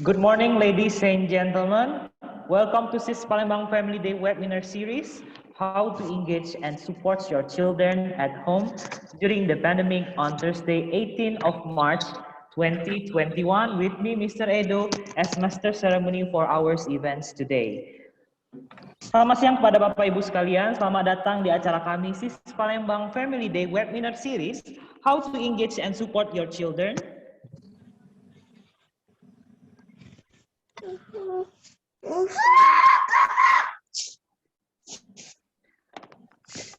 Good morning, ladies and gentlemen. Welcome to SIS Palembang Family Day webinar series, How to Engage and Support Your Children at Home During the Pandemic on Thursday, 18th of March, 2021 with me, Mr. Edo, as Master Ceremony for our events today. Selamat siang kepada Bapak Ibu sekalian, selamat datang di acara kami SIS Palembang Family Day webinar series, How to Engage and Support Your Children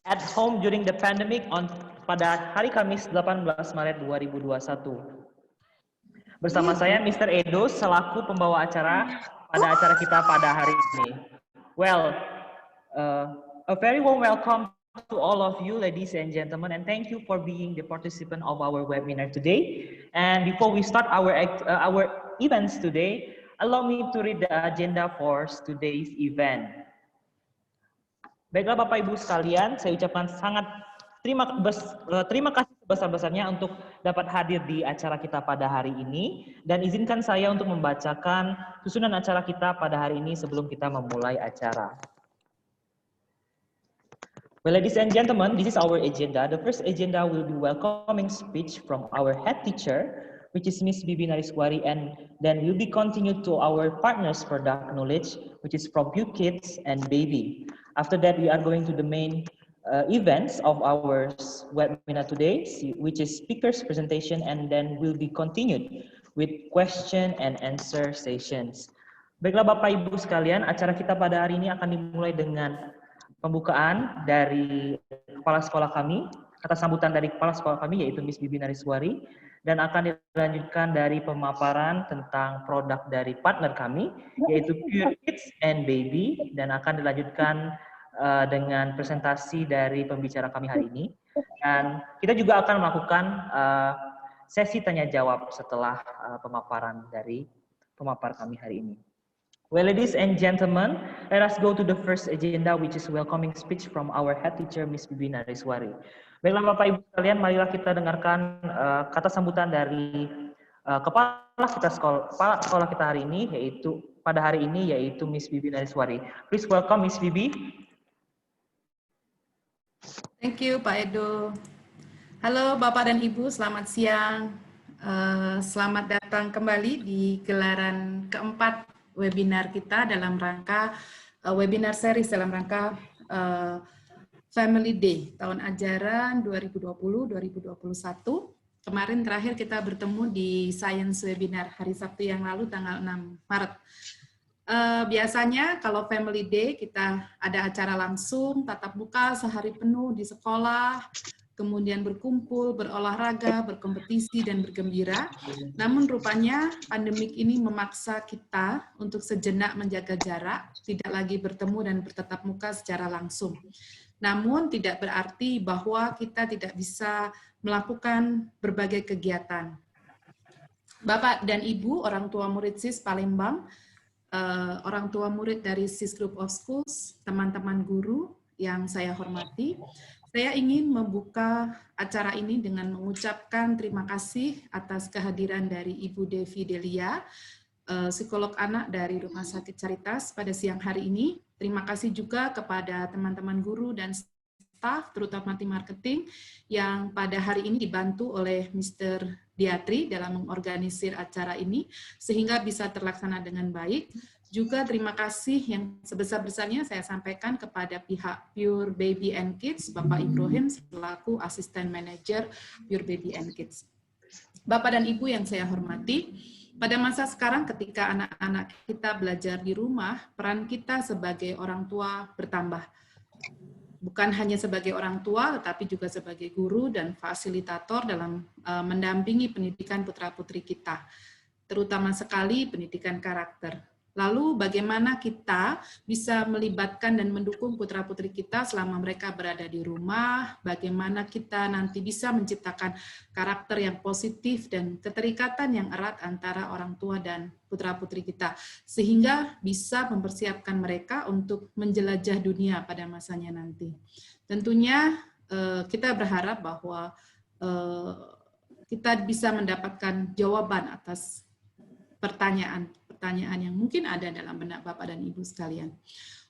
at home during the pandemic pada hari Kamis 18 Maret 2021. Bersama saya Mr. Edo selaku pembawa acara pada acara kita pada hari ini. Well, a very warm welcome to all of you ladies and gentlemen, and thank you for being the participant of our webinar today. And before we start our events today, allow me to read the agenda for today's event. Baiklah Bapak Ibu sekalian, saya ucapkan sangat terima kasih sebesar-besarnya untuk dapat hadir di acara kita pada hari ini, dan izinkan saya untuk membacakan susunan acara kita pada hari ini sebelum kita memulai acara. Well, ladies and gentlemen, this is our agenda. The first agenda will be welcoming speech from our head teacher, which is Miss Bibi Nariswari, and then will be continued to our partners product knowledge, which is from Pew Kids and Baby. After that, we are going to the main events of our webinar today, which is speakers presentation, and then will be continued with question and answer sessions. Baiklah Bapak Ibu sekalian, acara kita pada hari ini akan dimulai dengan pembukaan dari kepala sekolah kami, kata sambutan dari kepala sekolah kami yaitu Miss Bibi Nariswari, dan akan dilanjutkan dari pemaparan tentang produk dari partner kami yaitu Pure Kids and Baby, dan akan dilanjutkan dengan presentasi dari pembicara kami hari ini, dan kita juga akan melakukan sesi tanya jawab setelah pemaparan dari pemapar kami hari ini. Well, ladies and gentlemen, let us go to the first agenda, which is welcoming speech from our head teacher, Miss Bibi Nariswari. Baiklah Bapak Ibu sekalian, marilah kita dengarkan kata sambutan dari kepala sekolah kita hari ini, yaitu Miss Bibi Nariswari. Please welcome Miss Bibi. Thank you Pak Edo. Halo Bapak dan Ibu, selamat siang. Selamat datang kembali di gelaran keempat webinar kita dalam rangka webinar series dalam rangka Family Day tahun ajaran 2020-2021. Kemarin terakhir kita bertemu di Science Webinar hari Sabtu yang lalu tanggal 6 Maret. Biasanya kalau Family Day kita ada acara langsung, tatap muka sehari penuh di sekolah, kemudian berkumpul, berolahraga, berkompetisi, dan bergembira. Namun rupanya pandemik ini memaksa kita untuk sejenak menjaga jarak, tidak lagi bertemu dan bertatap muka secara langsung. Namun tidak berarti bahwa kita tidak bisa melakukan berbagai kegiatan. Bapak dan Ibu, orang tua murid SIS Palembang, orang tua murid dari SIS Group of Schools, teman-teman guru yang saya hormati, saya ingin membuka acara ini dengan mengucapkan terima kasih atas kehadiran dari Ibu Devi Delia, psikolog anak dari Rumah Sakit Caritas pada siang hari ini. Terima kasih juga kepada teman-teman guru dan staf, terutama tim marketing, yang pada hari ini dibantu oleh Mr. Diatri dalam mengorganisir acara ini, sehingga bisa terlaksana dengan baik. Juga terima kasih yang sebesar-besarnya saya sampaikan kepada pihak Pure Baby and Kids, Bapak Ibrahim selaku Asisten Manajer Pure Baby and Kids. Bapak dan Ibu yang saya hormati, pada masa sekarang ketika anak-anak kita belajar di rumah, peran kita sebagai orang tua bertambah. Bukan hanya sebagai orang tua, tetapi juga sebagai guru dan fasilitator dalam mendampingi pendidikan putra-putri kita, terutama sekali pendidikan karakter. Lalu bagaimana kita bisa melibatkan dan mendukung putra-putri kita selama mereka berada di rumah, bagaimana kita nanti bisa menciptakan karakter yang positif dan keterikatan yang erat antara orang tua dan putra-putri kita, sehingga bisa mempersiapkan mereka untuk menjelajah dunia pada masanya nanti. Tentunya kita berharap bahwa kita bisa mendapatkan jawaban atas pertanyaan pertanyaan yang mungkin ada dalam benak Bapak dan Ibu sekalian.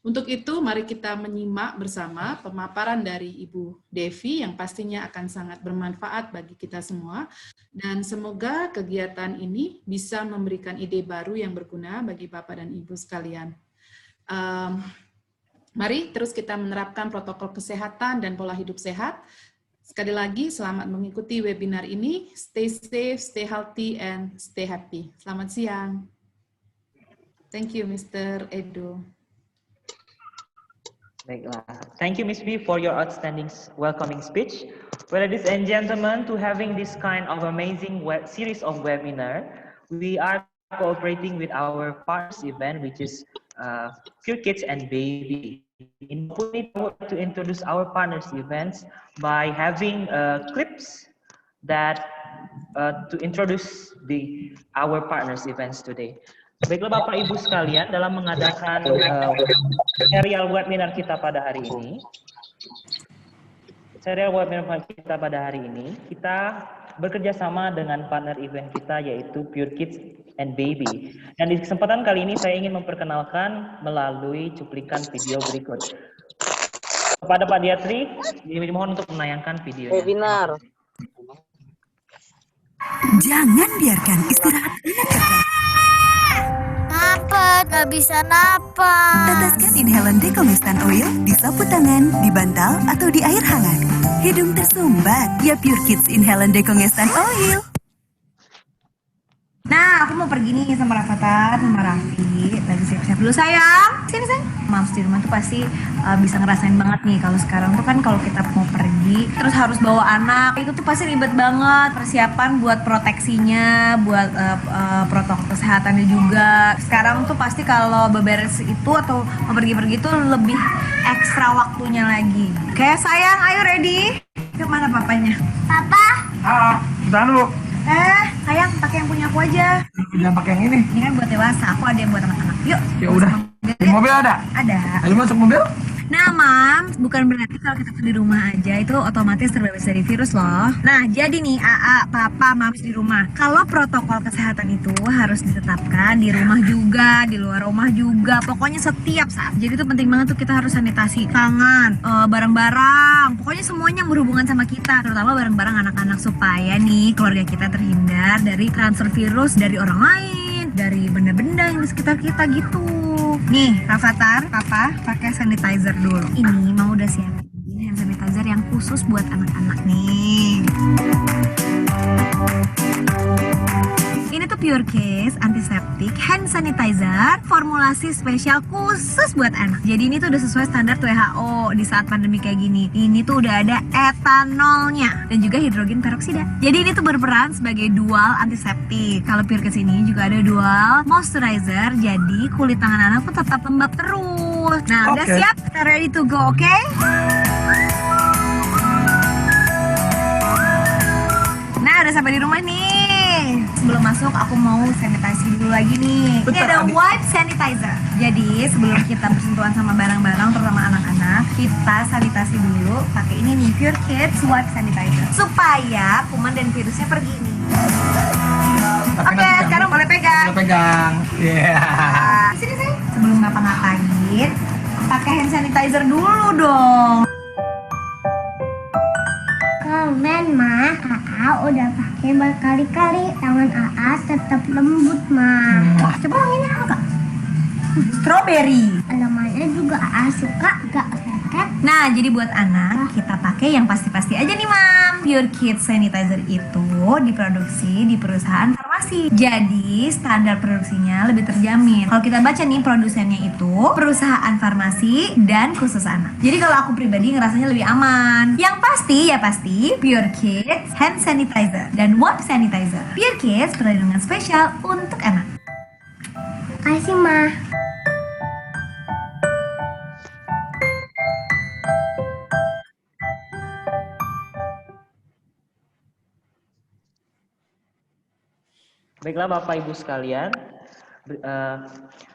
Untuk itu, mari kita menyimak bersama pemaparan dari Ibu Devi yang pastinya akan sangat bermanfaat bagi kita semua. Dan semoga kegiatan ini bisa memberikan ide baru yang berguna bagi Bapak dan Ibu sekalian. Mari terus kita menerapkan protokol kesehatan dan pola hidup sehat. Sekali lagi, selamat mengikuti webinar ini. Stay safe, stay healthy, and stay happy. Selamat siang. Thank you, Mr. Edo. Baiklah. Thank you, Ms. B, for your outstanding welcoming speech. Well, ladies and gentlemen, to having this kind of amazing series of webinar, we are cooperating with our partners event, which is Pure Kids and Baby. In to introduce our partners events by having clips that to introduce our partners events today. Baiklah Bapak Ibu sekalian, dalam mengadakan serial webinar kita pada hari ini, kita bekerja sama dengan partner event kita yaitu Pure Kids and Baby. Dan di kesempatan kali ini saya ingin memperkenalkan melalui cuplikan video berikut. Kepada Pak Diatri, dimohon untuk menayangkan videonya. Webinar. Jangan biarkan istirahat anak-anak. Napas, gak bisa napas. Teteskan inhalan Decomestan Oil di sapu tangan, di bantal, atau di air hangat. Hidung tersumbat, ya Pure Kids Inhalan Decomestan Oil. Nah, aku mau pergi nih sama Rafathar, sama Raffi. Lagi siap-siap dulu sayang. Sini sayang. Mams di rumah tuh pasti bisa ngerasain banget nih kalau sekarang tuh kan kalau kita mau pergi terus harus bawa anak itu tuh pasti ribet banget persiapan buat proteksinya, buat protokol kesehatannya juga. Sekarang tuh pasti kalau beberes itu atau mau pergi-pergi tuh lebih ekstra waktunya lagi. Oke sayang, ayo ready? Kemana papanya? Papa. Tahan dulu. Sayang, pakai yang punya aku aja. Jangan pakai yang ini. Ini kan buat dewasa, aku ada yang buat anak-anak. Yuk. Ya udah. Di mobil ada? Ada. Ayo masuk mobil. Nah, Mams, bukan berarti kalau kita tuh di rumah aja itu otomatis terbebas dari virus loh. Nah, jadi nih AA, Papa, Mams di rumah. Kalau protokol kesehatan itu harus ditetapkan di rumah juga, di luar rumah juga. Pokoknya setiap saat. Jadi itu penting banget tuh kita harus sanitasi tangan, barang-barang. Pokoknya semuanya yang berhubungan sama kita, terutama barang-barang anak-anak supaya nih keluarga kita terhindar dari transfer virus dari orang lain, dari benda-benda yang di sekitar kita gitu. Nih, Rafathar, Papa pakai sanitizer dulu. Ini mau udah siapin hand sanitizer yang khusus buat anak-anak nih. Ini tuh Pure Kids Antiseptic Hand Sanitizer formulasi spesial khusus buat anak. Jadi ini tuh udah sesuai standar WHO di saat pandemi kayak gini. Ini tuh udah ada etanolnya dan juga hidrogen peroksida. Jadi ini tuh berperan sebagai dual antiseptik. Kalau Pure Kids ini juga ada dual moisturizer. Jadi kulit tangan anak tuh tetap lembab terus. Nah, udah siap? Kita ready to go, oke? Nah, udah sampai di rumah nih. Sebelum masuk aku mau sanitasi dulu lagi nih. Ini ada wipe sanitizer. Jadi sebelum kita bersentuhan sama barang-barang terutama anak-anak, kita sanitasi dulu pakai ini nih Pure Kids wipe sanitizer supaya kuman dan virusnya pergi nih. Oke, sekarang boleh pegang. Boleh pegang. Iya. Sini sih. Sebelum ngapa-ngapain, pakai hand sanitizer dulu dong. Komen mah, AA udah pakai berkali-kali, tangan AA tetap lembut mah. Coba wanginya apa? Strawberry. Namanya juga AA suka, gak seket. Nah, jadi buat anak kita pakai yang pasti-pasti aja nih, Mam. Pure Kids Sanitizer itu diproduksi di perusahaan farmasi. Jadi, standar produksinya lebih terjamin. Kalau kita baca nih produsennya itu perusahaan farmasi dan khusus anak. Jadi kalau aku pribadi ngerasanya lebih aman. Yang pasti ya pasti Pure Kids Hand Sanitizer dan Wipe Sanitizer. Pure Kids perlindungan spesial untuk anak. Kasih mah. Baiklah Bapak Ibu sekalian,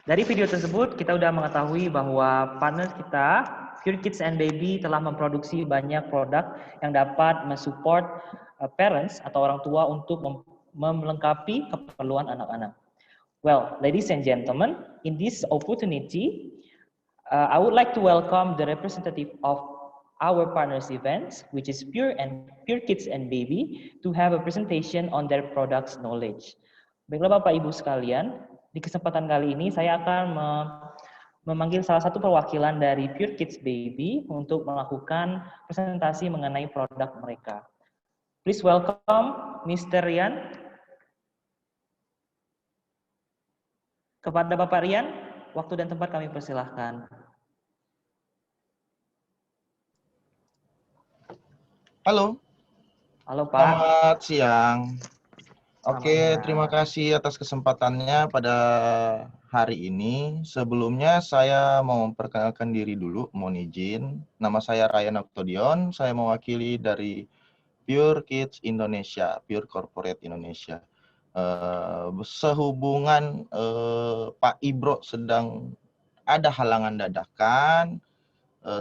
dari video tersebut kita sudah mengetahui bahwa partner kita Pure Kids and Baby telah memproduksi banyak produk yang dapat mensupport parents atau orang tua untuk melengkapi keperluan anak-anak. Well, ladies and gentlemen, in this opportunity, I would like to welcome the representative of our partners events, which is Pure Kids and Baby, to have a presentation on their products knowledge. Baiklah Bapak Ibu sekalian, di kesempatan kali ini saya akan memanggil salah satu perwakilan dari Pure Kids Baby untuk melakukan presentasi mengenai produk mereka. Please welcome Mr. Rian. Kepada Bapak Rian, waktu dan tempat kami persilahkan. Halo. Halo Pak. Selamat siang. Oke, Selamat terima kasih atas kesempatannya pada hari ini. Sebelumnya saya mau memperkenalkan diri dulu, mohon izin. Nama saya Ryan Octodion, saya mewakili dari Pure Kids Indonesia, Pure Corporate Indonesia. Sehubungan Pak Ibro sedang ada halangan dadakan,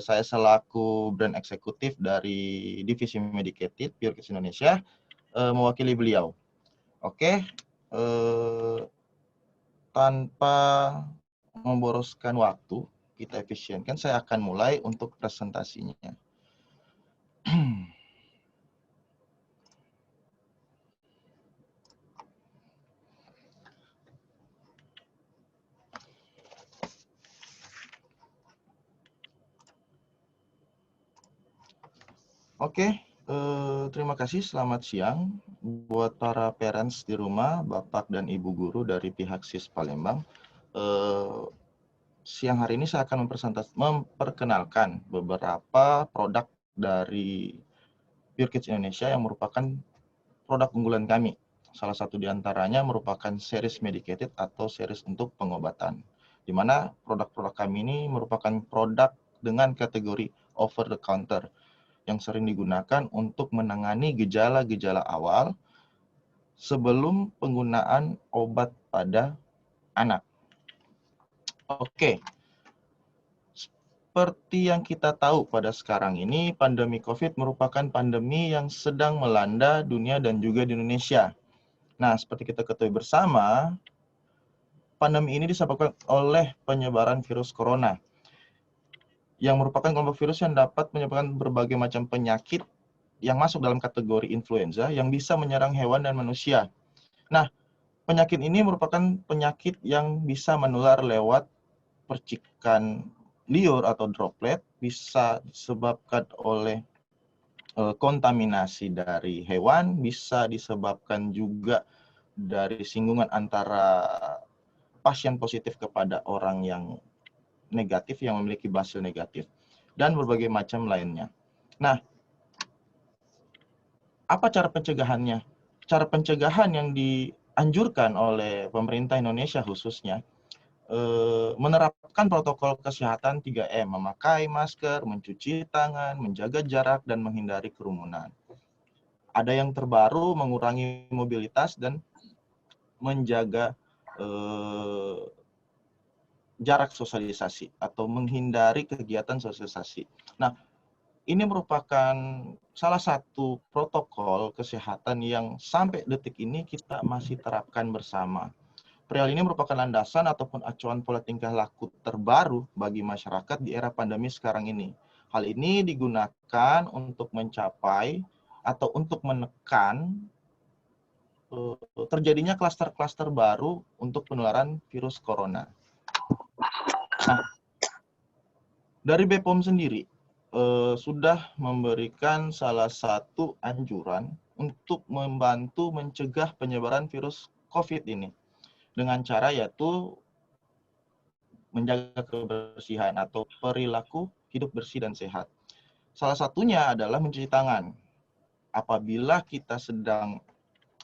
saya selaku brand eksekutif dari divisi Medicated Pure Kids Indonesia mewakili beliau. Oke, tanpa memboroskan waktu, kita efisienkan, saya akan mulai untuk presentasinya. Oke, terima kasih. Selamat siang buat para parents di rumah, Bapak dan Ibu guru dari pihak SIS Palembang. Siang hari ini saya akan memperkenalkan beberapa produk dari Pure Kids Indonesia yang merupakan produk unggulan kami. Salah satu di antaranya merupakan series medicated atau series untuk pengobatan, di mana produk-produk kami ini merupakan produk dengan kategori over the counter yang sering digunakan untuk menangani gejala-gejala awal sebelum penggunaan obat pada anak. Oke, seperti yang kita tahu pada sekarang ini, pandemi COVID merupakan pandemi yang sedang melanda dunia dan juga di Indonesia. Nah, seperti kita ketahui bersama, pandemi ini disebabkan oleh penyebaran virus corona, yang merupakan kelompok virus yang dapat menyebabkan berbagai macam penyakit yang masuk dalam kategori influenza yang bisa menyerang hewan dan manusia. Nah, penyakit ini merupakan penyakit yang bisa menular lewat percikan liur atau droplet, bisa disebabkan oleh kontaminasi dari hewan, bisa disebabkan juga dari singgungan antara pasien positif kepada orang yang negatif, yang memiliki hasil negatif, dan berbagai macam lainnya. Nah, apa cara pencegahannya? Cara pencegahan yang dianjurkan oleh pemerintah Indonesia khususnya, menerapkan protokol kesehatan 3M, memakai masker, mencuci tangan, menjaga jarak, dan menghindari kerumunan. Ada yang terbaru, mengurangi mobilitas dan menjaga jarak sosialisasi atau menghindari kegiatan sosialisasi. Nah, ini merupakan salah satu protokol kesehatan yang sampai detik ini kita masih terapkan bersama. Perihal ini merupakan landasan ataupun acuan pola tingkah laku terbaru bagi masyarakat di era pandemi sekarang ini. Hal ini digunakan untuk mencapai atau untuk menekan terjadinya klaster-klaster baru untuk penularan virus corona. Nah, dari BPOM sendiri sudah memberikan salah satu anjuran untuk membantu mencegah penyebaran virus COVID ini dengan cara yaitu menjaga kebersihan atau perilaku hidup bersih dan sehat. Salah satunya adalah mencuci tangan. Apabila kita sedang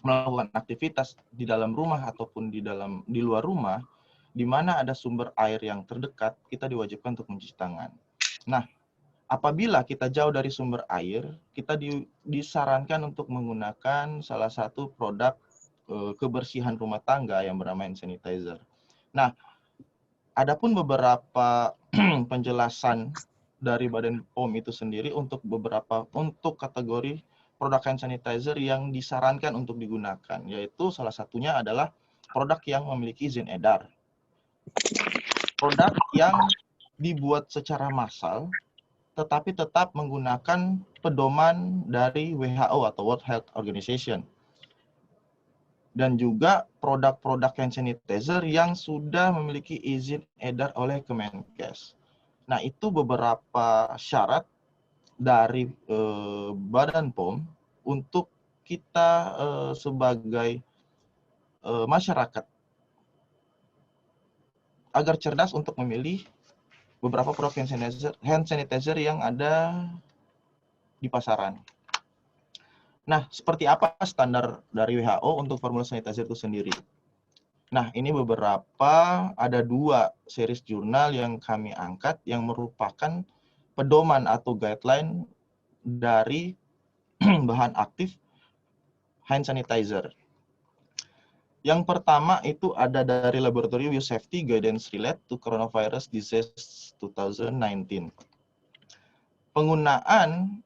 melakukan aktivitas di dalam rumah ataupun di luar rumah, di mana ada sumber air yang terdekat, kita diwajibkan untuk mencuci tangan. Nah, apabila kita jauh dari sumber air, kita disarankan untuk menggunakan salah satu produk kebersihan rumah tangga yang bernama hand sanitizer. Nah, adapun beberapa penjelasan dari Badan POM itu sendiri untuk kategori produk hand sanitizer yang disarankan untuk digunakan, yaitu salah satunya adalah produk yang memiliki izin edar. Produk yang dibuat secara massal, tetapi tetap menggunakan pedoman dari WHO atau World Health Organization. Dan juga produk-produk hand sanitizer yang sudah memiliki izin edar oleh Kemenkes. Nah, itu beberapa syarat dari Badan POM untuk kita sebagai masyarakat agar cerdas untuk memilih beberapa produk hand sanitizer yang ada di pasaran. Nah, seperti apa standar dari WHO untuk formula sanitizer itu sendiri? Nah, ini ada 2 series jurnal yang kami angkat yang merupakan pedoman atau guideline dari bahan aktif hand sanitizer. Yang pertama itu ada dari Laboratory Use Safety Guidance Related to Coronavirus Disease 2019. Penggunaan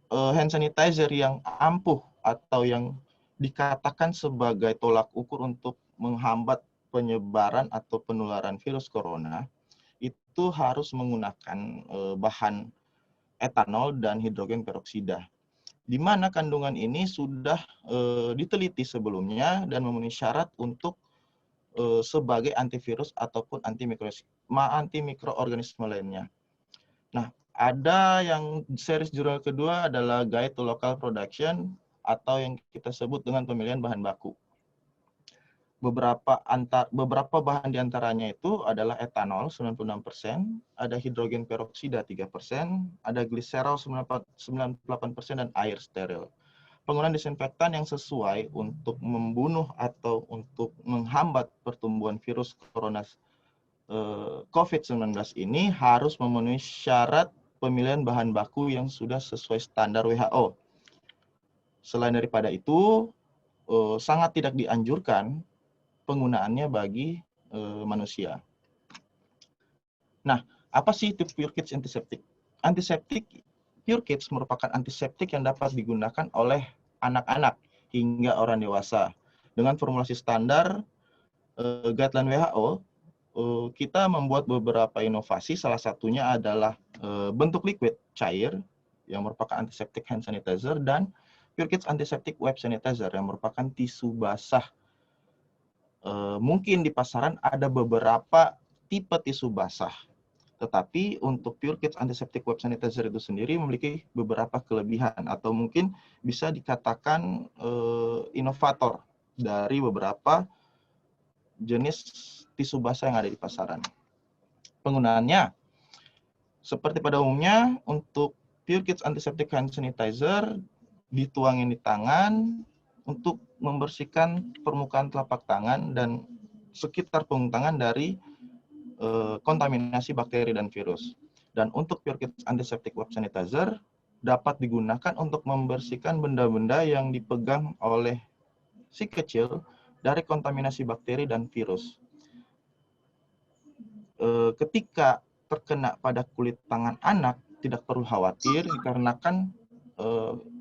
hand sanitizer yang ampuh atau yang dikatakan sebagai tolak ukur untuk menghambat penyebaran atau penularan virus corona itu harus menggunakan bahan etanol dan hidrogen peroksida, di mana kandungan ini sudah diteliti sebelumnya dan memenuhi syarat untuk sebagai antivirus ataupun antimikroorganisme lainnya. Nah, ada yang series jurnal kedua adalah Guide to Local Production atau yang kita sebut dengan pemilihan bahan baku. Beberapa bahan diantaranya itu adalah etanol 96%, ada hidrogen peroksida 3%, ada gliserol 98% dan air steril. Penggunaan disinfektan yang sesuai untuk membunuh atau untuk menghambat pertumbuhan virus corona COVID-19 ini harus memenuhi syarat pemilihan bahan baku yang sudah sesuai standar WHO. Selain daripada itu, sangat tidak dianjurkan penggunaannya bagi manusia. Nah, apa sih itu Pure Kids Antiseptic? Pure Kids merupakan antiseptik yang dapat digunakan oleh anak-anak hingga orang dewasa. Dengan formulasi standar guideline WHO, kita membuat beberapa inovasi, salah satunya adalah bentuk liquid cair yang merupakan antiseptik hand sanitizer dan Pure Kids Antiseptic Web Sanitizer yang merupakan tisu basah. Mungkin di pasaran ada beberapa tipe tisu basah, tetapi untuk Pure Kids Antiseptic Web Sanitizer itu sendiri memiliki beberapa kelebihan atau mungkin bisa dikatakan inovator dari beberapa jenis tisu basah yang ada di pasaran. Penggunaannya, seperti pada umumnya, untuk Pure Kids Antiseptic Hand Sanitizer dituangin di tangan untuk membersihkan permukaan telapak tangan dan sekitar punggung tangan dari kontaminasi bakteri dan virus. Dan untuk Pure Kids Antiseptic Web Sanitizer dapat digunakan untuk membersihkan benda-benda yang dipegang oleh si kecil dari kontaminasi bakteri dan virus. Ketika terkena pada kulit tangan anak, tidak perlu khawatir dikarenakan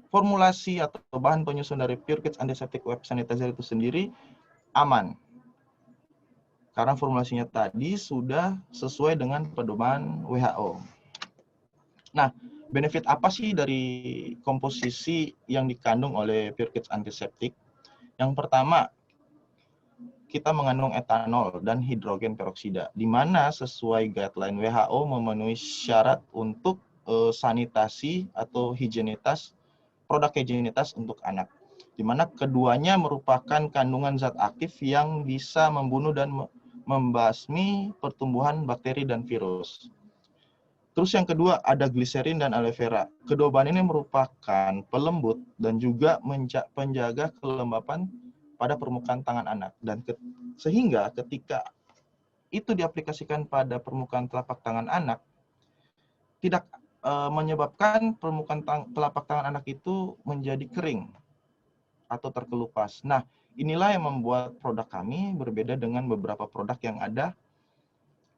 formulasi atau bahan penyusun dari Pure Kids Antiseptic Web Sanitizer itu sendiri aman. Karena formulasinya tadi sudah sesuai dengan pedoman WHO. Nah, benefit apa sih dari komposisi yang dikandung oleh Pure Kids Antiseptic? Yang pertama, kita mengandung etanol dan hidrogen peroksida, di mana sesuai guideline WHO memenuhi syarat untuk sanitasi atau higienitas, produk higienitas untuk anak, di mana keduanya merupakan kandungan zat aktif yang bisa membunuh dan membasmi pertumbuhan bakteri dan virus. Terus yang kedua ada gliserin dan aloe vera. Kedua bahan ini merupakan pelembut dan juga penjaga kelembapan pada permukaan tangan anak, dan sehingga ketika itu diaplikasikan pada permukaan telapak tangan anak tidak menyebabkan permukaan telapak tangan anak itu menjadi kering atau terkelupas. Nah, inilah yang membuat produk kami berbeda dengan beberapa produk yang ada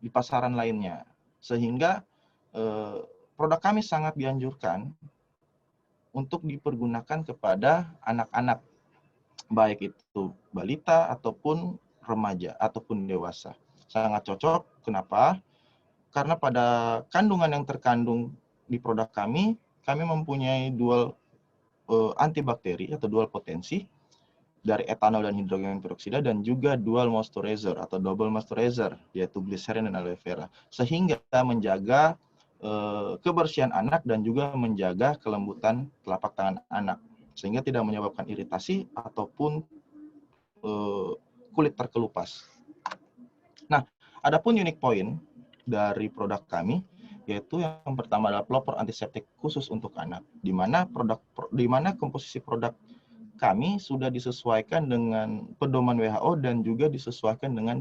di pasaran lainnya, sehingga produk kami sangat dianjurkan untuk dipergunakan kepada anak-anak, baik itu balita ataupun remaja ataupun dewasa. Sangat cocok. Kenapa? Karena pada kandungan yang terkandung di produk kami mempunyai dual antibakteri atau dual potensi dari etanol dan hidrogen peroksida, dan juga dual moisturizer atau double moisturizer, yaitu glycerin dan aloe vera, sehingga menjaga kebersihan anak dan juga menjaga kelembutan telapak tangan anak, sehingga tidak menyebabkan iritasi ataupun kulit terkelupas. Nah, adapun unique point dari produk kami, yaitu yang pertama adalah pelopor antiseptik khusus untuk anak, di mana komposisi produk kami sudah disesuaikan dengan pedoman WHO dan juga disesuaikan dengan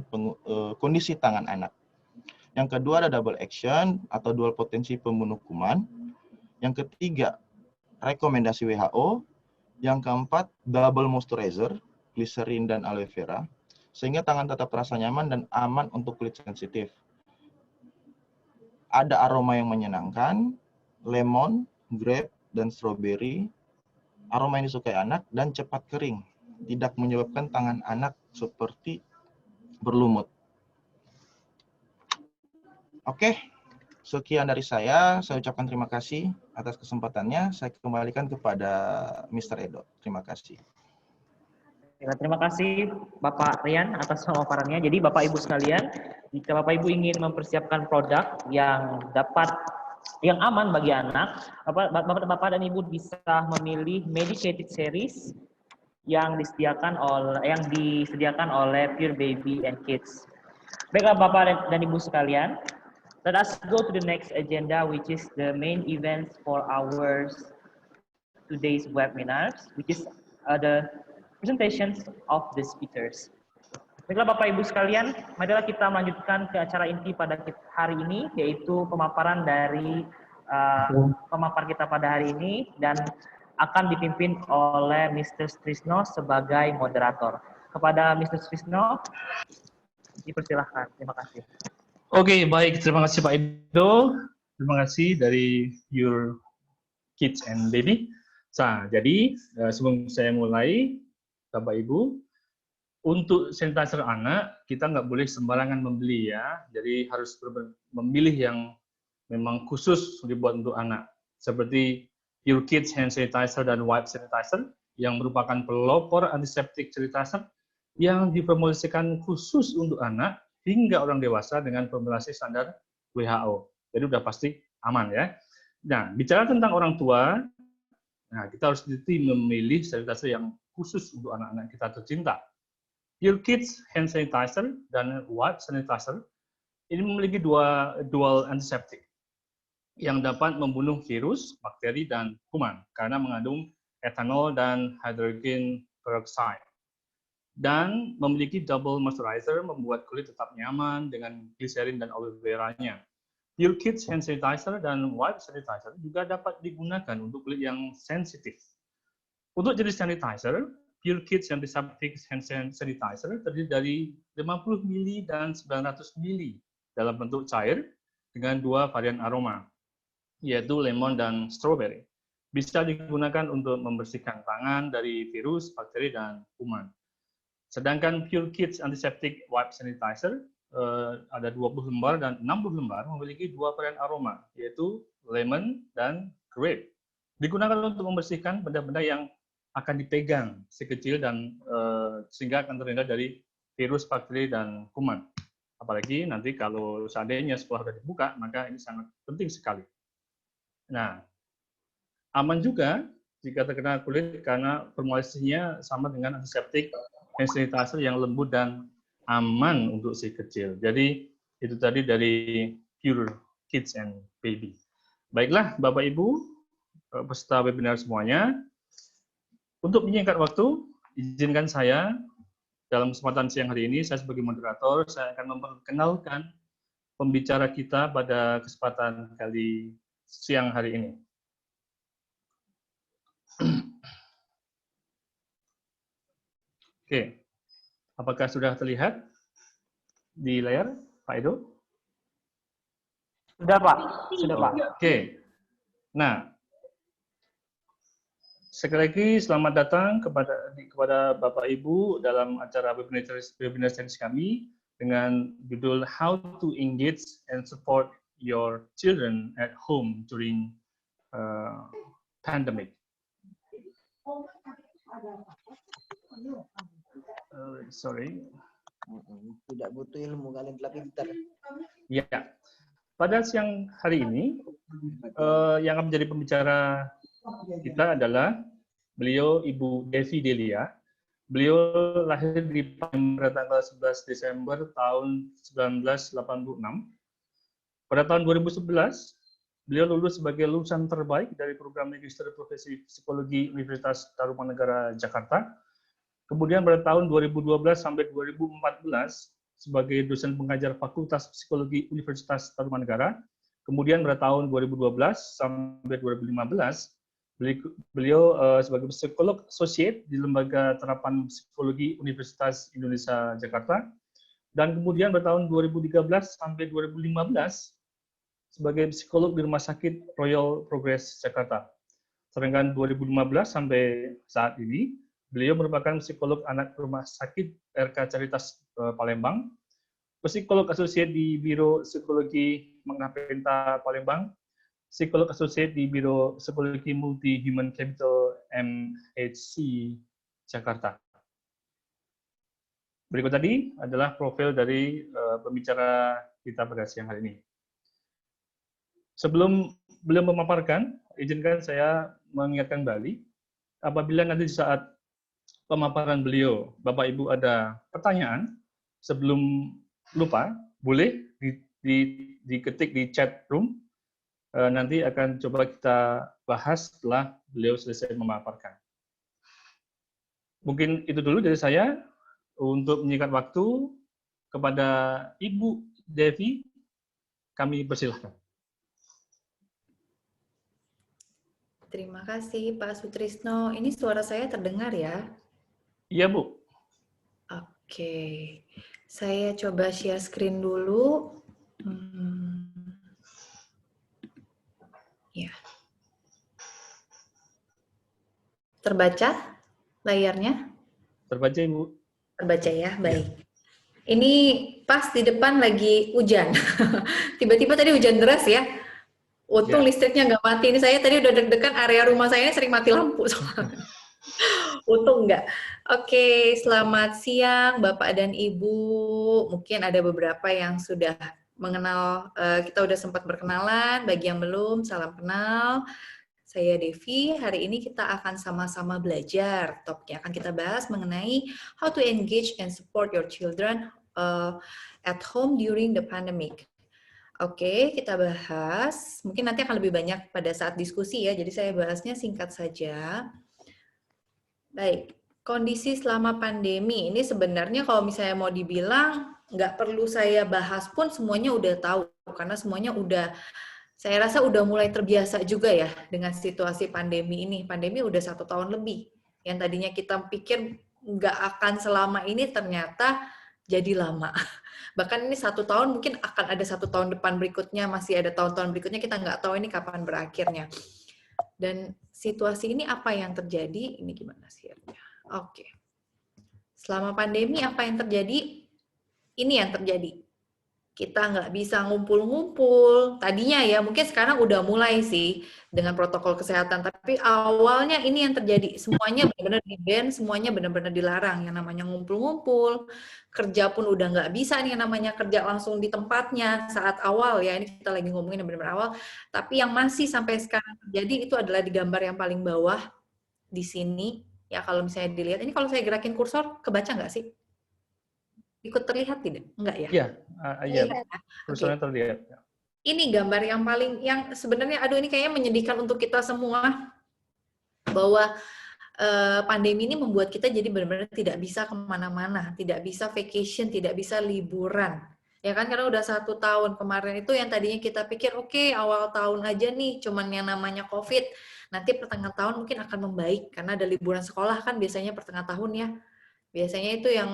kondisi tangan anak. Yang kedua ada double action atau dual potensi pembunuh kuman. Yang ketiga, rekomendasi WHO. Yang keempat, double moisturizer, glycerin dan aloe vera, sehingga tangan tetap terasa nyaman dan aman untuk kulit sensitif. Ada aroma yang menyenangkan, lemon, grape, dan strawberry. Aroma yang disukai anak dan cepat kering, tidak menyebabkan tangan anak seperti berlumut. Oke, sekian dari saya. Saya ucapkan terima kasih atas kesempatannya. Saya kembalikan kepada Mr. Edo. Terima kasih. Ya, terima kasih Bapak Rian atas pemaparannya. Jadi Bapak Ibu sekalian, jika Bapak Ibu ingin mempersiapkan produk yang aman bagi anak, Bapak dan Ibu bisa memilih medicated series yang disediakan oleh Pure Baby and Kids. Baiklah Bapak dan Ibu sekalian, let us go to the next agenda, which is the main events for our today's webinars, which is the presentations of the speakers. Baiklah Bapak Ibu sekalian, marilah kita melanjutkan ke acara inti pada hari ini, yaitu pemaparan dari pemapar kita pada hari ini, dan akan dipimpin oleh Mr. Trisno sebagai moderator. Kepada Mr. Trisno, dipersilahkan. Terima kasih. Oke, baik. Terima kasih Pak Edo. Terima kasih dari Your Kids and Baby. Nah, jadi sebelum saya mulai, Bapak Ibu, untuk sanitizer anak, kita nggak boleh sembarangan membeli ya. Jadi harus memilih yang memang khusus dibuat untuk anak. Seperti Your Kids Hand Sanitizer dan Wipe Sanitizer, yang merupakan pelopor antiseptik sanitizer yang dipromosikan khusus untuk anak hingga orang dewasa dengan formulasi standar WHO. Jadi udah pasti aman ya. Nah, bicara tentang orang tua, nah kita harus teliti memilih sanitizer yang khusus untuk anak-anak kita tercinta. Your Kids Hand Sanitizer dan Wipe Sanitizer ini memiliki dual antiseptik yang dapat membunuh virus, bakteri, dan kuman karena mengandung etanol dan hidrogen peroksida. Dan memiliki double moisturizer membuat kulit tetap nyaman dengan glycerin dan aloe vera-nya. Your Kids Hand Sanitizer dan Wipe Sanitizer juga dapat digunakan untuk kulit yang sensitif. Untuk jenis sanitizer, Pure Kids Antiseptic Hand Sanitizer terdiri dari 50 ml dan 900 ml dalam bentuk cair dengan dua varian aroma, yaitu lemon dan strawberry. Bisa digunakan untuk membersihkan tangan dari virus, bakteri, dan kuman. Sedangkan Pure Kids Antiseptic Wipe Sanitizer ada 20 lembar dan 60 lembar memiliki dua varian aroma, yaitu lemon dan grape. Digunakan untuk membersihkan benda-benda yang akan dipegang si kecil dan sehingga akan terhindar dari virus, bakteri, dan kuman. Apalagi nanti kalau seandainya setelah sudah dibuka, maka ini sangat penting sekali. Nah, aman juga jika terkena kulit karena formulasinya sama dengan antiseptik hand sanitizer yang lembut dan aman untuk si kecil. Jadi itu tadi dari Pure Kids and Baby. Baiklah Bapak Ibu, peserta webinar semuanya, untuk menyingkat waktu, izinkan saya dalam kesempatan siang hari ini, saya sebagai moderator, saya akan memperkenalkan pembicara kita pada kesempatan kali siang hari ini. Oke, apakah sudah terlihat di layar, Pak Edo? Sudah Pak, sudah Pak. Oke, nah, sekali lagi selamat datang kepada Bapak Ibu dalam acara webinar series kami dengan judul How to Engage and Support Your Children at Home During Pandemic. Sorry. Tidak butuh ilmu, kalian telah pintar. Ya, pada siang hari ini yang akan menjadi pembicara kita adalah beliau Ibu Devi Delia. Beliau lahir di Palembang pada tanggal 11 Desember tahun 1986. Pada tahun 2011, beliau lulus sebagai lulusan terbaik dari program Magister Profesi Psikologi Universitas Tarumanegara Jakarta. Kemudian pada tahun 2012 sampai 2014 sebagai dosen pengajar Fakultas Psikologi Universitas Tarumanegara. Kemudian pada tahun 2012 sampai 2015 beliau sebagai psikolog associate di Lembaga Terapan Psikologi Universitas Indonesia Jakarta. Dan kemudian pada tahun 2013 sampai 2015 sebagai psikolog di Rumah Sakit Royal Progress Jakarta. Sedangkan 2015 sampai saat ini beliau merupakan psikolog anak Rumah Sakit RK Caritas Palembang, psikolog associate di Biro Psikologi Mengapenta Palembang, psikolog associate di Biro Psikologi Multi Human Capital MHC Jakarta. Berikut tadi adalah profil dari pembicara kita pada siang hari ini. Sebelum beliau memaparkan, izinkan saya mengingatkan kembali, apabila nanti di saat pemaparan beliau, Bapak Ibu ada pertanyaan, sebelum lupa, boleh diketik di chat room, nanti akan coba kita bahas setelah beliau selesai memaparkan. Mungkin itu dulu dari saya, untuk menyingkat waktu, kepada Ibu Devi, kami persilahkan. Terima kasih Pak Sutrisno. Ini suara saya terdengar ya? Iya, Bu. Oke, saya coba share screen dulu. Ya. Terbaca layarnya? Terbaca, Ibu. Terbaca ya, baik. Ini pas di depan lagi hujan. Tiba-tiba tadi hujan deras ya. Untung listriknya nggak mati. Ini saya tadi udah deg-degan, area rumah saya ini sering mati lampu soalnya. Untung enggak. Oke, selamat siang Bapak dan Ibu. Mungkin ada beberapa yang sudah mengenal, kita udah sempat berkenalan, bagi yang belum, salam kenal. Saya Devi, hari ini kita akan sama-sama belajar. Topiknya akan kita bahas mengenai how to engage and support your children at home during the pandemic. Oke, kita bahas. Mungkin nanti akan lebih banyak pada saat diskusi ya, jadi saya bahasnya singkat saja. Baik, kondisi selama pandemi ini sebenarnya kalau misalnya mau dibilang nggak perlu saya bahas pun semuanya udah tahu, karena semuanya udah, saya rasa udah mulai terbiasa juga ya dengan situasi pandemi ini. Pandemi udah 1 tahun lebih, yang tadinya kita pikir nggak akan selama ini ternyata jadi lama. Bahkan ini 1 tahun, mungkin akan ada 1 tahun depan berikutnya, masih ada tahun-tahun berikutnya, kita nggak tahu ini kapan berakhirnya. Dan situasi ini apa yang terjadi? Ini gimana sih? Oke. Selama pandemi apa yang terjadi? Ini yang terjadi. Kita nggak bisa ngumpul-ngumpul. Tadinya ya, mungkin sekarang udah mulai sih dengan protokol kesehatan. Tapi awalnya ini yang terjadi. Semuanya benar-benar di-ban, semuanya benar-benar dilarang. Yang namanya ngumpul-ngumpul. Kerja pun udah nggak bisa nih yang namanya kerja langsung di tempatnya saat awal ya. Ini kita lagi ngomongin yang benar-benar awal. Tapi yang masih sampai sekarang terjadi itu adalah di gambar yang paling bawah di sini. Ya kalau misalnya dilihat, ini kalau saya gerakin kursor, kebaca nggak sih? Ikut terlihat tidak? Enggak ya? Iya, iya. Kursornya terlihat. Ini gambar yang paling, yang sebenarnya, aduh ini kayaknya menyedihkan untuk kita semua, bahwa pandemi ini membuat kita jadi benar-benar tidak bisa kemana-mana, tidak bisa vacation, tidak bisa liburan. Ya kan, karena udah 1 tahun kemarin itu yang tadinya kita pikir, oke, awal tahun aja nih, cuman yang namanya COVID, nanti pertengahan tahun mungkin akan membaik, karena ada liburan sekolah kan biasanya pertengahan tahun ya. Biasanya itu yang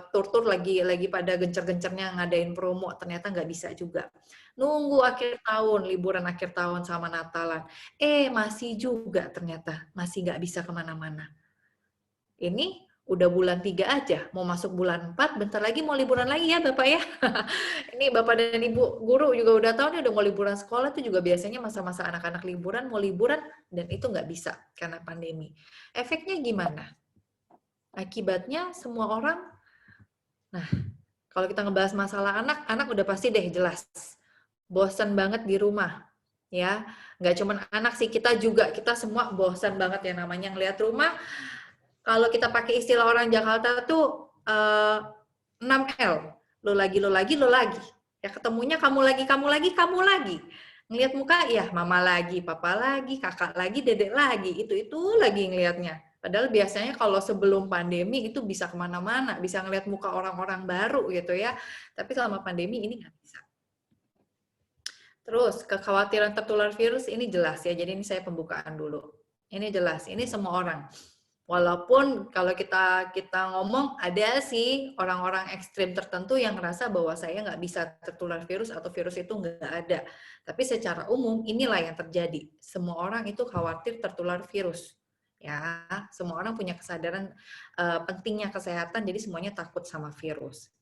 tur-tur lagi pada gencer-gencernya ngadain promo, ternyata nggak bisa juga. Nunggu akhir tahun, liburan akhir tahun sama Natalan. Masih juga ternyata, masih nggak bisa kemana-mana. Ini udah bulan 3 aja, mau masuk bulan 4, bentar lagi mau liburan lagi ya Bapak ya. Ini Bapak dan Ibu guru juga udah tahu nih udah mau liburan sekolah itu juga biasanya masa-masa anak-anak liburan, mau liburan, dan itu nggak bisa karena pandemi. Efeknya gimana? Akibatnya semua orang, nah kalau kita ngebahas masalah anak, anak udah pasti deh jelas. Bosan banget di rumah. Ya, nggak cuma anak sih, kita juga, kita semua bosan banget ya namanya ngelihat rumah. Kalau kita pakai istilah orang Jakarta tuh 6L. Lo lagi. Ya ketemunya kamu lagi. Ngelihat muka, ya mama lagi, papa lagi, kakak lagi, dedek lagi. Itu lagi ngelihatnya. Padahal biasanya kalau sebelum pandemi itu bisa kemana-mana, bisa ngelihat muka orang-orang baru gitu ya. Tapi selama pandemi ini nggak bisa. Terus kekhawatiran tertular virus ini jelas ya. Jadi ini saya pembukaan dulu. Ini jelas. Ini semua orang. Walaupun kalau kita ngomong ada sih orang-orang ekstrim tertentu yang ngerasa bahwa saya nggak bisa tertular virus atau virus itu nggak ada. Tapi secara umum inilah yang terjadi. Semua orang itu khawatir tertular virus. Ya, semua orang punya kesadaran pentingnya kesehatan, jadi semuanya takut sama virus.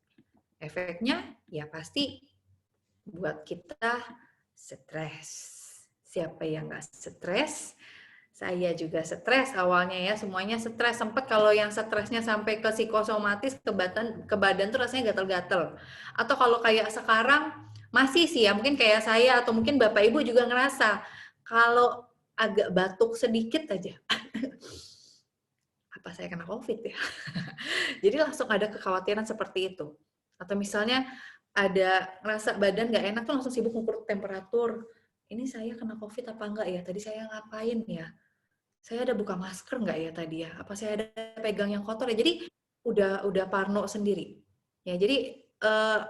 Efeknya ya pasti buat kita stres. Siapa yang nggak stres? Saya juga stres awalnya ya, semuanya stres. Sempat kalau yang stresnya sampai ke psikosomatis, ke badan tuh rasanya gatel-gatel. Atau kalau kayak sekarang, masih sih ya, mungkin kayak saya atau mungkin Bapak Ibu juga ngerasa, kalau agak batuk sedikit aja, apa saya kena COVID ya? Jadi langsung ada kekhawatiran seperti itu. Atau misalnya ada ngerasa badan nggak enak tuh langsung sibuk ngukur temperatur. Ini saya kena COVID apa enggak ya? Tadi saya ngapain ya? Saya ada buka masker nggak ya tadi ya? Apa saya ada pegang yang kotor ya? Jadi udah parno sendiri. Ya jadi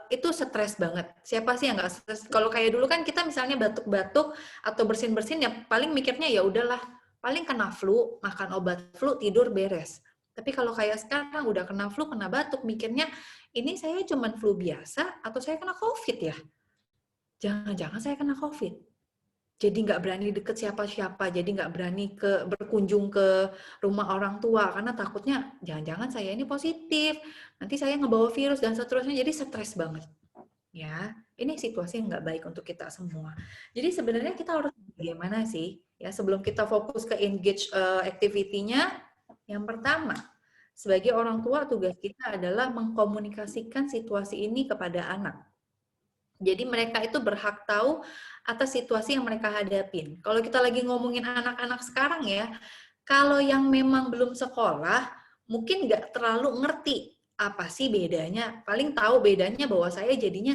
itu stres banget. Siapa sih yang nggak stres? Kalau kayak dulu kan kita misalnya batuk-batuk atau bersin-bersin ya paling mikirnya ya udahlah, paling kena flu, makan obat flu, tidur beres. Tapi kalau kayak sekarang udah kena flu, kena batuk, mikirnya ini saya cuman flu biasa atau saya kena COVID ya? Jangan-jangan saya kena COVID. Jadi nggak berani deket siapa-siapa, jadi nggak berani berkunjung ke rumah orang tua, karena takutnya jangan-jangan saya ini positif, nanti saya ngebawa virus dan seterusnya, jadi stres banget. Ya, ini situasi yang nggak baik untuk kita semua. Jadi sebenarnya kita harus bagaimana sih? Ya, sebelum kita fokus ke engage activity-nya, yang pertama, sebagai orang tua tugas kita adalah mengkomunikasikan situasi ini kepada anak. Jadi mereka itu berhak tahu atas situasi yang mereka hadapin. Kalau kita lagi ngomongin anak-anak sekarang ya, kalau yang memang belum sekolah, mungkin nggak terlalu ngerti apa sih bedanya. Paling tahu bedanya bahwa saya jadinya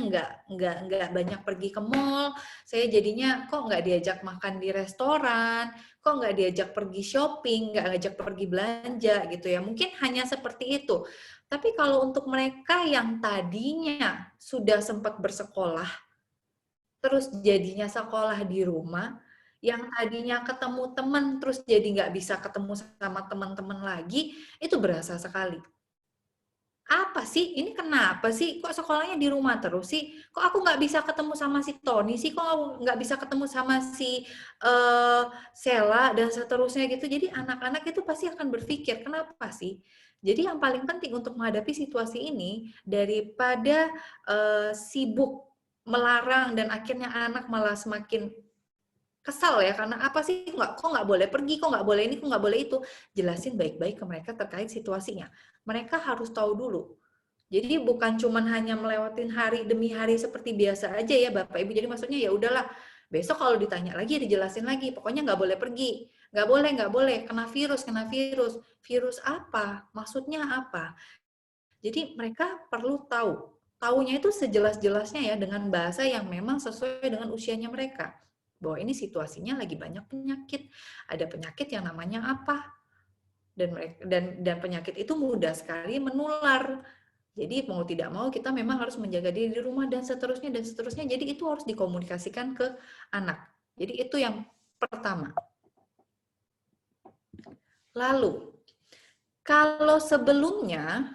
nggak banyak pergi ke mall, saya jadinya kok nggak diajak makan di restoran, kok nggak diajak pergi shopping, nggak ngajak pergi belanja gitu ya. Mungkin hanya seperti itu. Tapi kalau untuk mereka yang tadinya sudah sempat bersekolah, terus jadinya sekolah di rumah, yang tadinya ketemu teman, terus jadi nggak bisa ketemu sama teman-teman lagi, itu berasa sekali. Apa sih? Ini kenapa sih? Kok sekolahnya di rumah terus sih? Kok aku nggak bisa ketemu sama si Tony sih? Kok aku nggak bisa ketemu sama si Sela dan seterusnya gitu? Jadi anak-anak itu pasti akan berpikir, kenapa sih? Jadi yang paling penting untuk menghadapi situasi ini, daripada sibuk melarang dan akhirnya anak malah semakin kesal ya, karena apa sih, kok nggak boleh pergi, kok nggak boleh ini, kok nggak boleh itu. Jelasin baik-baik ke mereka terkait situasinya. Mereka harus tahu dulu. Jadi bukan cuman hanya melewatin hari demi hari seperti biasa aja ya Bapak Ibu. Jadi maksudnya ya udahlah, besok kalau ditanya lagi, dijelasin lagi, pokoknya nggak boleh pergi. Nggak boleh, kena virus. Virus apa? Maksudnya apa? Jadi mereka perlu tahu. Taunya itu sejelas-jelasnya ya, dengan bahasa yang memang sesuai dengan usianya mereka. Bahwa ini situasinya lagi banyak penyakit. Ada penyakit yang namanya apa? Dan penyakit itu mudah sekali menular. Jadi mau tidak mau kita memang harus menjaga diri di rumah dan seterusnya. Jadi itu harus dikomunikasikan ke anak. Jadi itu yang pertama. Lalu, Kalau sebelumnya,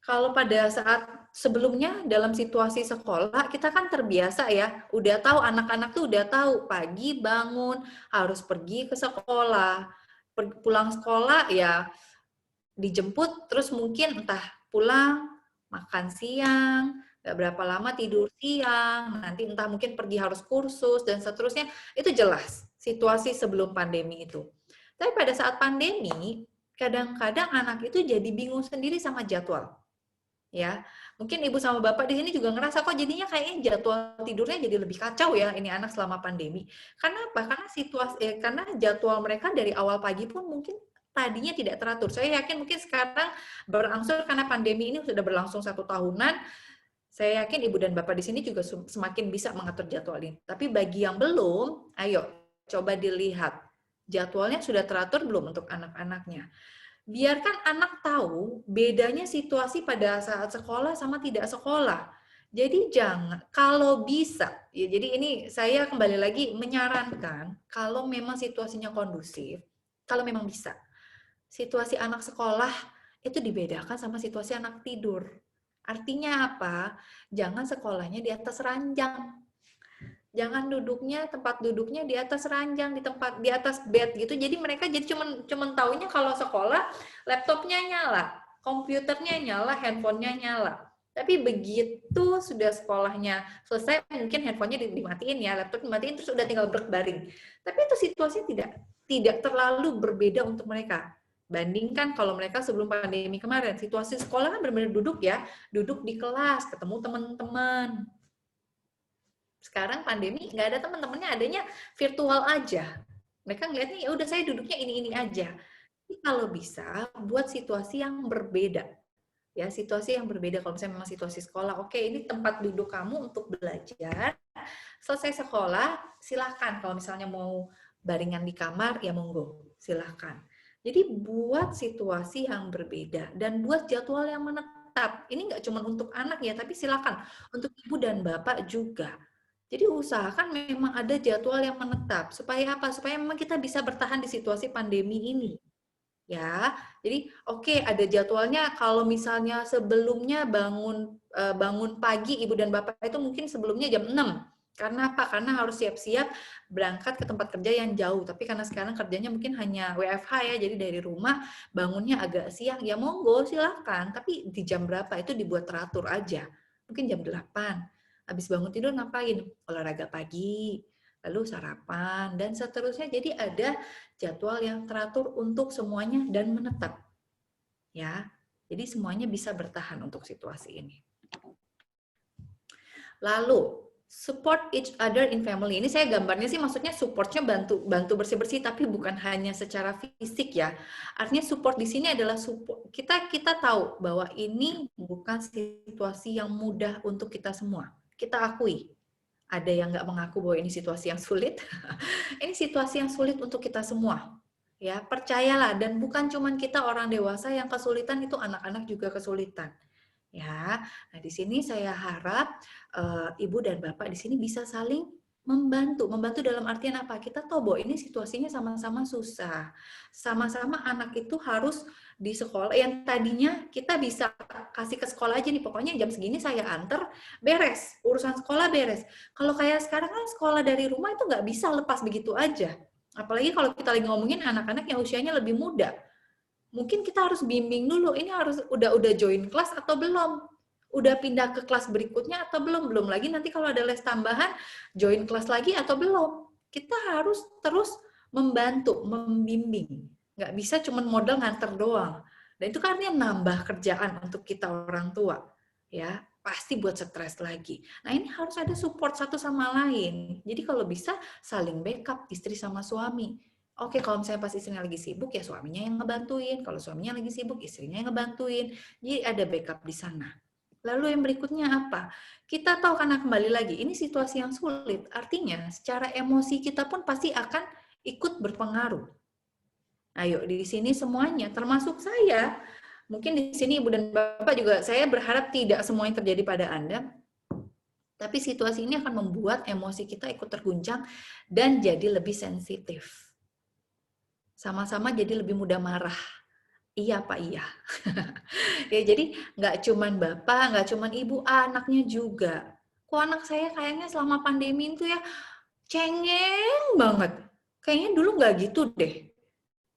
kalau pada saat sebelumnya dalam situasi sekolah, kita kan terbiasa ya, udah tahu anak-anak tuh udah tahu pagi bangun, harus pergi ke sekolah, pulang sekolah ya dijemput, terus mungkin entah pulang, makan siang, nggak berapa lama tidur siang, nanti entah mungkin pergi harus kursus, dan seterusnya, itu jelas situasi sebelum pandemi itu. Tapi pada saat pandemi, kadang-kadang anak itu jadi bingung sendiri sama jadwal. Ya, mungkin ibu sama bapak di sini juga ngerasa kok jadinya kayaknya jadwal tidurnya jadi lebih kacau ya ini anak selama pandemi. Karena apa? Karena jadwal mereka dari awal pagi pun mungkin tadinya tidak teratur. Saya yakin mungkin sekarang berangsur karena pandemi ini sudah berlangsung 1 tahunan. Saya yakin ibu dan bapak di sini juga semakin bisa mengatur jadwal ini. Tapi bagi yang belum, ayo coba dilihat jadwalnya sudah teratur belum untuk anak-anaknya. Biarkan anak tahu bedanya situasi pada saat sekolah sama tidak sekolah. Jadi jangan, kalau bisa, ya jadi ini saya kembali lagi menyarankan, kalau memang situasinya kondusif, kalau memang bisa, situasi anak sekolah itu dibedakan sama situasi anak tidur. Artinya apa? Jangan sekolahnya di atas ranjang. Jangan tempat duduknya di atas ranjang, di atas bed gitu. Jadi mereka jadi cuman taunya kalau sekolah laptopnya nyala, komputernya nyala, handphonenya nyala. Tapi begitu sudah sekolahnya selesai, mungkin handphonenya dimatiin ya, laptop dimatiin terus udah tinggal berbaring. Tapi itu situasi tidak terlalu berbeda untuk mereka. Bandingkan kalau mereka sebelum pandemi kemarin, situasi sekolah kan benar-benar duduk di kelas, ketemu teman-teman. Sekarang pandemi nggak ada teman-temannya, adanya virtual aja. Mereka ngeliatnya ya udah saya duduknya ini aja. Tapi kalau bisa buat situasi yang berbeda. Ya, situasi yang berbeda kalau misalnya memang situasi sekolah. Oke, ini tempat duduk kamu untuk belajar. Selesai sekolah, silahkan. Kalau misalnya mau baringan di kamar, ya monggo, silahkan. Jadi buat situasi yang berbeda dan buat jadwal yang menetap. Ini nggak cuma untuk anak ya, tapi silahkan untuk ibu dan bapak juga. Jadi usahakan memang ada jadwal yang menetap. Supaya apa? Supaya memang kita bisa bertahan di situasi pandemi ini. Ya, jadi oke, ada jadwalnya. Kalau misalnya sebelumnya bangun pagi ibu dan bapak itu mungkin sebelumnya jam 6. Karena apa? Karena harus siap-siap berangkat ke tempat kerja yang jauh. Tapi karena sekarang kerjanya mungkin hanya WFH ya, jadi dari rumah bangunnya agak siang. Ya monggo, silakan. Tapi di jam berapa itu dibuat teratur aja. Mungkin jam 8. Habis bangun tidur ngapain? Olahraga pagi, lalu sarapan, dan seterusnya. Jadi ada jadwal yang teratur untuk semuanya dan menetap. Ya, jadi semuanya bisa bertahan untuk situasi ini. Lalu, support each other in family. Ini saya gambarnya sih maksudnya supportnya bantu bersih-bersih, tapi bukan hanya secara fisik ya. Artinya support di sini adalah support. Kita tahu bahwa ini bukan situasi yang mudah untuk kita semua. Kita akui, ada yang nggak mengaku bahwa ini situasi yang sulit. Ini situasi yang sulit untuk kita semua. Ya, percayalah, dan bukan cuma kita orang dewasa yang kesulitan, itu anak-anak juga kesulitan. Ya, nah di sini saya harap ibu dan bapak di sini bisa saling membantu dalam artian apa? Kita tahu bahwa ini situasinya sama-sama susah. Sama-sama anak itu harus di sekolah, yang tadinya kita bisa kasih ke sekolah aja nih, pokoknya jam segini saya antar, beres, urusan sekolah beres. Kalau kayak sekarang kan sekolah dari rumah itu nggak bisa lepas begitu aja. Apalagi kalau kita lagi ngomongin anak-anak yang usianya lebih muda. Mungkin kita harus bimbing dulu, ini harus udah join kelas atau belum? Udah pindah ke kelas berikutnya atau belum? Belum lagi nanti kalau ada les tambahan, join kelas lagi atau belum? Kita harus terus membantu, membimbing. Nggak bisa cuma modal nganter doang. Dan itu kan nambah kerjaan untuk kita orang tua. Ya, pasti buat stres lagi. Nah, ini harus ada support satu sama lain. Jadi kalau bisa saling backup istri sama suami. Oke, kalau misalnya pas istrinya lagi sibuk, ya suaminya yang ngebantuin. Kalau suaminya lagi sibuk, istrinya yang ngebantuin. Jadi ada backup di sana. Lalu yang berikutnya apa? Kita tahu karena kembali lagi, ini situasi yang sulit. Artinya, secara emosi kita pun pasti akan ikut berpengaruh. Ayo, di sini semuanya, termasuk saya. Mungkin di sini Ibu dan Bapak juga, saya berharap tidak semua yang terjadi pada Anda. Tapi situasi ini akan membuat emosi kita ikut terguncang dan jadi lebih sensitif. Sama-sama jadi lebih mudah marah. Iya Pak, iya. Ya jadi nggak cuman bapak, nggak cuman ibu, anaknya juga. Kok anak saya kayaknya selama pandemi itu ya cengeng banget. Kayaknya dulu nggak gitu deh.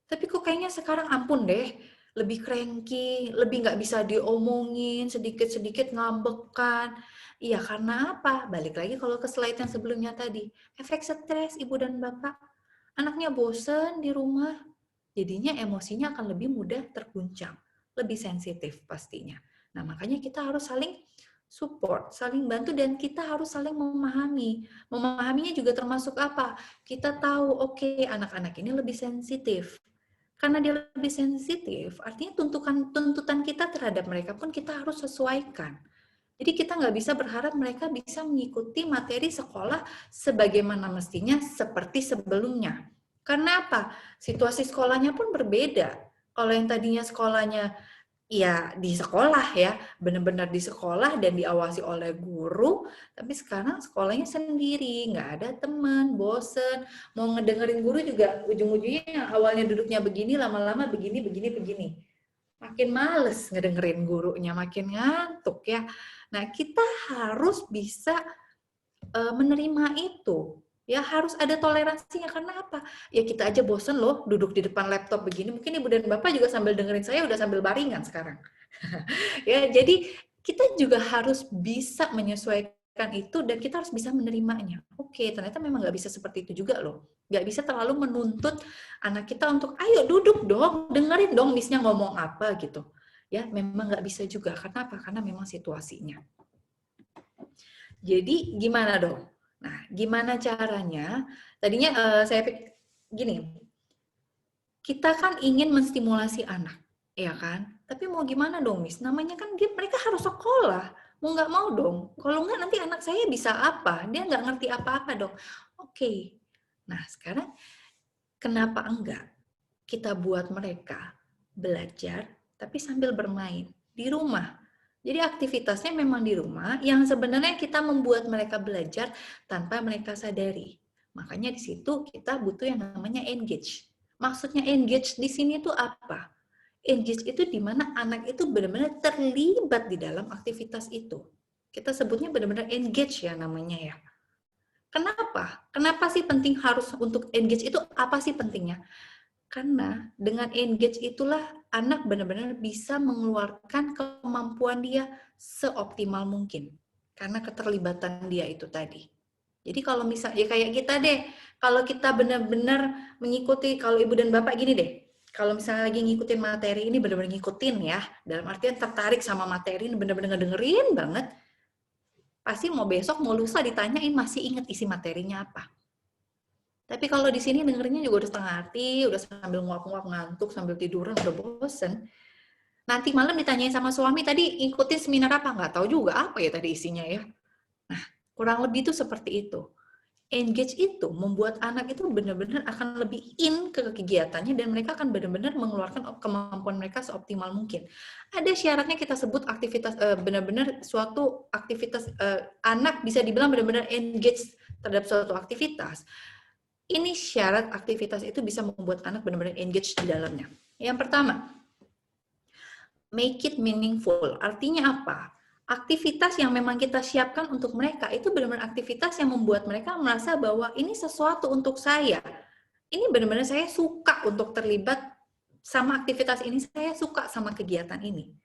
Tapi kok kayaknya sekarang ampun deh, lebih cranky, lebih nggak bisa diomongin, sedikit-sedikit ngambekan. Iya karena apa? Balik lagi kalau ke slide yang sebelumnya tadi. Efek stres ibu dan bapak. Anaknya bosen di rumah, jadinya emosinya akan lebih mudah terguncang, lebih sensitif pastinya. Nah makanya kita harus saling support, saling bantu, dan kita harus saling memahami. Memahaminya juga termasuk apa? Kita tahu, oke, anak-anak ini lebih sensitif. Karena dia lebih sensitif, artinya tuntutan kita terhadap mereka pun kita harus sesuaikan. Jadi kita nggak bisa berharap mereka bisa mengikuti materi sekolah sebagaimana mestinya seperti sebelumnya. Karena apa? Situasi sekolahnya pun berbeda. Kalau yang tadinya sekolahnya ya di sekolah ya, benar-benar di sekolah dan diawasi oleh guru, tapi sekarang sekolahnya sendiri, nggak ada teman, bosen, mau ngedengerin guru juga ujung-ujungnya awalnya duduknya begini, lama-lama begini. Makin males ngedengerin gurunya, makin ngantuk ya. Nah, kita harus bisa menerima itu. Ya harus ada toleransinya, karena apa? Ya kita aja bosen loh duduk di depan laptop begini. Mungkin ibu dan bapak juga sambil dengerin saya udah sambil baringan sekarang. Ya, jadi kita juga harus bisa menyesuaikan itu dan kita harus bisa menerimanya. Oke, ternyata memang nggak bisa seperti itu juga loh. Nggak bisa terlalu menuntut anak kita untuk ayo duduk dong, dengerin dong miss-nya ngomong apa gitu. Ya, memang nggak bisa juga. Karena apa? Karena memang situasinya. Jadi gimana dong? Nah, gimana caranya? Tadinya saya pikir gini, kita kan ingin menstimulasi anak, ya kan? Tapi mau gimana dong, Miss? Namanya kan mereka harus sekolah. Mau nggak mau dong. Kalau nggak nanti anak saya bisa apa? Dia nggak ngerti apa-apa dong. Oke. Nah, sekarang kenapa enggak kita buat mereka belajar tapi sambil bermain di rumah? Jadi aktivitasnya memang di rumah yang sebenarnya kita membuat mereka belajar tanpa mereka sadari. Makanya di situ kita butuh yang namanya engage. Maksudnya engage di sini itu apa? Engage itu di mana anak itu benar-benar terlibat di dalam aktivitas itu. Kita sebutnya benar-benar engage ya namanya ya. Kenapa? Kenapa sih penting harus untuk engage itu? Apa sih pentingnya? Karena dengan engage itulah anak benar-benar bisa mengeluarkan kemampuan dia seoptimal mungkin. Karena keterlibatan dia itu tadi. Jadi kalau misalnya ya kayak kita deh, kalau kita benar-benar mengikuti, kalau ibu dan bapak gini deh, kalau misalnya lagi ngikutin materi ini benar-benar ngikutin ya, dalam artian tertarik sama materi ini benar-benar ngedengerin banget, pasti mau besok, mau lusa ditanyain masih ingat isi materinya apa. Tapi kalau di sini dengerinnya juga udah setengah hati, udah sambil nguap-nguap ngantuk, sambil tiduran, udah bosen. Nanti malam ditanyain sama suami, tadi ikutin seminar apa? Nggak tahu juga apa ya tadi isinya ya. Nah, kurang lebih itu seperti itu. Engage itu membuat anak itu benar-benar akan lebih in ke kegiatannya dan mereka akan benar-benar mengeluarkan kemampuan mereka seoptimal mungkin. Ada syaratnya kita sebut aktivitas, benar-benar suatu aktivitas, anak bisa dibilang benar-benar engage terhadap suatu aktivitas. Ini syarat aktivitas itu bisa membuat anak benar-benar engage di dalamnya. Yang pertama, make it meaningful. Artinya apa? Aktivitas yang memang kita siapkan untuk mereka itu benar-benar aktivitas yang membuat mereka merasa bahwa ini sesuatu untuk saya. Ini benar-benar saya suka untuk terlibat sama aktivitas ini, saya suka sama kegiatan ini.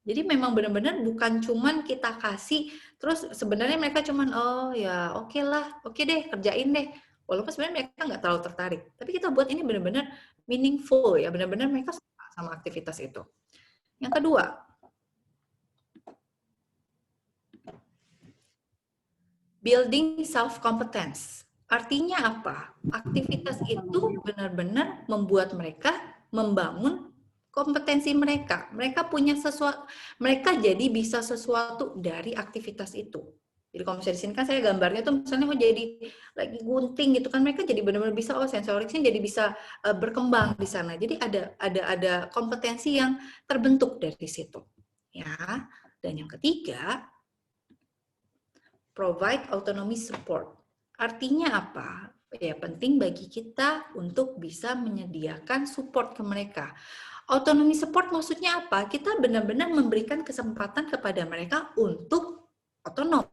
Jadi memang benar-benar bukan cuman kita kasih, terus sebenarnya mereka cuman, oh ya oke lah, oke deh kerjain deh. Walaupun sebenarnya mereka nggak terlalu tertarik. Tapi kita buat ini benar-benar meaningful ya, benar-benar mereka suka sama aktivitas itu. Yang kedua, building self-competence. Artinya apa? Aktivitas itu benar-benar membuat mereka membangun kompetensi mereka. Mereka punya sesuatu, mereka jadi bisa sesuatu dari aktivitas itu. Jadi kalau misalnya di sini kan saya gambarnya tuh misalnya mau jadi lagi gunting gitu kan, mereka jadi benar-benar bisa, oh sensoriknya jadi bisa berkembang di sana. Jadi ada kompetensi yang terbentuk dari situ. Ya. Dan yang ketiga, provide autonomy support. Artinya apa? Ya penting bagi kita untuk bisa menyediakan support ke mereka. Autonomy support maksudnya apa? Kita benar-benar memberikan kesempatan kepada mereka untuk otonom,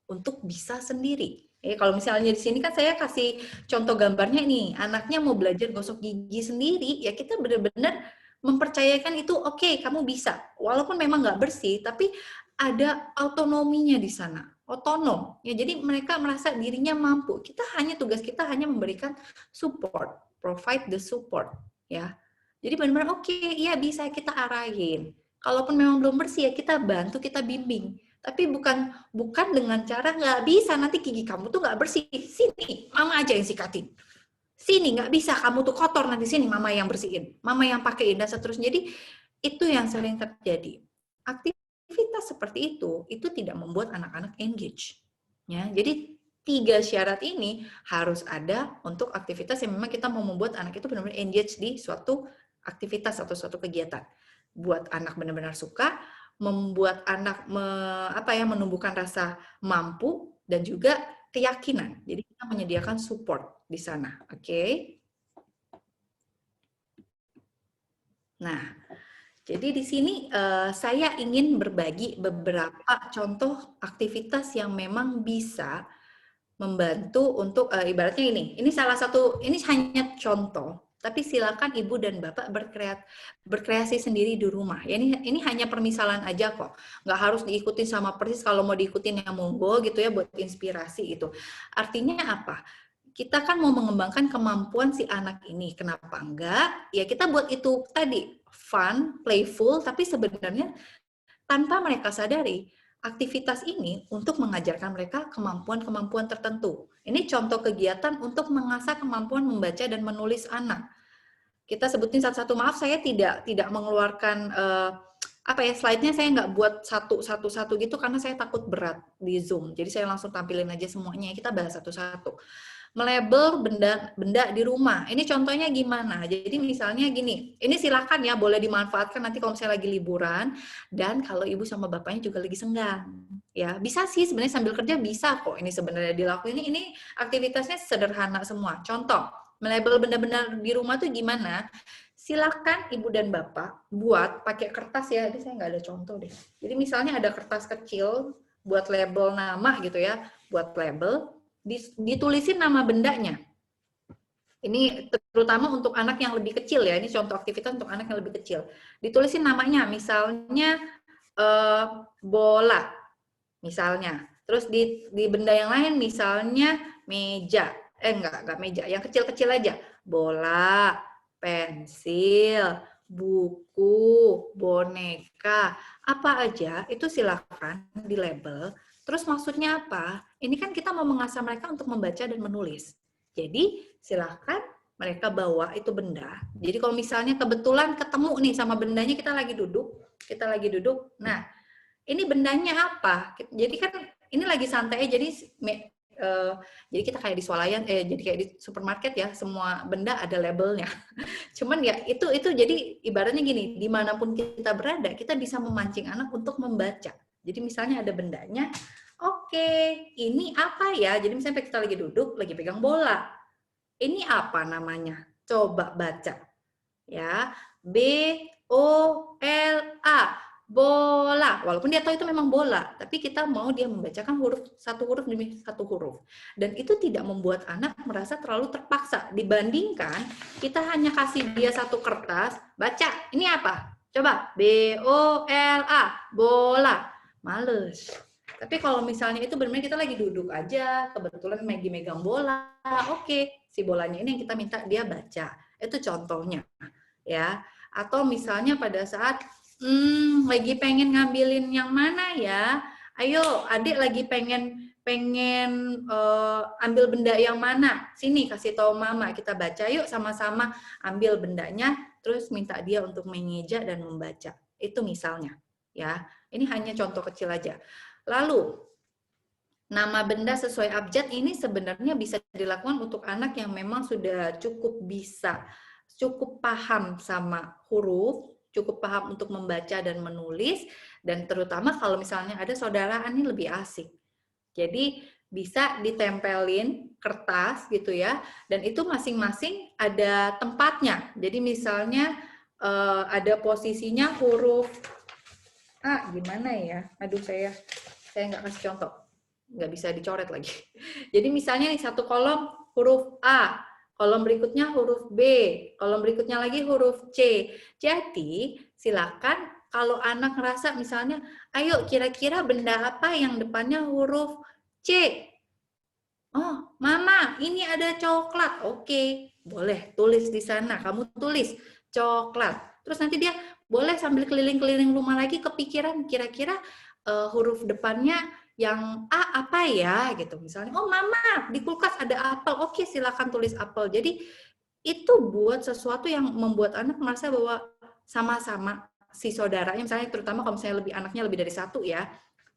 untuk bisa sendiri. Kalau misalnya di sini kan saya kasih contoh gambarnya nih, anaknya mau belajar gosok gigi sendiri, ya kita benar-benar mempercayakan itu, oke, kamu bisa. Walaupun memang nggak bersih, tapi ada autonominya di sana, otonom. Ya, jadi mereka merasa dirinya mampu. Tugas kita hanya memberikan support, provide the support, ya. Jadi benar-benar oke, iya bisa kita arahin. Kalaupun memang belum bersih ya kita bantu, kita bimbing. Tapi bukan dengan cara nggak bisa nanti gigi kamu tuh nggak bersih. Sini, mama aja yang sikatin. Sini nggak bisa, kamu tuh kotor nanti sini mama yang bersihin, mama yang pakein dan seterusnya. Jadi itu yang sering terjadi. Aktivitas seperti itu tidak membuat anak-anak engage. Ya, jadi 3 syarat ini harus ada untuk aktivitas yang memang kita mau membuat anak itu benar-benar engage di suatu aktivitas atau suatu kegiatan. Buat anak benar-benar suka, membuat anak menumbuhkan rasa mampu dan juga keyakinan. Jadi kita menyediakan support di sana, oke? Nah, jadi di sini saya ingin berbagi beberapa contoh aktivitas yang memang bisa membantu untuk ibaratnya ini salah satu, ini hanya contoh. Tapi silakan ibu dan bapak berkreasi sendiri di rumah. Ya, ini hanya permisalan aja kok. Nggak harus diikutin sama persis. Kalau mau diikutin ya monggo gitu ya buat inspirasi itu. Artinya apa? Kita kan mau mengembangkan kemampuan si anak ini. Kenapa enggak? Ya kita buat itu tadi fun, playful, tapi sebenarnya tanpa mereka sadari aktivitas ini untuk mengajarkan mereka kemampuan-kemampuan tertentu. Ini contoh kegiatan untuk mengasah kemampuan membaca dan menulis anak. Kita sebutin satu-satu, maaf saya tidak mengeluarkan slide-nya saya nggak buat satu-satu gitu karena saya takut berat di Zoom. Jadi saya langsung tampilin aja semuanya, kita bahas satu-satu. Melabel benda di rumah. Ini contohnya gimana? Jadi misalnya gini, ini silakan ya boleh dimanfaatkan nanti kalau misalnya lagi liburan dan kalau ibu sama bapaknya juga lagi senggang. Ya, bisa sih sebenarnya sambil kerja bisa kok ini sebenarnya dilakuin. Ini aktivitasnya sederhana semua. Contoh, melabel benda-benda di rumah tuh gimana? Silakan ibu dan bapak buat pakai kertas ya. Ini saya nggak ada contoh deh. Jadi misalnya ada kertas kecil buat label nama gitu ya, buat label, ditulisin nama bendanya. Ini terutama untuk anak yang lebih kecil ya. Ini contoh aktivitas untuk anak yang lebih kecil. Ditulisin namanya, misalnya bola, misalnya. Terus di benda yang lain, misalnya meja. Enggak meja, yang kecil-kecil aja. Bola, pensil, buku, boneka, apa aja itu silakan di label. Terus maksudnya apa? Ini kan kita mau mengasah mereka untuk membaca dan menulis. Jadi silakan mereka bawa itu benda. Jadi kalau misalnya kebetulan ketemu nih sama bendanya, kita lagi duduk. Nah, ini bendanya apa? Jadi kan ini lagi santai, jadi kita kayak di swalayan, jadi kayak di supermarket ya, semua benda ada labelnya. Cuman ya itu jadi ibaratnya gini, dimanapun kita berada, kita bisa memancing anak untuk membaca. Jadi misalnya ada bendanya, oke, ini apa ya? Jadi misalnya kita lagi duduk, lagi pegang bola. Ini apa namanya? Coba baca. Ya, B-O-L-A. Bola, walaupun dia tahu itu memang bola, tapi kita mau dia membacakan satu huruf demi satu huruf. Dan itu tidak membuat anak merasa terlalu terpaksa. Dibandingkan, kita hanya kasih dia satu kertas, baca, ini apa? Coba, B-O-L-A, bola. Males. Tapi kalau misalnya itu benar-benar kita lagi duduk aja, kebetulan lagi megang bola, oke, si bolanya ini yang kita minta dia baca. Itu contohnya. Ya. Atau misalnya pada saat lagi pengen ngambilin yang mana ya? Ayo, adik lagi pengen ambil benda yang mana? Sini kasih tahu mama, kita baca yuk sama-sama, ambil bendanya, terus minta dia untuk mengeja dan membaca. Itu misalnya, ya. Ini hanya contoh kecil aja. Lalu nama benda sesuai abjad ini sebenarnya bisa dilakukan untuk anak yang memang sudah cukup paham sama huruf, cukup paham untuk membaca dan menulis, dan terutama kalau misalnya ada saudaraan ini lebih asik. Jadi bisa ditempelin kertas gitu ya, dan itu masing-masing ada tempatnya. Jadi misalnya ada posisinya huruf gimana ya? Aduh, saya nggak kasih contoh, nggak bisa dicoret lagi. Jadi misalnya nih satu kolom huruf A, kolom berikutnya huruf B, kolom berikutnya lagi huruf C. Jadi silakan kalau anak ngerasa misalnya, ayo kira-kira benda apa yang depannya huruf C? Oh, Mama, ini ada coklat. Oke, boleh tulis di sana. Kamu tulis coklat. Terus nanti dia boleh sambil keliling-keliling rumah lagi kepikiran kira-kira huruf depannya yang A apa ya gitu. Misalnya, oh Mama, di kulkas ada apel. Oke, silakan tulis apel. Jadi itu buat sesuatu yang membuat anak merasa bahwa sama-sama si saudaranya, misalnya terutama kalau misalnya anaknya lebih dari satu ya,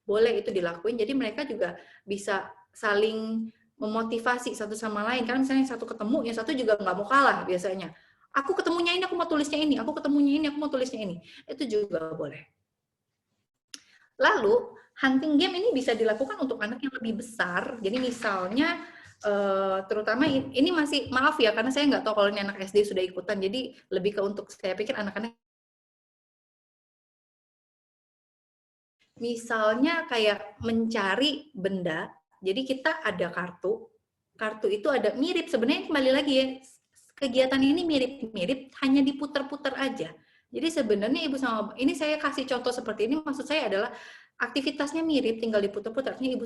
boleh itu dilakuin. Jadi mereka juga bisa saling memotivasi satu sama lain. Karena misalnya satu ketemu, yang satu juga nggak mau kalah biasanya. Aku ketemunya ini, aku mau tulisnya ini. Aku ketemunya ini, aku mau tulisnya ini. Itu juga boleh. Lalu, hunting game ini bisa dilakukan untuk anak yang lebih besar. Jadi misalnya, terutama ini masih, maaf ya, karena saya nggak tahu kalau ini anak SD sudah ikutan. Jadi lebih ke untuk, saya pikir anak-anak misalnya kayak mencari benda. Jadi kita ada kartu itu ada mirip, sebenarnya kembali lagi ya, kegiatan ini mirip-mirip, hanya diputar-putar aja. Jadi sebenarnya ibu sama, ini saya kasih contoh seperti ini, maksud saya adalah aktivitasnya mirip, tinggal diputar-putar. Artinya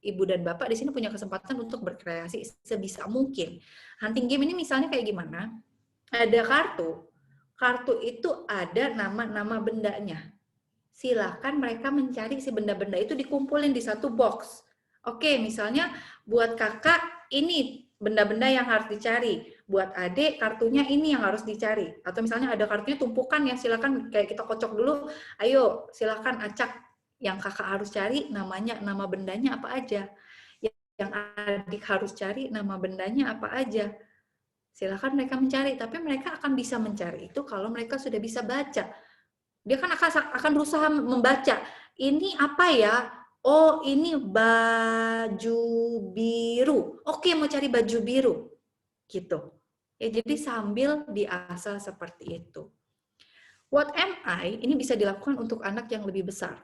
ibu dan bapak di sini punya kesempatan untuk berkreasi sebisa mungkin. Hunting game ini misalnya kayak gimana? Ada kartu itu ada nama-nama bendanya. Silakan mereka mencari si benda-benda itu, dikumpulin di satu box. Oke, misalnya buat kakak ini benda-benda yang harus dicari, buat adik kartunya ini yang harus dicari. Atau misalnya ada kartunya tumpukan ya, silakan kayak kita kocok dulu. Ayo, silakan acak yang kakak harus cari namanya, nama bendanya apa aja. Yang adik harus cari nama bendanya apa aja. Silakan mereka mencari, tapi mereka akan bisa mencari itu kalau mereka sudah bisa baca. Dia kan akan berusaha membaca. Ini apa ya? Oh, ini baju biru. Oke, mau cari baju biru. Gitu. Ya, jadi sambil diasah seperti itu. What am I? Ini bisa dilakukan untuk anak yang lebih besar.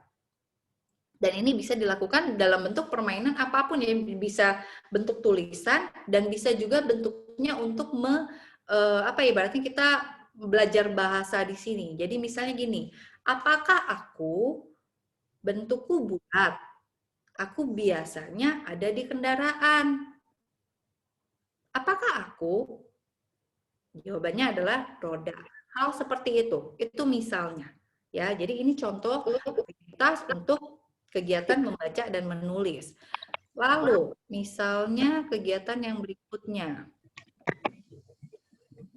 Dan ini bisa dilakukan dalam bentuk permainan apapun ya, bisa bentuk tulisan dan bisa juga bentuknya untuk ibaratnya kita belajar bahasa di sini. Jadi misalnya gini, apakah aku bentukku bulat? Aku biasanya ada di kendaraan. Apakah aku? Jawabannya adalah roda. Hal seperti itu. Itu misalnya. Ya, jadi ini contoh aktivitas untuk kegiatan membaca dan menulis. Lalu, misalnya kegiatan yang berikutnya.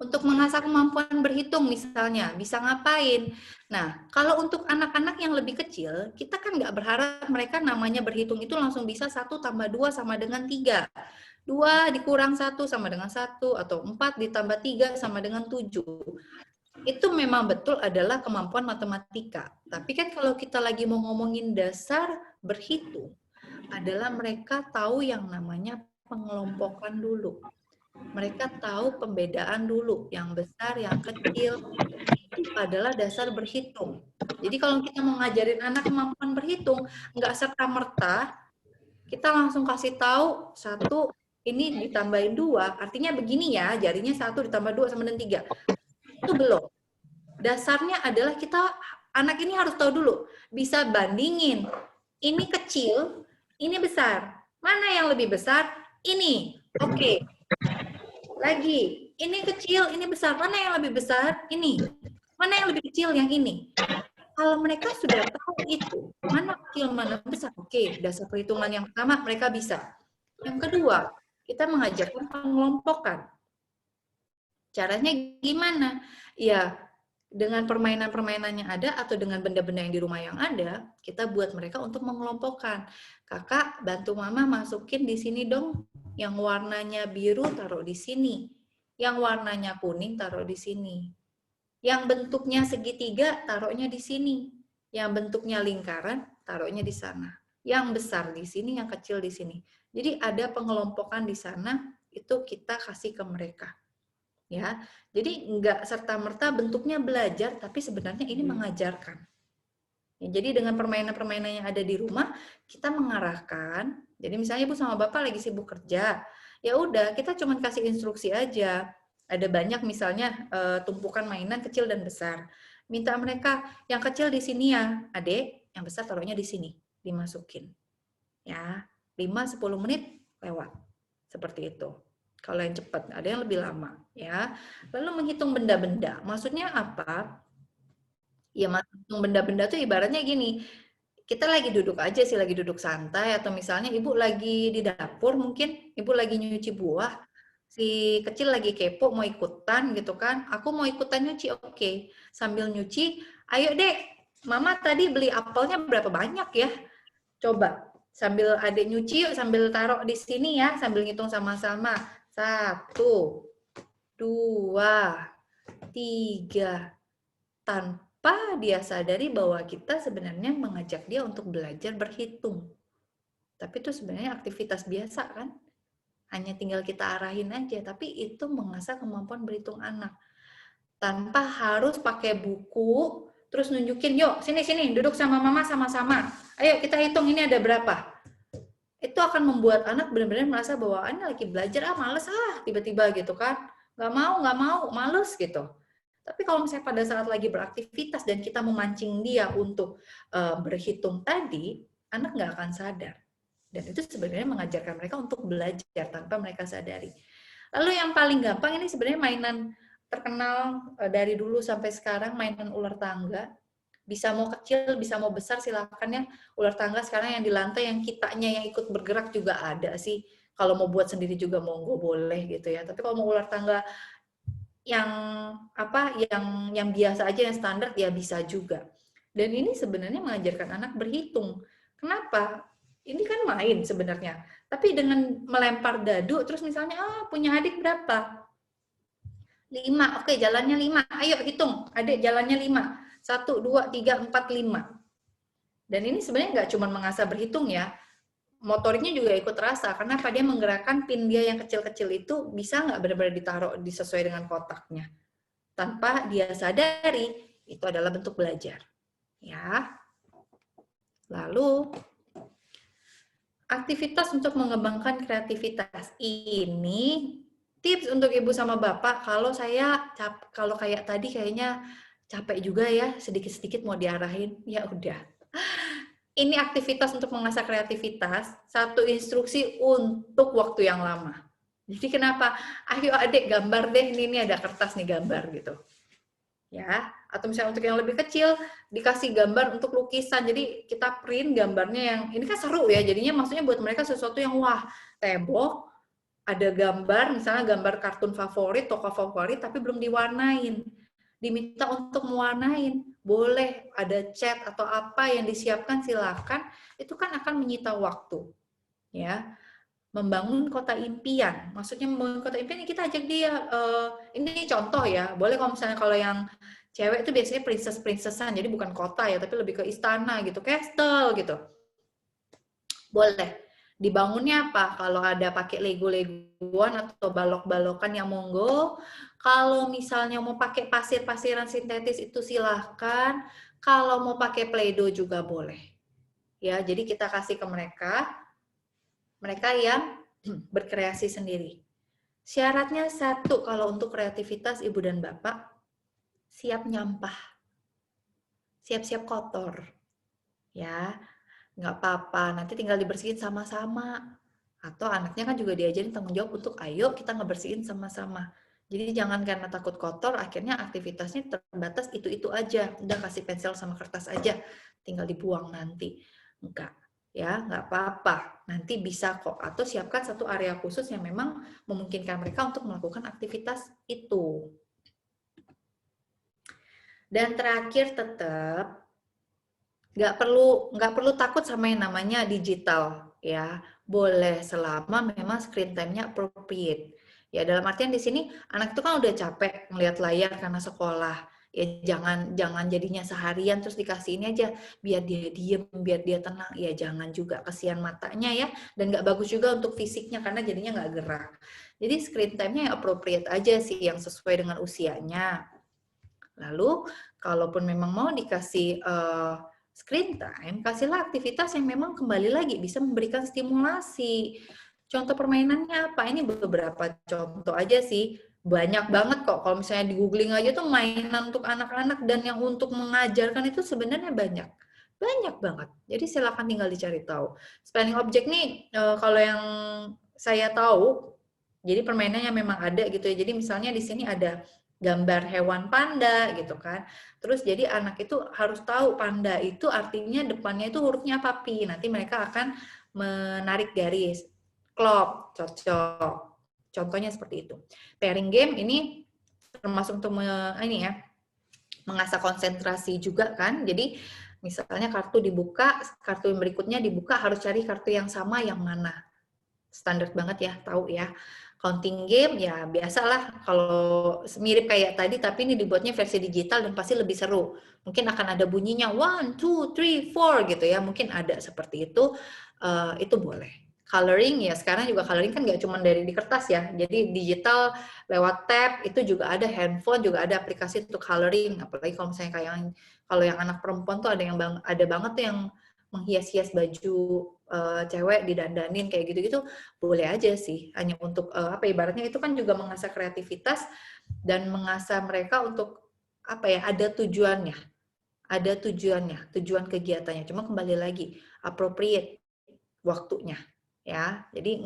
Untuk mengasah kemampuan berhitung misalnya, bisa ngapain? Nah, kalau untuk anak-anak yang lebih kecil, kita kan nggak berharap mereka namanya berhitung itu langsung bisa 1 tambah 2 sama dengan 3. 2 dikurang 1 sama dengan 1, atau 4 ditambah 3 sama dengan 7. Itu memang betul adalah kemampuan matematika. Tapi kan kalau kita lagi mau ngomongin dasar berhitung, adalah mereka tahu yang namanya pengelompokan dulu. Mereka tahu pembedaan dulu, yang besar, yang kecil, itu adalah dasar berhitung. Jadi kalau kita mau ngajarin anak kemampuan berhitung, nggak serta-merta, kita langsung kasih tahu 1, ini ditambahin 2, artinya begini ya, jarinya 1 ditambah 2 sama dengan 3. Itu belum. Dasarnya adalah anak ini harus tahu dulu, bisa bandingin, ini kecil, ini besar. Mana yang lebih besar? Ini. Oke. Lagi, ini kecil, ini besar. Mana yang lebih besar? Ini. Mana yang lebih kecil? Yang ini. Kalau mereka sudah tahu itu, mana kecil, mana besar. Oke, dasar perhitungan yang pertama mereka bisa. Yang kedua, kita mengajarkan pengelompokan. Caranya gimana? Ya, dengan permainan-permainan yang ada atau dengan benda-benda yang di rumah yang ada, kita buat mereka untuk mengelompokkan. Kakak, bantu mama masukin di sini dong. Yang warnanya biru taruh di sini. Yang warnanya kuning taruh di sini. Yang bentuknya segitiga taruhnya di sini. Yang bentuknya lingkaran taruhnya di sana. Yang besar di sini, yang kecil di sini. Jadi ada pengelompokan di sana, itu kita kasih ke mereka. ya. Jadi nggak serta-merta bentuknya belajar, tapi sebenarnya ini mengajarkan. Ya, jadi dengan permainan-permainan yang ada di rumah, kita mengarahkan. Jadi misalnya ibu sama bapak lagi sibuk kerja, ya udah kita cuma kasih instruksi aja. Ada banyak misalnya tumpukan mainan kecil dan besar. Minta mereka yang kecil di sini ya, adek, yang besar taruhnya di sini, dimasukin. Ya, 5-10 menit lewat. Seperti itu. Kalau yang cepat, ada yang lebih lama, ya. Lalu menghitung benda-benda. Maksudnya apa? Ya, menghitung benda-benda tuh ibaratnya gini. Kita lagi duduk aja sih, lagi duduk santai, atau misalnya ibu lagi di dapur mungkin, ibu lagi nyuci buah, si kecil lagi kepo mau ikutan gitu kan, aku mau ikutan nyuci, oke. Sambil nyuci, ayo dek, mama tadi beli apelnya berapa banyak ya? Coba, sambil adik nyuci yuk, sambil taruh di sini ya, sambil ngitung sama-sama. 1, 2, 3. Tanpa dia sadari bahwa kita sebenarnya mengajak dia untuk belajar berhitung. Tapi itu sebenarnya aktivitas biasa kan? Hanya tinggal kita arahin aja, tapi itu mengasah kemampuan berhitung anak. Tanpa harus pakai buku, terus nunjukin, yuk sini duduk sama mama sama-sama. Ayo kita hitung ini ada berapa. Itu akan membuat anak benar-benar merasa bahwa ini lagi belajar, males tiba-tiba gitu kan. Nggak mau, males gitu. Tapi kalau misalnya pada saat lagi beraktivitas dan kita memancing dia untuk berhitung tadi, anak nggak akan sadar. Dan itu sebenarnya mengajarkan mereka untuk belajar tanpa mereka sadari. Lalu yang paling gampang ini sebenarnya mainan terkenal dari dulu sampai sekarang, mainan ular tangga. Bisa mau kecil, bisa mau besar, silakan ya. Ular tangga sekarang yang di lantai, yang kitanya yang ikut bergerak juga ada sih. Kalau mau buat sendiri juga monggo boleh gitu ya. Tapi kalau mau ular tangga yang yang biasa aja, yang standar ya bisa juga. Dan ini sebenarnya mengajarkan anak berhitung. Kenapa? Ini kan main sebenarnya. Tapi dengan melempar dadu, terus misalnya, punya adik berapa? 5. Oke, jalannya 5. Ayo hitung, adik jalannya 5. 1, 2, 3, 4, 5. Dan ini sebenarnya nggak cuma mengasah berhitung ya. Motoriknya juga ikut terasa. Karena dia menggerakkan pin dia yang kecil-kecil itu bisa nggak benar-benar ditaruh sesuai dengan kotaknya. Tanpa dia sadari, itu adalah bentuk belajar. Ya. Lalu, aktivitas untuk mengembangkan kreativitas. Ini tips untuk ibu sama bapak. Kalau kayak tadi kayaknya capek juga ya, sedikit-sedikit mau diarahin. Ya udah. Ini aktivitas untuk mengasah kreativitas, satu instruksi untuk waktu yang lama. Jadi kenapa? Ayo adik gambar deh, ini ada kertas nih gambar gitu. Ya, atau misalnya untuk yang lebih kecil dikasih gambar untuk lukisan. Jadi kita print gambarnya yang ini kan seru ya. Jadinya maksudnya buat mereka sesuatu yang wah, tembok ada gambar, misalnya gambar kartun favorit, tokoh favorit tapi belum diwarnain. Diminta untuk mewarnain. Boleh ada cat atau apa yang disiapkan silakan. Itu kan akan menyita waktu. Ya. Membangun kota impian. Maksudnya membangun kota impian kita ajak dia, ini contoh ya, boleh kalau misalnya kalau yang cewek itu biasanya princess-princessan, jadi bukan kota ya, tapi lebih ke istana gitu, castle gitu. Boleh. Dibangunnya apa? Kalau ada pakai Lego-Legoan atau balok-balokan yang monggo. Kalau misalnya mau pakai pasir-pasiran sintetis itu silahkan. Kalau mau pakai Play-Doh juga boleh. Ya, jadi kita kasih ke mereka yang berkreasi sendiri. Syaratnya satu, kalau untuk kreativitas ibu dan bapak, siap nyampah. Siap-siap kotor. Ya, nggak apa-apa, nanti tinggal dibersihin sama-sama. Atau anaknya kan juga diajarin tanggung jawab untuk ayo kita ngebersihin sama-sama. Jadi jangan karena takut kotor, akhirnya aktivitasnya terbatas itu-itu aja. Udah kasih pensil sama kertas aja, tinggal dibuang nanti. Enggak. Ya, nggak apa-apa. Nanti bisa kok. Atau siapkan satu area khusus yang memang memungkinkan mereka untuk melakukan aktivitas itu. Dan terakhir tetap nggak perlu takut sama yang namanya digital, ya. Boleh selama memang screen time-nya appropriate. Ya, dalam artian di sini anak itu kan udah capek melihat layar karena sekolah. Ya jangan jadinya seharian terus dikasih ini aja biar dia diem, biar dia tenang. Ya jangan juga, kasihan matanya ya, dan nggak bagus juga untuk fisiknya karena jadinya nggak gerak. Jadi screen time-nya yang appropriate aja sih, yang sesuai dengan usianya. Lalu kalaupun memang mau dikasih screen time, kasihlah aktivitas yang memang kembali lagi bisa memberikan stimulasi. Contoh permainannya apa? Ini beberapa contoh aja sih. Banyak banget kok, kalau misalnya di googling aja tuh mainan untuk anak-anak dan yang untuk mengajarkan itu sebenarnya banyak banget. Jadi silakan tinggal dicari tahu. Spelling object nih kalau yang saya tahu, jadi permainannya memang ada gitu ya. Jadi misalnya di sini ada gambar hewan panda gitu kan. Terus jadi anak itu harus tahu panda itu artinya depannya itu hurufnya apa, pi. Nanti mereka akan menarik garis. Klop, cocok. Contohnya seperti itu. Pairing game ini termasuk untuk mengasah konsentrasi juga kan. Jadi misalnya kartu dibuka, kartu yang berikutnya dibuka harus cari kartu yang sama yang mana. Standar banget ya, tahu ya. Counting game ya biasalah, kalau mirip kayak tadi tapi ini dibuatnya versi digital dan pasti lebih seru. Mungkin akan ada bunyinya 1, 2, 3, 4 gitu ya. Mungkin ada seperti itu boleh. Coloring ya sekarang juga coloring kan nggak cuma dari di kertas ya, jadi digital lewat tab itu juga ada, handphone juga ada aplikasi untuk coloring. Apalagi kalau misalnya kayak kalau yang anak perempuan tuh ada banget tuh yang menghias-hias baju cewek didandanin kayak gitu-gitu, boleh aja sih, hanya untuk ibaratnya itu kan juga mengasah kreativitas dan mengasah mereka untuk ada tujuan tujuan kegiatannya. Cuma kembali lagi appropriate waktunya ya, jadi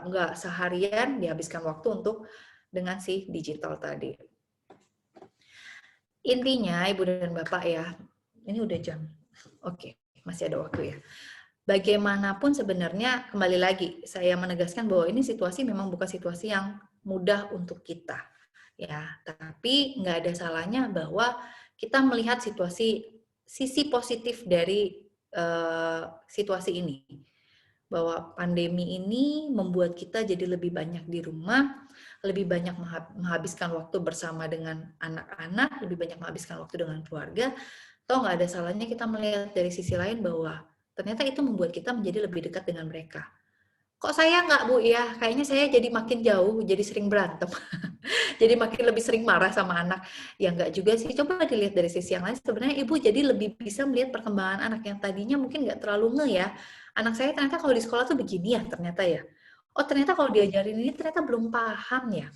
nggak seharian dihabiskan waktu untuk dengan si digital tadi. Intinya Ibu dan Bapak ya, ini udah jam, oke, masih ada waktu ya. Bagaimanapun sebenarnya kembali lagi saya menegaskan bahwa ini situasi memang bukan situasi yang mudah untuk kita ya, tapi nggak ada salahnya bahwa kita melihat sisi positif dari situasi ini. Bahwa pandemi ini membuat kita jadi lebih banyak di rumah, lebih banyak menghabiskan waktu bersama dengan anak-anak, lebih banyak menghabiskan waktu dengan keluarga. Toh nggak ada salahnya kita melihat dari sisi lain bahwa ternyata itu membuat kita menjadi lebih dekat dengan mereka. Kok saya nggak, Bu, ya? Kayaknya saya jadi makin jauh, jadi sering berantem. Jadi makin lebih sering marah sama anak. Ya nggak juga sih, coba dilihat dari sisi yang lain. Sebenarnya Ibu jadi lebih bisa melihat perkembangan anak yang tadinya mungkin nggak terlalu ya. Anak saya ternyata kalau di sekolah tuh begini ya ternyata ya. Oh ternyata kalau diajarin ini ternyata belum paham ya.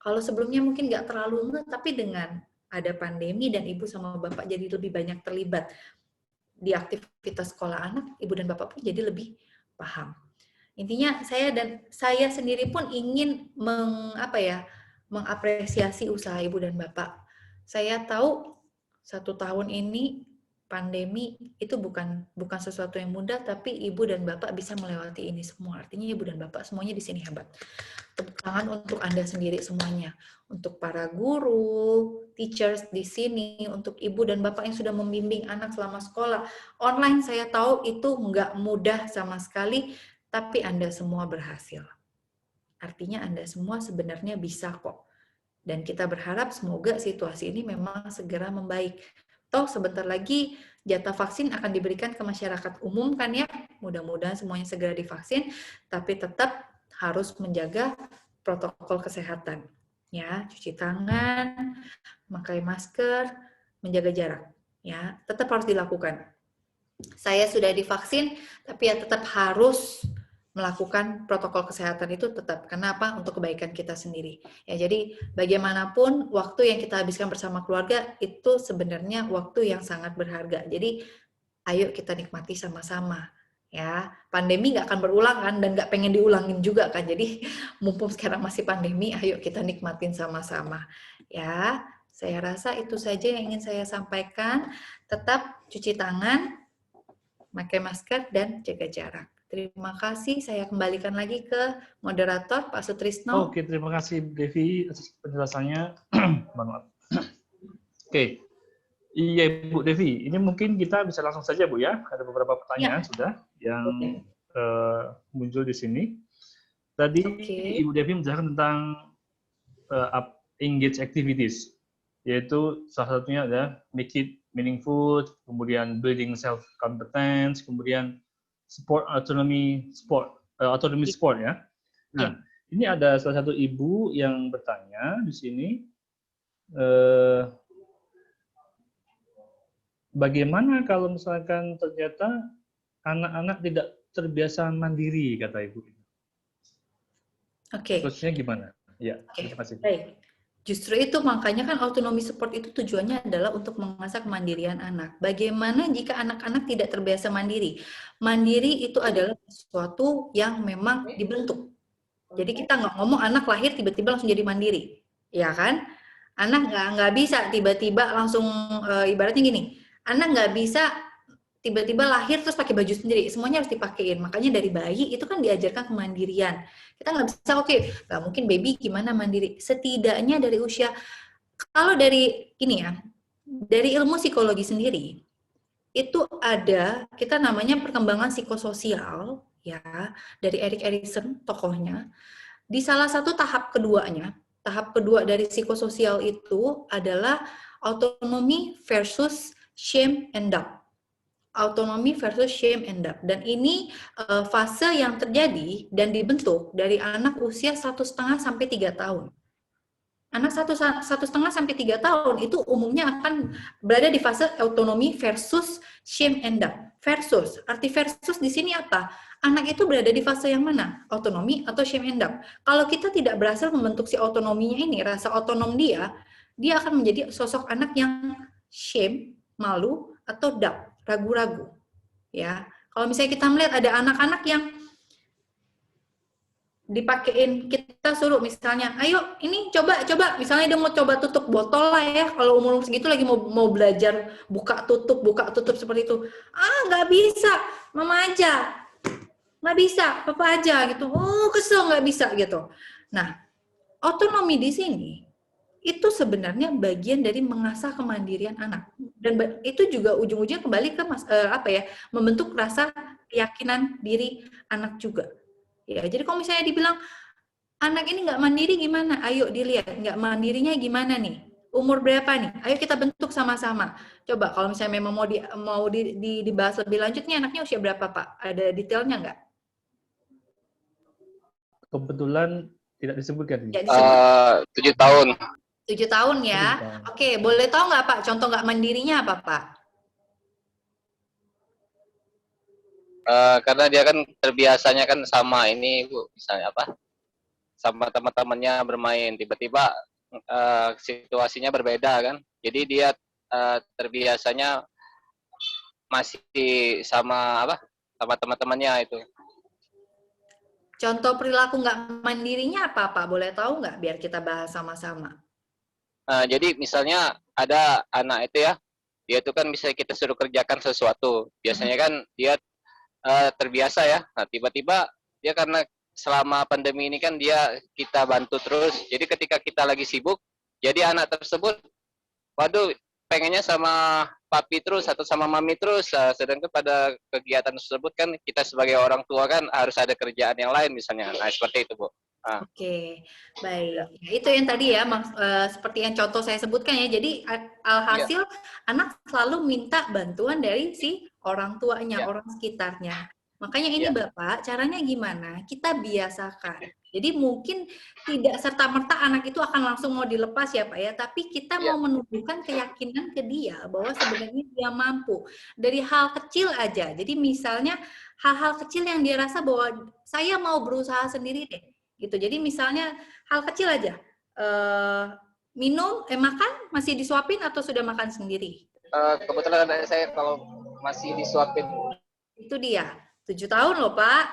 Kalau sebelumnya mungkin nggak terlalu tapi dengan ada pandemi dan Ibu sama Bapak jadi lebih banyak terlibat di aktivitas sekolah anak, Ibu dan Bapak pun jadi lebih paham. Intinya saya sendiri pun ingin mengapresiasi usaha Ibu dan Bapak. Saya tahu 1 tahun ini pandemi itu bukan sesuatu yang mudah, tapi Ibu dan Bapak bisa melewati ini semua. Artinya Ibu dan Bapak semuanya di sini hebat. Tepuk tangan untuk Anda sendiri semuanya. Untuk para guru, teachers di sini, untuk Ibu dan Bapak yang sudah membimbing anak selama sekolah. Online saya tahu itu nggak mudah sama sekali, tapi Anda semua berhasil. Artinya Anda semua sebenarnya bisa kok. Dan kita berharap semoga situasi ini memang segera membaik. Toh sebentar lagi jatah vaksin akan diberikan ke masyarakat umum kan ya. Mudah-mudahan semuanya segera divaksin, tapi tetap harus menjaga protokol kesehatan. Ya, cuci tangan, memakai masker, menjaga jarak. Ya, tetap harus dilakukan. Saya sudah divaksin, tapi ya tetap harus melakukan protokol kesehatan itu tetap. Kenapa? Untuk kebaikan kita sendiri. Ya, jadi bagaimanapun waktu yang kita habiskan bersama keluarga itu sebenarnya waktu yang sangat berharga. Jadi ayo kita nikmati sama-sama. Ya, pandemi nggak akan berulang kan dan nggak pengen diulangin juga kan. Jadi mumpung sekarang masih pandemi, ayo kita nikmatin sama-sama. Ya, saya rasa itu saja yang ingin saya sampaikan. Tetap cuci tangan, pakai masker dan jaga jarak. Terima kasih. Saya kembalikan lagi ke moderator Pak Sutrisno. Oke, terima kasih Devi atas penjelasannya. Oke. Iya, Bu Devi, ini mungkin kita bisa langsung saja, Bu ya. Ada beberapa pertanyaan sudah yang muncul di sini. Tadi Ibu Devi menjelaskan tentang engage activities. yaitu salah satunya adalah make it meaningful, kemudian building self competence, kemudian support autonomy sport ya. Nah, ini ada salah satu ibu yang bertanya di sini, bagaimana kalau misalkan ternyata anak-anak tidak terbiasa mandiri, kata ibu. Oke. Terusnya gimana? Ya, terima kasih. Baik. Justru itu makanya kan autonomy support itu tujuannya adalah untuk mengasah kemandirian anak. Bagaimana jika anak-anak tidak terbiasa mandiri? Mandiri itu adalah sesuatu yang memang dibentuk. Jadi kita nggak ngomong anak lahir tiba-tiba langsung jadi mandiri, ya kan? Anak nggak bisa tiba-tiba langsung ibaratnya gini, anak nggak bisa tiba-tiba lahir terus pakai baju sendiri, semuanya harus dipakein. Makanya dari bayi itu kan diajarkan kemandirian. Kita nggak bisa, nggak mungkin baby gimana mandiri. Setidaknya dari usia, kalau dari ini ya, dari ilmu psikologi sendiri, itu ada, kita namanya perkembangan psikososial, ya, dari Erik Erikson, tokohnya. Di salah satu tahap keduanya, tahap kedua dari psikososial itu adalah autonomy versus shame and doubt. Autonomy versus shame and doubt. Dan ini fase yang terjadi dan dibentuk dari anak usia 1,5 sampai 3 tahun. Anak 1,5 sampai 3 tahun itu umumnya akan berada di fase autonomy versus shame and doubt. Versus, arti versus di sini apa? Anak itu berada di fase yang mana? Autonomi atau shame and doubt. Kalau kita tidak berhasil membentuk si autonominya ini, rasa otonom dia akan menjadi sosok anak yang shame, malu, atau doubt, ragu-ragu. Ya, kalau misalnya kita melihat ada anak-anak yang dipakein, kita suruh misalnya, ayo ini coba, misalnya dia mau coba tutup botol lah ya, kalau umur segitu lagi mau belajar buka tutup seperti itu, nggak bisa, mama aja, nggak bisa, papa aja gitu, kesel nggak bisa gitu. Nah, otonomi di sini itu sebenarnya bagian dari mengasah kemandirian anak, dan itu juga ujung-ujungnya kembali ke membentuk rasa keyakinan diri anak juga. Ya, jadi kalau misalnya dibilang anak ini nggak mandiri gimana? Ayo dilihat nggak mandirinya gimana nih? Umur berapa nih? Ayo kita bentuk sama-sama. Coba kalau misalnya memang mau dibahas lebih lanjut nih, anaknya usia berapa Pak? Ada detailnya nggak? Kebetulan tidak disebutkan. 7 tahun. 7 tahun ya. Oke, boleh tahu nggak Pak? Contoh nggak mandirinya apa Pak? Karena dia kan terbiasanya kan sama ini Bu, misalnya apa? Sama teman-temannya bermain, tiba-tiba situasinya berbeda kan. Jadi dia terbiasanya masih sama sama teman-temannya itu. Contoh perilaku nggak mandirinya apa Pak? Boleh tahu nggak? Biar kita bahas sama-sama. Jadi misalnya ada anak itu ya, dia itu kan bisa kita suruh kerjakan sesuatu. Biasanya kan dia terbiasa ya. Nah, tiba-tiba dia karena selama pandemi ini kan kita bantu terus. Jadi ketika kita lagi sibuk, jadi anak tersebut, waduh, pengennya sama papi terus atau sama mami terus. Sedangkan pada kegiatan tersebut kan kita sebagai orang tua kan harus ada kerjaan yang lain misalnya. Nah, seperti itu, Bu. Oke, baik. Ya, itu yang tadi ya, seperti yang contoh saya sebutkan ya. Jadi alhasil anak selalu minta bantuan dari si orang tuanya, orang sekitarnya. Makanya ini Bapak, caranya gimana? Kita biasakan. Jadi mungkin tidak serta-merta anak itu akan langsung mau dilepas ya Pak ya, tapi kita mau menumbuhkan keyakinan ke dia bahwa sebenarnya dia mampu. Dari hal kecil aja. Jadi misalnya hal-hal kecil yang dia rasa bahwa saya mau berusaha sendiri deh. Gitu. Jadi misalnya hal kecil aja, makan masih disuapin atau sudah makan sendiri? Kebetulan saya kalau masih disuapin. Itu dia, 7 tahun loh Pak,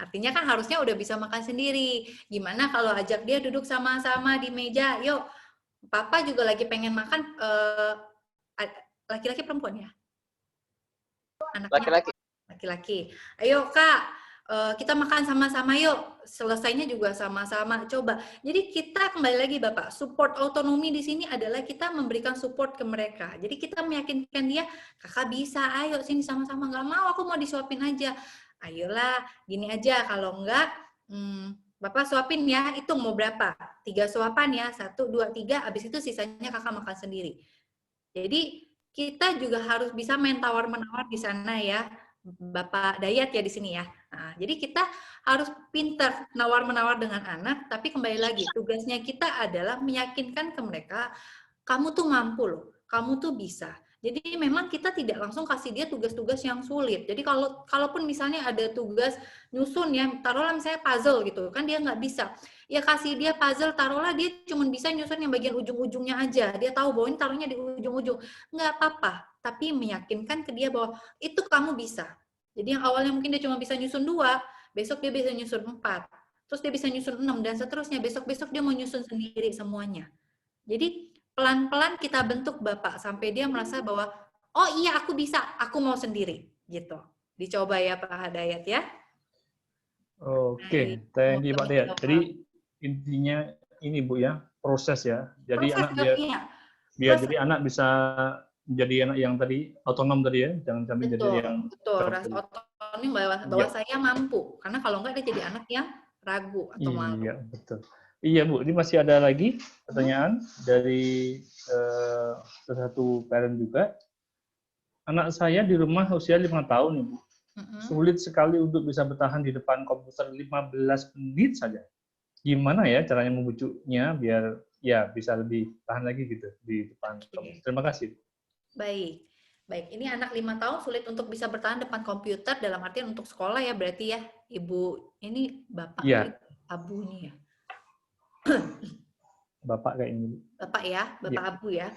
artinya kan harusnya udah bisa makan sendiri. Gimana kalau ajak dia duduk sama-sama di meja, yuk Papa juga lagi pengen makan, laki-laki perempuan ya? Laki-laki. Laki-laki, ayo Kak, kita makan sama-sama yuk, selesainya juga sama-sama, coba. Jadi kita kembali lagi Bapak, support autonomi di sini adalah kita memberikan support ke mereka. Jadi kita meyakinkan dia, kakak bisa, ayo sini sama-sama, nggak mau aku mau disuapin aja. Ayolah, gini aja, kalau enggak, Bapak suapin ya, hitung mau berapa. 3 suapan ya, 1, 2, 3, habis itu sisanya kakak makan sendiri. Jadi kita juga harus bisa main tawar-menawar di sana ya, Bapak Dayat ya di sini ya. Nah, jadi kita harus pintar nawar-menawar dengan anak, tapi kembali lagi, tugasnya kita adalah meyakinkan ke mereka, kamu tuh mampu loh, kamu tuh bisa. Jadi memang kita tidak langsung kasih dia tugas-tugas yang sulit. Jadi kalaupun misalnya ada tugas nyusun ya, taruhlah misalnya puzzle gitu, kan dia nggak bisa. Ya kasih dia puzzle, taruhlah dia cuma bisa nyusun yang bagian ujung-ujungnya aja. Dia tahu bahwa ini taruhnya di ujung-ujung. Nggak apa-apa, tapi meyakinkan ke dia bahwa itu kamu bisa. Jadi yang awalnya mungkin dia cuma bisa nyusun 2, besok dia bisa nyusun 4. Terus dia bisa nyusun 6, dan seterusnya. Besok-besok dia mau nyusun sendiri semuanya. Jadi pelan-pelan kita bentuk Bapak sampai dia merasa bahwa oh iya aku bisa, aku mau sendiri gitu. Dicoba ya Pak Hadayat ya. Oke, thank you Pak Dayat. Jadi intinya ini Bu ya, proses ya. Jadi Proses anak biar jadi anak bisa menjadi anak yang tadi otonom tadi ya, jangan sampai jadi yang betul, rasa otonom bahwa saya mampu. Karena kalau enggak dia jadi anak yang ragu atau malu. Iya, betul. Iya Bu, ini masih ada lagi pertanyaan dari salah satu parent juga. Anak saya di rumah usia 5 tahun nih Bu. Sulit sekali untuk bisa bertahan di depan komputer 15 menit saja. Gimana ya caranya membujuknya biar ya bisa lebih tahan lagi gitu di depan komputer. Terima kasih. Baik. Baik, ini anak 5 tahun sulit untuk bisa bertahan depan komputer dalam artian untuk sekolah ya berarti ya. Ibu, ini Bapak ya. Abu nih ya. Bapak kayak ini. Bapak ya, Bapak ya. Abu ya.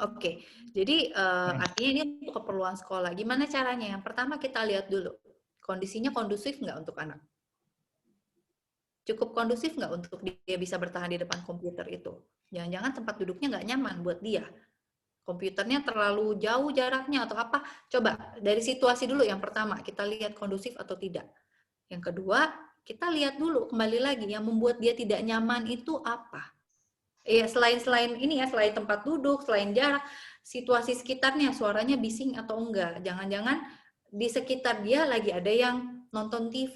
Oke, jadi artinya ini untuk keperluan sekolah. Gimana caranya? Yang pertama kita lihat dulu, kondisinya kondusif nggak untuk anak? Cukup kondusif nggak untuk dia bisa bertahan di depan komputer itu? Jangan-jangan tempat duduknya nggak nyaman buat dia. Komputernya terlalu jauh jaraknya atau apa? Coba dari situasi dulu yang pertama, kita lihat kondusif atau tidak. Yang kedua, kita lihat dulu kembali lagi yang membuat dia tidak nyaman itu apa. Ya selain ini ya, selain tempat duduk, selain jarak, situasi sekitarnya suaranya bising atau enggak. Jangan-jangan di sekitar dia lagi ada yang nonton TV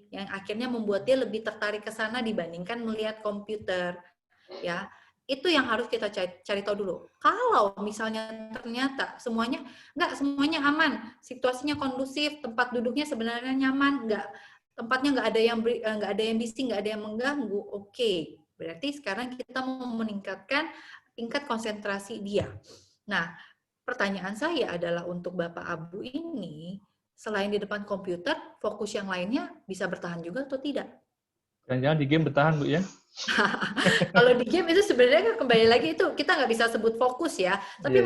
yang akhirnya membuat dia lebih tertarik ke sana dibandingkan melihat komputer. Ya, itu yang harus kita cari tahu dulu. Kalau misalnya ternyata semuanya aman, situasinya kondusif, tempat duduknya sebenarnya nyaman, tempatnya nggak ada yang bising, nggak ada yang mengganggu, oke. Berarti sekarang kita mau meningkatkan tingkat konsentrasi dia. Nah, pertanyaan saya adalah untuk Bapak Abu ini, selain di depan komputer, fokus yang lainnya bisa bertahan juga atau tidak? Jangan-jangan di game bertahan Bu ya? Kalau di game itu sebenarnya kembali lagi itu kita nggak bisa sebut fokus ya. Tapi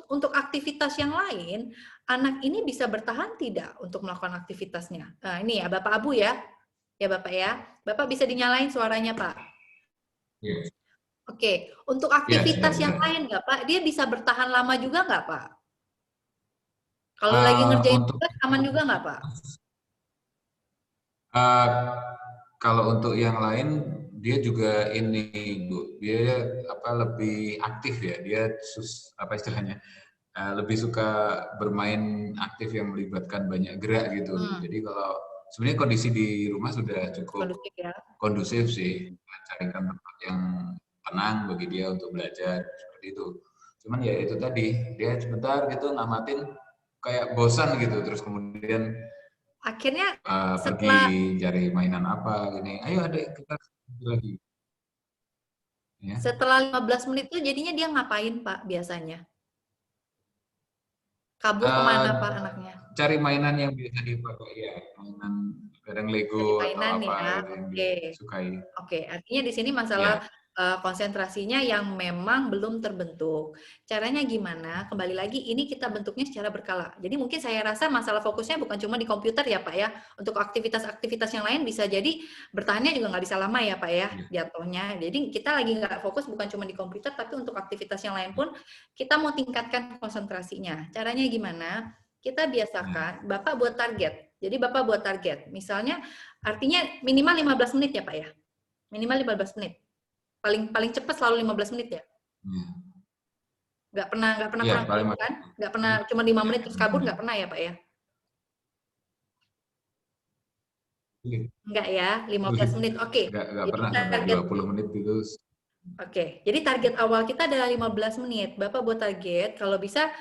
untuk aktivitas yang lain, anak ini bisa bertahan tidak untuk melakukan aktivitasnya? Nah, ini ya Bapak Abu ya. Ya Bapak ya. Bapak bisa dinyalain suaranya Pak. Yes. Oke, untuk aktivitas yang lain nggak Pak? Dia bisa bertahan lama juga nggak Pak? Kalau lagi ngerjain tugas aman juga nggak Pak? Kalau untuk yang lain dia juga ini Bu, dia lebih aktif ya. Dia lebih suka bermain aktif yang melibatkan banyak gerak gitu. Jadi kalau sebenarnya kondisi di rumah sudah cukup kondusif sih, mencarikan tempat yang tenang bagi dia untuk belajar seperti itu. Cuman ya itu tadi, dia sebentar gitu ngamatin kayak bosan gitu, terus kemudian akhirnya pergi cari mainan apa gini. Ayo adek kita lagi. Ya. Setelah 15 menit itu jadinya dia ngapain Pak biasanya? Kabur kemana Pak anaknya? Cari mainan yang biasa dipakai ya, mainan kadang Lego mainan atau apa ya. yang disukai. Oke, artinya di sini masalah konsentrasinya yang memang belum terbentuk. Caranya gimana? Kembali lagi ini kita bentuknya secara berkala. Jadi mungkin saya rasa masalah fokusnya bukan cuma di komputer ya Pak ya. Untuk aktivitas-aktivitas yang lain bisa jadi bertahannya juga nggak bisa lama ya Pak ya jatuhnya. Jadi kita lagi nggak fokus bukan cuma di komputer tapi untuk aktivitas yang lain pun kita mau tingkatkan konsentrasinya. Caranya gimana? Kita biasakan Bapak buat target. Jadi Bapak buat target. Misalnya artinya minimal 15 menit ya Pak ya. Minimal 15 menit. Paling cepat selalu 15 menit ya. Nggak pernah kurang kan? Nggak pernah cuma 5 menit terus kabur, nggak pernah ya Pak ya? Enggak ya, 15 menit. Oke. Enggak Jadi pernah sampai target 20 menit itu. Oke, jadi target awal kita adalah 15 menit. Bapak buat target, kalau bisa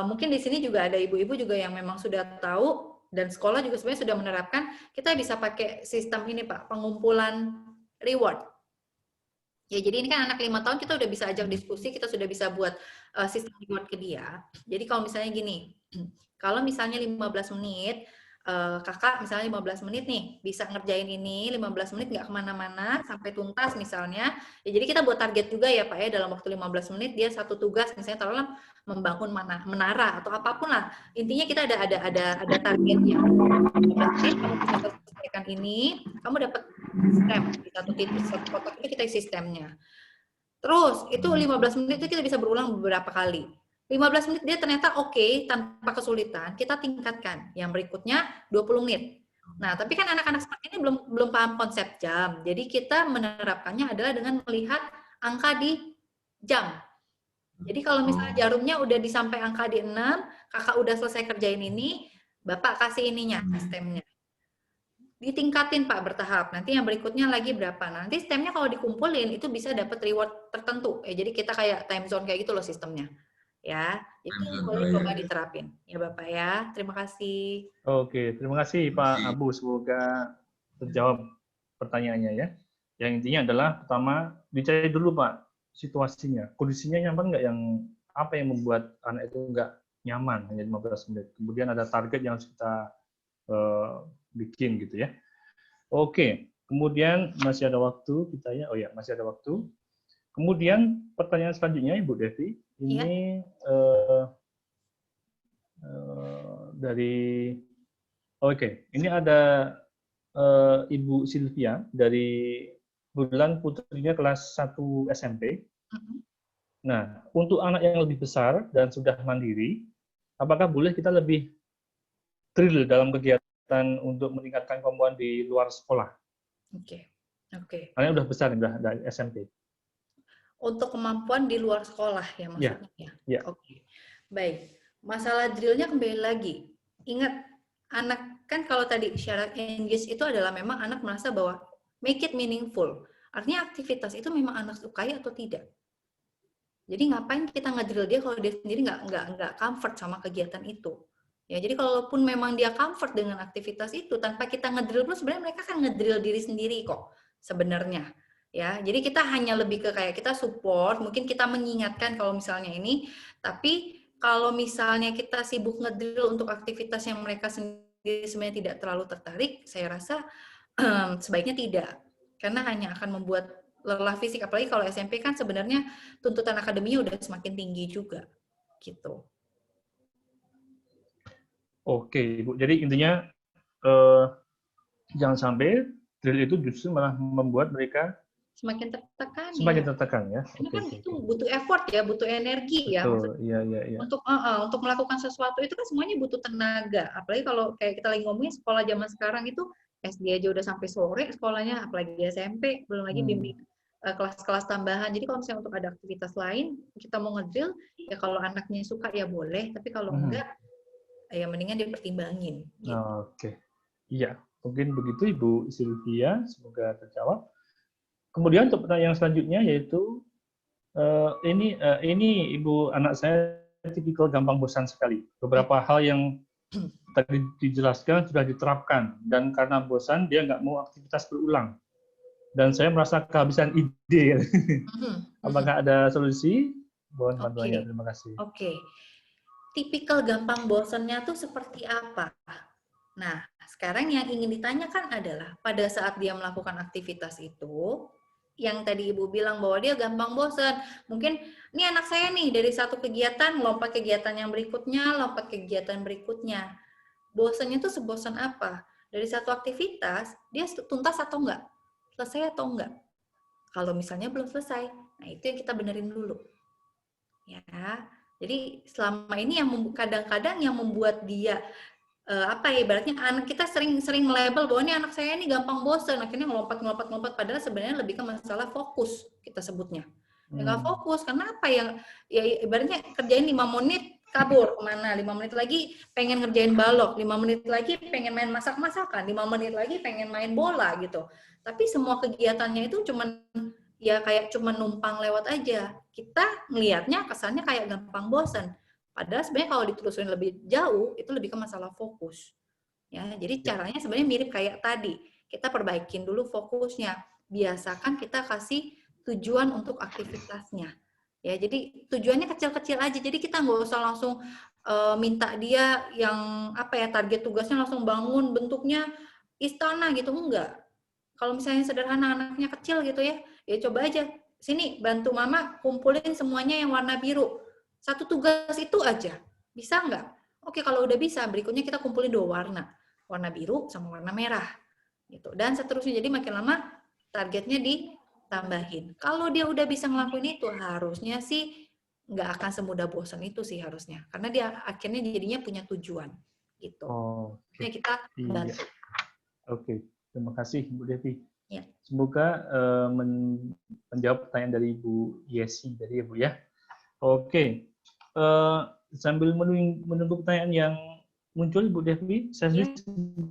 mungkin di sini juga ada ibu-ibu juga yang memang sudah tahu dan sekolah juga sebenarnya sudah menerapkan, kita bisa pakai sistem ini Pak, pengumpulan reward. Ya, jadi ini kan anak 5 tahun kita udah bisa ajak diskusi, kita sudah bisa buat sistem reward ke dia. Jadi kalau misalnya gini, kalau misalnya 15 menit, kakak misalnya 15 menit nih, bisa ngerjain ini 15 menit nggak kemana-mana sampai tuntas misalnya. Ya, jadi kita buat target juga ya Pak ya, dalam waktu 15 menit dia satu tugas, misalnya taruhlah membangun menara atau apapun lah. Intinya kita ada targetnya. 15 menit kamu bisa selesaikan ini, kamu dapat stem di satu titik, satu kotak itu kita isi stemnya. Terus itu 15 menit itu kita bisa berulang beberapa kali. 15 menit dia ternyata oke, tanpa kesulitan, kita tingkatkan. Yang berikutnya 20 menit. Nah, tapi kan anak-anak seperti ini belum paham konsep jam. Jadi kita menerapkannya adalah dengan melihat angka di jam. Jadi kalau misalnya jarumnya udah disampai angka di 6, kakak udah selesai kerjain ini, bapak kasih ininya, stemnya. Ditingkatin Pak bertahap. Nanti yang berikutnya lagi berapa. Nanti stemnya kalau dikumpulin itu bisa dapat reward tertentu. Jadi kita kayak time zone kayak gitu loh sistemnya. Ya, itu boleh coba diterapin. Ya Bapak ya, terima kasih. Oke, terima kasih Pak Abu. Semoga terjawab pertanyaannya ya. Yang intinya adalah pertama dicari dulu Pak situasinya, kondisinya nyaman nggak, yang apa yang membuat anak itu nggak nyaman hanya 15 menit. Kemudian ada target yang harus kita bikin gitu ya. Oke, kemudian masih ada waktu kita ya. Oh ya, masih ada waktu. Kemudian pertanyaan selanjutnya Ibu Devi. Ini dari ini ada Ibu Sylvia dari Bulan, putrinya kelas 1 SMP. Nah, untuk anak yang lebih besar dan sudah mandiri, apakah boleh kita lebih drill dalam kegiatan untuk meningkatkan kemampuan di luar sekolah? Oke. Anaknya udah besar, udah dari SMP. Untuk kemampuan di luar sekolah ya maksudnya. Ya. Oke. Baik. Masalah drillnya kembali lagi. Ingat, anak kan kalau tadi syarat engage itu adalah memang anak merasa bahwa make it meaningful. Artinya aktivitas itu memang anak sukai atau tidak. Jadi ngapain kita ngedrill dia kalau dia sendiri nggak comfort sama kegiatan itu. Ya, jadi kalaupun memang dia comfort dengan aktivitas itu, tanpa kita ngedrill pun sebenarnya mereka kan ngedrill diri sendiri kok sebenarnya. Ya, jadi kita hanya lebih ke kayak kita support, mungkin kita mengingatkan kalau misalnya ini, tapi kalau misalnya kita sibuk ngedrill untuk aktivitas yang mereka sendiri sebenarnya tidak terlalu tertarik, saya rasa sebaiknya tidak, karena hanya akan membuat lelah fisik, apalagi kalau SMP kan sebenarnya tuntutan akademinya udah semakin tinggi juga, gitu. Oke, Ibu. Jadi intinya jangan sampai drill itu justru malah membuat mereka semakin tertekan. Semakin tertekan ya. Karena kan itu butuh effort ya, butuh energi ya. Betul, iya. Untuk melakukan sesuatu itu kan semuanya butuh tenaga. Apalagi kalau kayak kita lagi ngomongin sekolah zaman sekarang itu SD aja udah sampai sore sekolahnya, apalagi SMP, belum lagi bimbing kelas-kelas tambahan. Jadi kalau misalnya untuk ada aktivitas lain, kita mau ngedrill, ya kalau anaknya suka ya boleh, tapi kalau enggak, ya mendingan dipertimbangin. Gitu. Oke. Iya, mungkin begitu Ibu Sylvia, semoga terjawab. Kemudian untuk pertanyaan selanjutnya yaitu ini Ibu, anak saya tipikal gampang bosan sekali. Beberapa hal yang tadi dijelaskan sudah diterapkan, dan karena bosan dia nggak mau aktivitas berulang. Dan saya merasa kehabisan ide. Apakah ada solusi? Mohon bantuannya. Terima kasih. Oke. Tipikal gampang bosannya tuh seperti apa? Nah, sekarang yang ingin ditanyakan adalah pada saat dia melakukan aktivitas itu, yang tadi Ibu bilang bahwa dia gampang bosan. Mungkin, ini anak saya nih, dari satu kegiatan, lompat kegiatan yang berikutnya, lompat kegiatan berikutnya. Bosannya tuh sebosan apa? Dari satu aktivitas, dia tuntas atau enggak? Selesai atau enggak? Kalau misalnya belum selesai, nah itu yang kita benerin dulu. Ya, jadi selama ini yang kadang-kadang yang membuat dia ibaratnya anak kita sering melabel bahwa ini anak saya ini gampang bosan, akhirnya ngelompat, padahal sebenarnya lebih ke masalah fokus kita sebutnya. Nggak fokus, karena apa ya ibaratnya kerjain 5 menit, kabur kemana, 5 menit lagi pengen ngerjain balok, 5 menit lagi pengen main masak-masakan, 5 menit lagi pengen main bola gitu. Tapi semua kegiatannya itu cuman ya kayak cuman numpang lewat aja. Kita ngelihatnya kesannya kayak gampang bosan. Padahal sebenarnya kalau ditelusurin lebih jauh itu lebih ke masalah fokus. Ya, jadi caranya sebenarnya mirip kayak tadi. Kita perbaikin dulu fokusnya. Biasakan kita kasih tujuan untuk aktivitasnya. Ya, jadi tujuannya kecil-kecil aja. Jadi kita nggak usah langsung minta dia yang apa ya, target tugasnya langsung bangun bentuknya istana gitu, enggak. Kalau misalnya sederhana, anaknya kecil gitu ya coba aja sini bantu mama kumpulin semuanya yang warna biru. Satu tugas itu aja. Bisa nggak? Oke, kalau udah bisa, berikutnya kita kumpulin 2 warna. Warna biru sama warna merah. Gitu. Dan seterusnya. Jadi makin lama targetnya ditambahin. Kalau dia udah bisa ngelakuin itu, harusnya sih nggak akan semudah bosan itu sih harusnya. Karena dia akhirnya jadinya punya tujuan. Gitu. Jadi kita bantu. Oke, terima kasih Bu Devi. Ya. Semoga menjawab pertanyaan dari Bu Yesi tadi ya Bu ya. Oke, sambil menunggu pertanyaan yang muncul Bu Devi, saya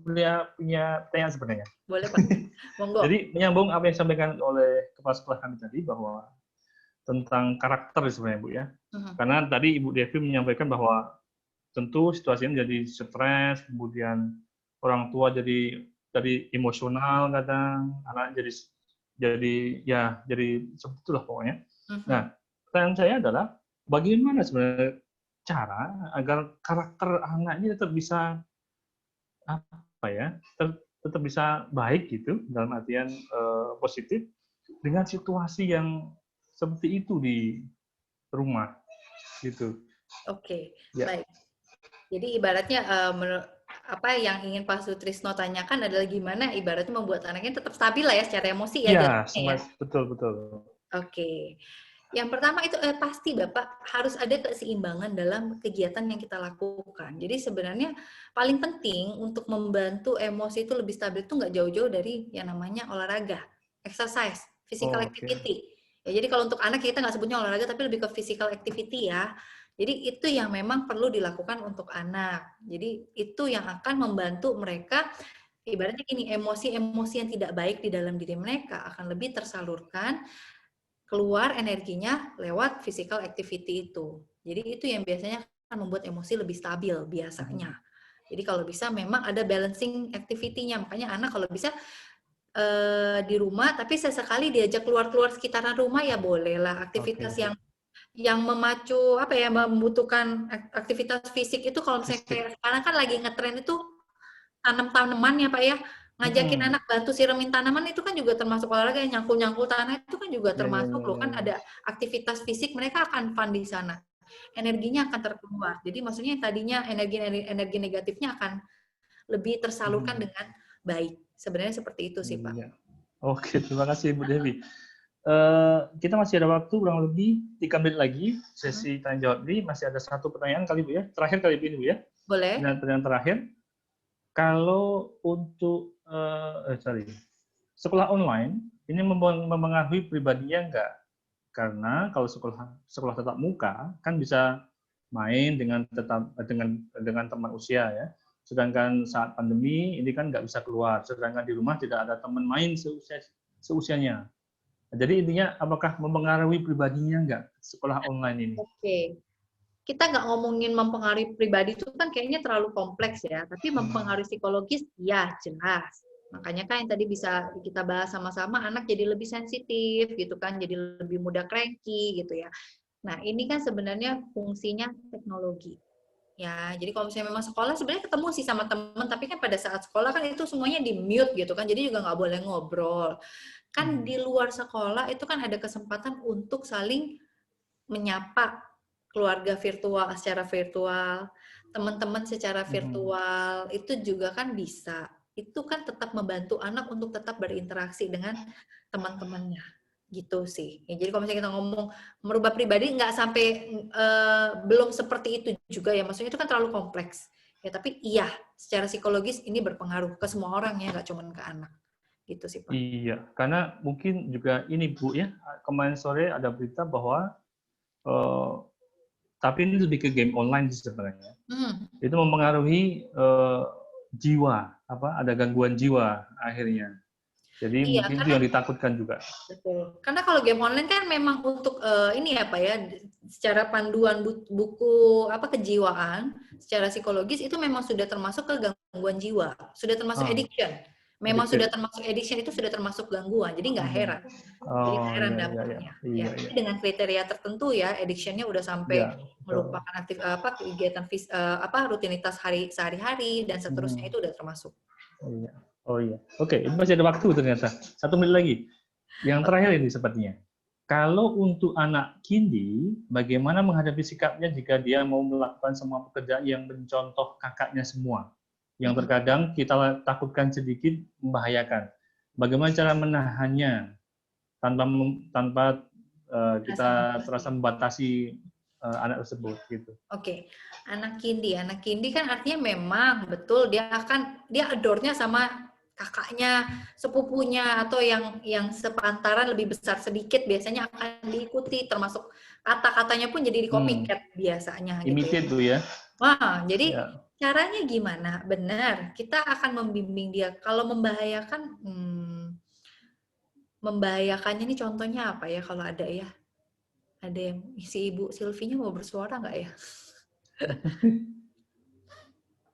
punya pertanyaan sebenarnya. Boleh Pak, monggo. Jadi menyambung apa yang disampaikan oleh kepala sekolah kami tadi bahwa tentang karakter sebenarnya Bu ya. Karena tadi Ibu Devi menyampaikan bahwa tentu situasinya jadi stres, kemudian orang tua jadi emosional kadang, anak jadi seperti itulah pokoknya. Nah, pertanyaan saya adalah bagaimana sebenarnya cara agar karakter anak ini tetap bisa tetap bisa baik gitu dalam artian positif dengan situasi yang seperti itu di rumah gitu. Oke, baik. Jadi ibaratnya apa yang ingin Pak Sutrisno tanyakan adalah gimana ibaratnya membuat anaknya tetap stabil lah ya secara emosi ya. Iya, betul. Oke. Yang pertama itu pasti Bapak harus ada keseimbangan dalam kegiatan yang kita lakukan. Jadi sebenarnya paling penting untuk membantu emosi itu lebih stabil itu nggak jauh-jauh dari yang namanya olahraga, exercise, physical activity. Ya, jadi kalau untuk anak kita nggak sebutnya olahraga tapi lebih ke physical activity ya. Jadi itu yang memang perlu dilakukan untuk anak. Jadi itu yang akan membantu mereka, ibaratnya gini, emosi-emosi yang tidak baik di dalam diri mereka akan lebih tersalurkan, keluar energinya lewat physical activity itu. Jadi itu yang biasanya akan membuat emosi lebih stabil biasanya. Jadi kalau bisa memang ada balancing activity-nya. Makanya anak kalau bisa di rumah, tapi sesekali diajak keluar-keluar sekitaran rumah ya bolehlah. Aktivitas yang memacu membutuhkan aktivitas fisik itu kalau misalnya kayak sekarang kan lagi ngetren itu tanam tanaman ya Pak ya, ngajakin anak bantu siramin tanaman itu kan juga termasuk olahraga, nyangkul tanah itu kan juga termasuk loh, kan ada aktivitas fisik, mereka akan fun di sana, energinya akan terkeluar. Jadi maksudnya tadinya energi negatifnya akan lebih tersalurkan dengan baik. Sebenarnya seperti itu sih Pak. Oke, terima kasih Bu Devi. Kita masih ada waktu kurang lebih 3 menit lagi sesi tanya jawab ini. Masih ada 1 pertanyaan kali Bu ya, terakhir kali ini Bu ya. Boleh. Dan pertanyaan terakhir, kalau untuk sekolah online ini mempengaruhi pribadinya enggak? Karena kalau sekolah tatap muka kan bisa main dengan teman usia ya. Sedangkan saat pandemi ini kan nggak bisa keluar. Sedangkan di rumah tidak ada teman main seusianya. Jadi intinya apakah mempengaruhi pribadinya nggak sekolah online ini? Oke. Kita nggak ngomongin mempengaruhi pribadi itu kan kayaknya terlalu kompleks ya. Tapi mempengaruhi psikologis, ya jelas. Makanya kan yang tadi bisa kita bahas sama-sama, anak jadi lebih sensitif gitu kan, jadi lebih mudah cranky gitu ya. Nah ini kan sebenarnya fungsinya teknologi. Ya, jadi kalau misalnya memang sekolah sebenarnya ketemu sih sama teman, tapi kan pada saat sekolah kan itu semuanya di mute gitu kan, jadi juga nggak boleh ngobrol. Kan di luar sekolah itu kan ada kesempatan untuk saling menyapa keluarga virtual secara virtual, teman-teman secara virtual, itu juga kan bisa. Itu kan tetap membantu anak untuk tetap berinteraksi dengan teman-temannya. Gitu sih. Ya, jadi kalau misalnya kita ngomong merubah pribadi, nggak sampai belum seperti itu juga ya. Maksudnya itu kan terlalu kompleks. Ya, tapi iya, secara psikologis ini berpengaruh ke semua orang ya, nggak cuma ke anak. Gitu sih Pak. Iya, karena mungkin juga ini Bu ya, kemarin sore ada berita bahwa tapi ini lebih ke game online sih sebenarnya. Itu mempengaruhi jiwa, ada gangguan jiwa akhirnya. Jadi Iya, mungkin itu karena yang ditakutkan juga. betul. Karena kalau game online kan memang untuk ini apa ya, secara panduan buku kejiwaan, secara psikologis itu memang sudah termasuk ke gangguan jiwa, sudah termasuk addiction. Memang sudah termasuk addiction, itu sudah termasuk gangguan. Jadi nggak heran. Jadi nggak heran dampaknya. Ya. Tapi dengan kriteria tertentu ya, addiction-nya udah sampai melupakan kegiatan rutinitas sehari-hari dan seterusnya itu udah termasuk. Oh iya. Oke, masih ada waktu ternyata. 1 menit lagi. Yang terakhir ini sepertinya. Kalau untuk anak kindi, bagaimana menghadapi sikapnya jika dia mau melakukan semua pekerjaan yang mencontoh kakaknya semua? Yang terkadang kita takutkan sedikit membahayakan. Bagaimana cara menahannya tanpa kita terasa membatasi anak tersebut gitu. Oke. Anak kindi kan artinya memang betul dia adore-nya sama kakaknya, sepupunya, atau yang sepantaran lebih besar sedikit biasanya akan diikuti, termasuk kata-katanya pun jadi di copycat biasanya. Imitate tuh ya. Wah, jadi caranya gimana? Benar, kita akan membimbing dia. Kalau membahayakan, membahayakannya ini contohnya apa ya kalau ada ya? Ada yang si Ibu Silvinya mau bersuara nggak ya?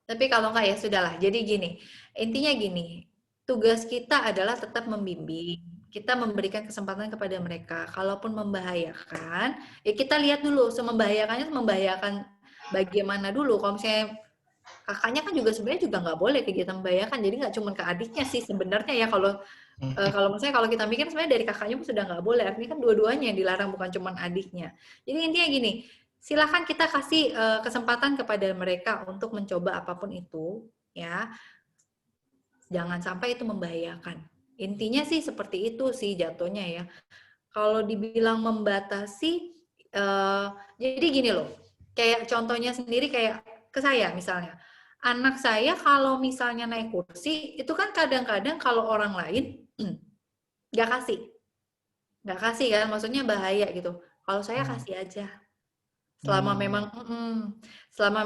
Tapi kalau nggak ya sudahlah. Jadi gini, intinya gini, tugas kita adalah tetap membimbing. Kita memberikan kesempatan kepada mereka. Kalaupun membahayakan, ya kita lihat dulu. Membahayakan bagaimana dulu. Kalau misalnya kakaknya kan juga sebenarnya juga nggak boleh kegiatan membahayakan. Jadi nggak cuma ke adiknya sih sebenarnya ya. Kalau kita mikir sebenarnya dari kakaknya pun sudah nggak boleh. Artinya kan dua-duanya yang dilarang, bukan cuma adiknya. Jadi intinya gini, silakan kita kasih kesempatan kepada mereka untuk mencoba apapun itu, ya. Jangan sampai itu membahayakan. Intinya sih seperti itu sih jatuhnya ya. Kalau dibilang membatasi, jadi gini loh, kayak contohnya sendiri kayak ke saya misalnya. Anak saya kalau misalnya naik kursi, itu kan kadang-kadang kalau orang lain nggak kasih kan, maksudnya bahaya gitu. Kalau saya kasih aja. Selama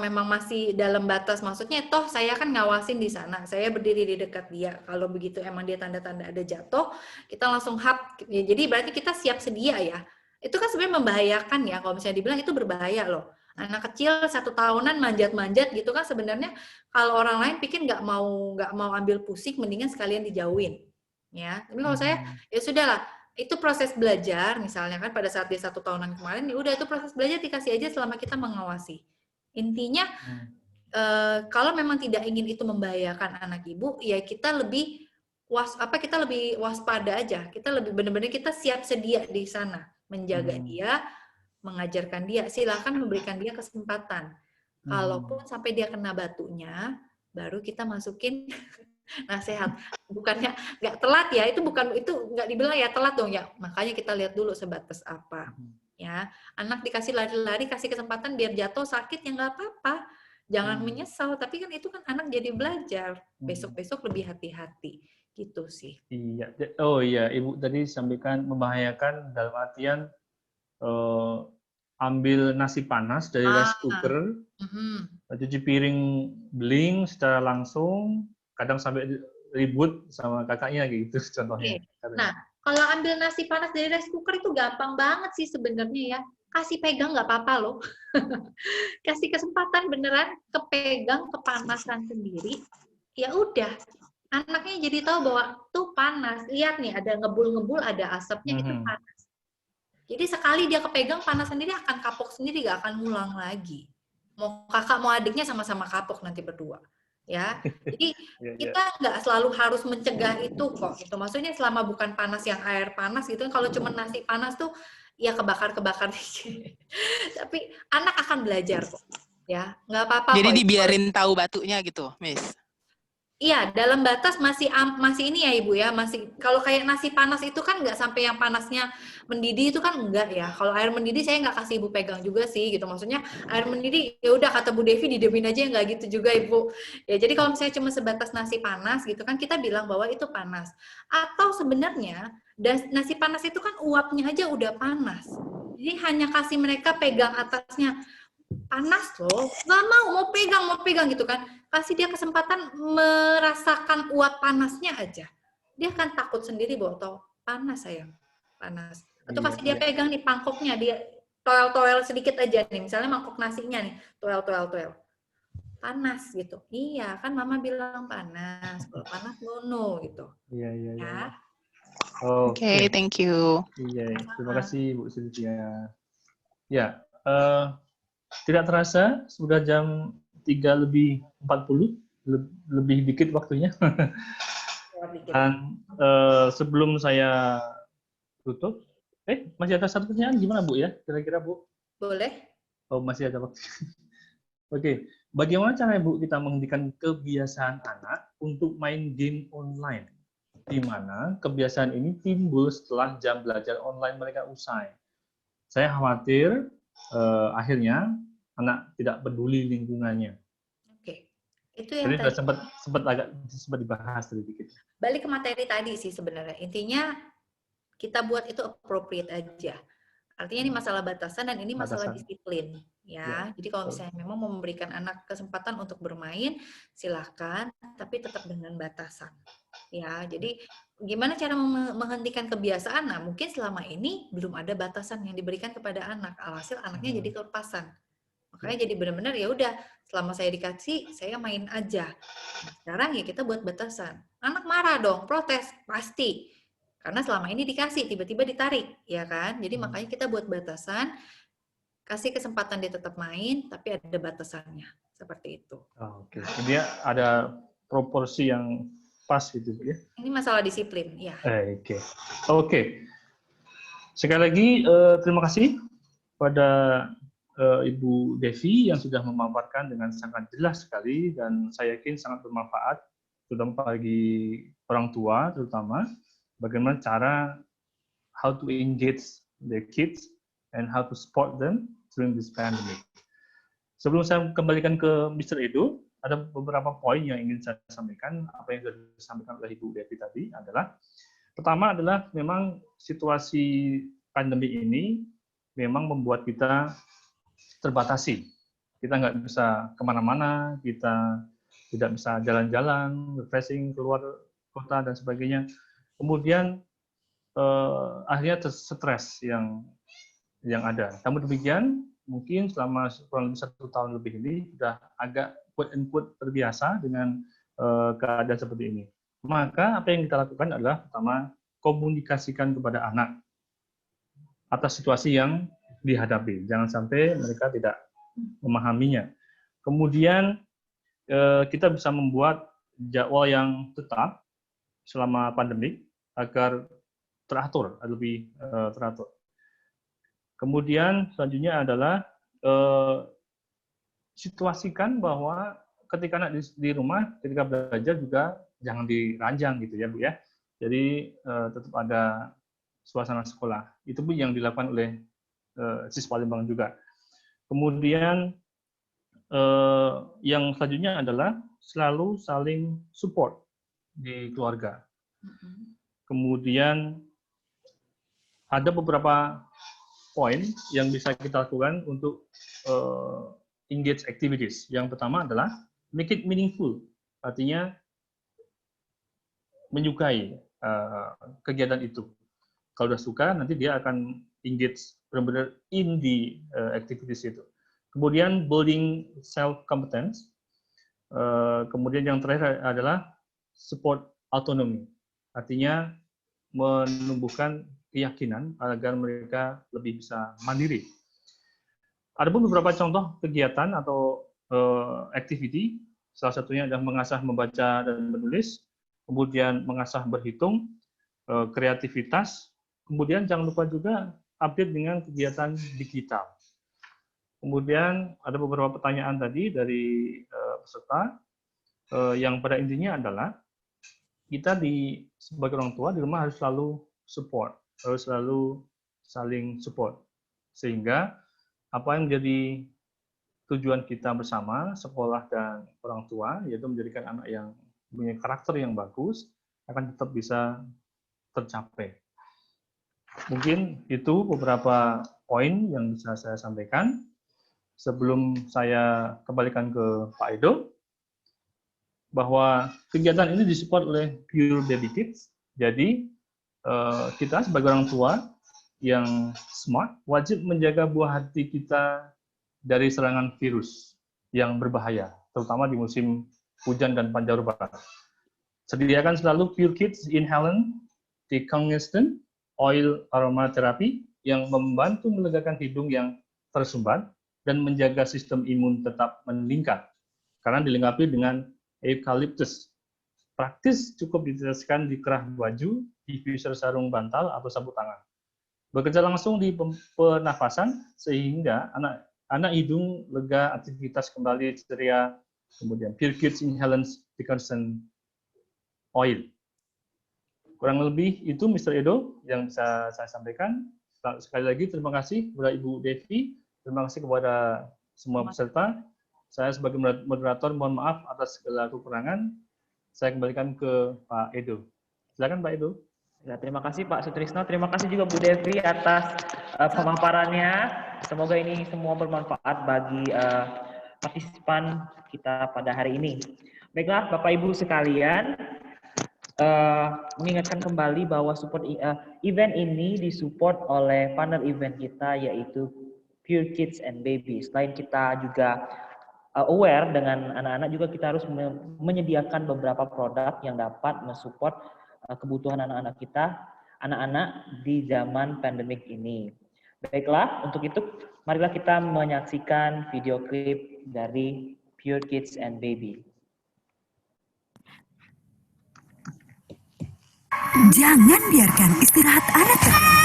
memang masih dalam batas, maksudnya toh saya kan ngawasin di sana, saya berdiri di dekat dia. Kalau begitu emang dia tanda-tanda ada jatuh, kita langsung hap. Ya, jadi berarti kita siap sedia ya. Itu kan sebenarnya membahayakan ya, kalau misalnya dibilang itu berbahaya loh. Anak kecil 1 tahunan manjat-manjat gitu kan sebenarnya kalau orang lain pikir nggak mau ambil pusing, mendingan sekalian dijauhin. Ya, tapi kalau saya ya sudahlah. Itu proses belajar, misalnya kan pada saat dia 1 tahunan kemarin, ya udah itu proses belajar dikasih aja selama kita mengawasi. Intinya, kalau memang tidak ingin itu membahayakan anak ibu, ya kita lebih waspada aja. Kita lebih benar-benar kita siap sedia di sana, menjaga dia, mengajarkan dia. Silakan memberikan dia kesempatan. Kalaupun sampai dia kena batunya, baru kita masukin nasihat. Bukannya nggak telat ya, itu nggak dibilang ya telat dong ya. Makanya kita lihat dulu sebatas apa. Ya, anak dikasih lari-lari, kasih kesempatan biar jatuh sakit ya nggak apa-apa. Jangan menyesal, tapi kan itu kan anak jadi belajar. Besok-besok lebih hati-hati. Gitu sih. Iya. Oh iya, Ibu tadi sampaikan membahayakan dalam artian ambil nasi panas dari rice cooker, cuci piring beling secara langsung, kadang sampai ribut sama kakaknya gitu contohnya. Nah, kalau ambil nasi panas dari rice cooker itu gampang banget sih sebenarnya ya. Kasih pegang nggak apa-apa loh. Kasih kesempatan beneran kepegang kepanasan sendiri. Ya udah, anaknya jadi tahu bahwa tuh panas. Lihat nih ada ngebul-ngebul, ada asapnya, itu panas. Jadi sekali dia kepegang panas sendiri akan kapok sendiri, nggak akan ngulang lagi. Mau kakak mau adiknya sama-sama kapok nanti berdua. Ya, jadi kita nggak selalu harus mencegah itu kok. Gitu. Maksudnya selama bukan panas yang air panas gitu. Kalau cuma nasi panas tuh ya kebakar dikit. Tapi anak akan belajar kok. Ya, nggak apa-apa. Jadi dibiarin tahu batunya gitu, Miss. Iya, dalam batas masih ini ya Ibu ya, masih kalau kayak nasi panas itu kan nggak sampai yang panasnya mendidih itu kan enggak ya. Kalau air mendidih saya nggak kasih Ibu pegang juga sih gitu. Maksudnya air mendidih ya udah kata Bu Devi didemin aja nggak gitu juga Ibu. Ya jadi kalau misalnya cuma sebatas nasi panas gitu kan kita bilang bahwa itu panas. Atau sebenarnya nasi panas itu kan uapnya aja udah panas. Jadi hanya kasih mereka pegang atasnya. panas loh, nggak mau pegang gitu kan. Kasih dia kesempatan merasakan uap panasnya aja. Dia akan takut sendiri bahwa toh panas sayang, panas. Atau kasih dia pegang nih pangkoknya, dia toel-toel sedikit aja nih, misalnya mangkok nasinya nih, toel. Panas gitu. Iya, kan mama bilang panas. Kalau panas no gitu. Iya. Ya. Oke, thank you. Iya, terima kasih Bu Cynthia. Ya, tidak terasa sudah jam 3:40, lebih dikit waktunya. Dan sebelum saya tutup, masih ada satu pertanyaan gimana Bu ya? Kira-kira Bu? Boleh. Oh, masih ada waktu. Oke, bagaimana cara Bu kita menghentikan kebiasaan anak untuk main game online? Di mana kebiasaan ini timbul setelah jam belajar online mereka usai. Saya khawatir akhirnya anak tidak peduli lingkungannya. Oke, itu yang Jadi tadi. sempat dibahas tadi dikit. Balik ke materi tadi sih sebenarnya. Intinya kita buat itu appropriate aja. Artinya ini masalah batasan dan ini masalah disiplin. Ya, jadi kalau misalnya memang mau memberikan anak kesempatan untuk bermain, silahkan, tapi tetap dengan batasan. Ya, jadi gimana cara menghentikan kebiasaan? Nah, mungkin selama ini belum ada batasan yang diberikan kepada anak. Alhasil anaknya jadi kelepasan. Makanya jadi benar-benar ya udah, selama saya dikasih, saya main aja. Nah, sekarang ya kita buat batasan. Anak marah dong, protes, pasti. Karena selama ini dikasih, tiba-tiba ditarik, ya kan? Jadi makanya kita buat batasan, kasih kesempatan dia tetap main, tapi ada batasannya. Seperti itu. Oke. Jadi ada proporsi yang pas gitu ya. Ini masalah disiplin, ya. Oke. Sekali lagi terima kasih pada Ibu Devi yang sudah memaparkan dengan sangat jelas sekali dan saya yakin sangat bermanfaat terutama bagi orang tua terutama bagaimana cara how to engage their kids and how to support them during this pandemic. Sebelum saya kembalikan ke Mr. Edo, ada beberapa poin yang ingin saya sampaikan. Apa yang sudah disampaikan oleh Ibu Devi tadi adalah, pertama adalah memang situasi pandemi ini memang membuat kita terbatasi. Kita nggak bisa kemana-mana, kita tidak bisa jalan-jalan, refreshing, keluar kota, dan sebagainya. Kemudian akhirnya stres yang ada. Namun demikian, mungkin selama kurang lebih 1 tahun lebih ini sudah agak quote-unquote terbiasa dengan keadaan seperti ini. Maka apa yang kita lakukan adalah pertama komunikasikan kepada anak atas situasi yang dihadapi. Jangan sampai mereka tidak memahaminya. Kemudian kita bisa membuat jadwal yang tetap selama pandemik agar teratur, lebih teratur. Kemudian selanjutnya adalah situasikan bahwa ketika anak di rumah, ketika belajar juga jangan diranjang gitu ya Bu ya. Jadi tetap ada suasana sekolah. Itu pun yang dilakukan oleh SIS Palembang juga. Kemudian yang selanjutnya adalah selalu saling support di keluarga. Kemudian ada beberapa poin yang bisa kita lakukan untuk engage activities. Yang pertama adalah make it meaningful, artinya menyukai kegiatan itu. Kalau sudah suka, nanti dia akan engage benar-benar in the activities itu. Kemudian building self-competence. Kemudian yang terakhir adalah support autonomy. Artinya menumbuhkan keyakinan agar mereka lebih bisa mandiri. Ada pun beberapa contoh kegiatan atau activity. Salah satunya adalah mengasah membaca dan menulis. Kemudian mengasah berhitung, kreativitas. Kemudian jangan lupa juga update dengan kegiatan digital. Kemudian ada beberapa pertanyaan tadi dari peserta yang pada intinya adalah kita sebagai orang tua di rumah harus selalu support, harus selalu saling support. Sehingga apa yang menjadi tujuan kita bersama, sekolah dan orang tua, yaitu menjadikan anak yang punya karakter yang bagus, akan tetap bisa tercapai. Mungkin itu beberapa poin yang bisa saya sampaikan. sebelum saya kembalikan ke Pak Edo, bahwa kegiatan ini disupport oleh Pure Baby Kids. Jadi kita sebagai orang tua yang smart wajib menjaga buah hati kita dari serangan virus yang berbahaya, terutama di musim hujan dan pancaroba. Sediakan selalu Pure Kids Inhalant Decongestant Oil Aromatherapy yang membantu melegakan hidung yang tersumbat dan menjaga sistem imun tetap meningkat karena dilengkapi dengan eucalyptus. Praktis cukup diteteskan di kerah baju, diffuser sarung bantal atau sapu tangan. Bekerja langsung di pernafasan sehingga anak hidung lega, aktivitas kembali ceria. Kemudian Pure Kids Inhalant Decongestant Oil. Kurang lebih itu Mr. Edo yang bisa saya sampaikan. Sekali lagi terima kasih kepada Ibu Devi, terima kasih kepada semua peserta. Saya sebagai moderator mohon maaf atas segala kekurangan. Saya kembalikan ke Pak Edo. Silakan Pak Edo. Ya, terima kasih Pak Sutrisno, terima kasih juga Bu Devi atas pemaparannya. Semoga ini semua bermanfaat bagi partisipan kita pada hari ini. Baiklah Bapak Ibu sekalian, mengingatkan kembali bahwa event ini disupport oleh partner event kita yaitu Pure Kids and Baby. Selain kita juga aware dengan anak-anak, juga kita harus menyediakan beberapa produk yang dapat mensupport kebutuhan anak-anak kita, anak-anak di zaman pandemik ini. Baiklah, untuk itu marilah kita menyaksikan video klip dari Pure Kids and Baby. Jangan biarkan istirahat anak terganggu.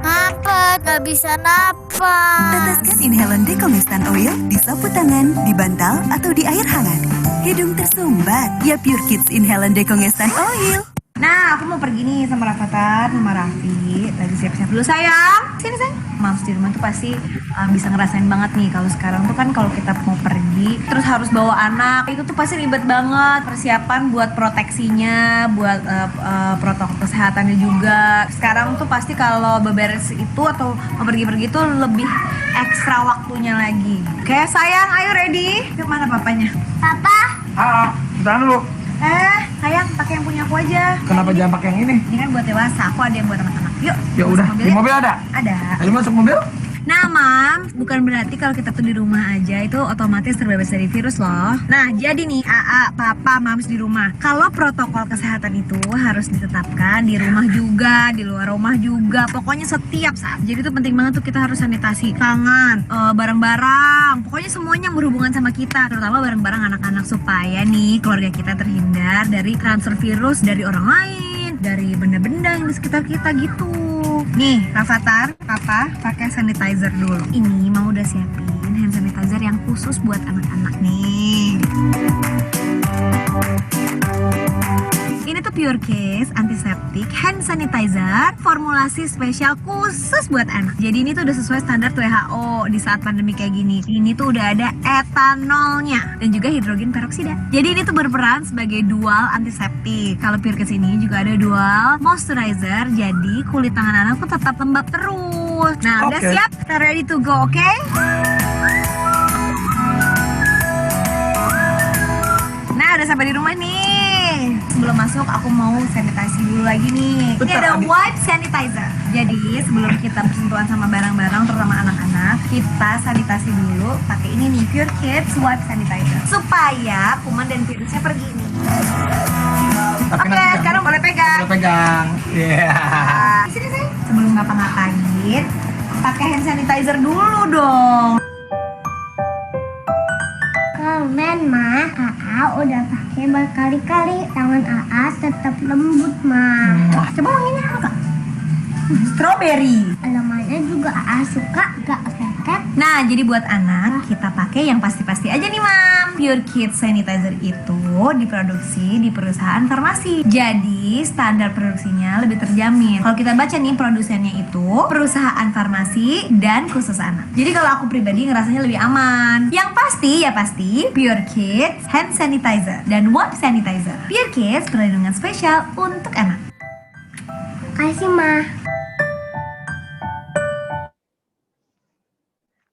Apa? Gak bisa napas. Teteskan Inhalant Decongestant Oil di sapu tangan, di bantal, atau di air hangat. Hidung tersumbat, ya Pure Kids Inhalant Decongestant Oil. Nah, aku mau pergi nih sama Rafathar, sama Raffi. Lagi siap-siap dulu sayang. Sini sayang. Mams di rumah tuh pasti bisa ngerasain banget nih kalau sekarang tuh kan kalau kita mau pergi terus harus bawa anak, itu tuh pasti ribet banget. Persiapan buat proteksinya, buat protokol kesehatannya juga. Sekarang tuh pasti kalau beberes itu atau mau pergi-pergi tuh lebih ekstra waktunya lagi. Oke sayang, ayo ready. Kemana papanya? Papa. Tahan dulu. Sayang, pakai yang punya aku aja. Kenapa jangan pakai yang ini? Ini kan buat dewasa, aku ada yang buat anak-anak. Yuk. Ya udah, di mobil ada? Ada. Ayo masuk mobil. Nah, Mams, bukan berarti kalau kita tuh di rumah aja itu otomatis terbebas dari virus loh. Nah, jadi nih, AA, Papa, Mams di rumah. Kalau protokol kesehatan itu harus ditetapkan di rumah juga, di luar rumah juga. Pokoknya setiap saat. Jadi itu penting banget tuh kita harus sanitasi tangan, barang-barang. Pokoknya semuanya yang berhubungan sama kita, terutama barang-barang anak-anak supaya nih keluarga kita terhindar dari transfer virus dari orang lain, dari benda-benda yang di sekitar kita gitu. Nih, Rafathar, Papa pakai sanitizer dulu. Ini mau udah siapin hand sanitizer yang khusus buat anak-anak nih. Ini tuh Pure Kids Antiseptic Hand Sanitizer, formulasi spesial khusus buat anak. Jadi ini tuh udah sesuai standar WHO di saat pandemi kayak gini. Ini tuh udah ada etanolnya dan juga hidrogen peroksida. Jadi ini tuh berperan sebagai dual antiseptik. Kalau Pure Kids ini juga ada dual moisturizer, jadi kulit tangan anak tuh tetap lembab terus. Nah, udah siap? Kita ready to go, oke? Nah, udah sampai di rumah nih. Sebelum masuk aku mau sanitasi dulu lagi nih. Ini ada wipe sanitizer. Jadi sebelum kita bersentuhan sama barang-barang terutama anak-anak, kita sanitasi dulu pakai ini nih, Pure Kids wipe sanitizer. Supaya kuman dan virusnya pergi nih. Oke, sekarang boleh pegang. Boleh pegang. Iya. Di sini sih. Sebelum ngapa-ngapain, pakai hand sanitizer dulu dong. Komen mah, Aa udah pakai berkali-kali. Tangan Aa tetap lembut mah. Coba wanginya apa? Strawberry. Alamannya juga Aa suka, gak keket. Nah, jadi buat anak kita pakai yang pasti-pasti aja nih, Mam. Pure Kids Sanitizer itu diproduksi di perusahaan farmasi. Jadi standar produksinya lebih terjamin. Kalau kita baca nih produsennya itu perusahaan farmasi dan khusus anak. Jadi kalau aku pribadi ngerasanya lebih aman. Yang pasti ya pasti Pure Kids Hand Sanitizer dan Wipe Sanitizer. Pure Kids perlindungan spesial untuk anak. Kasih mah.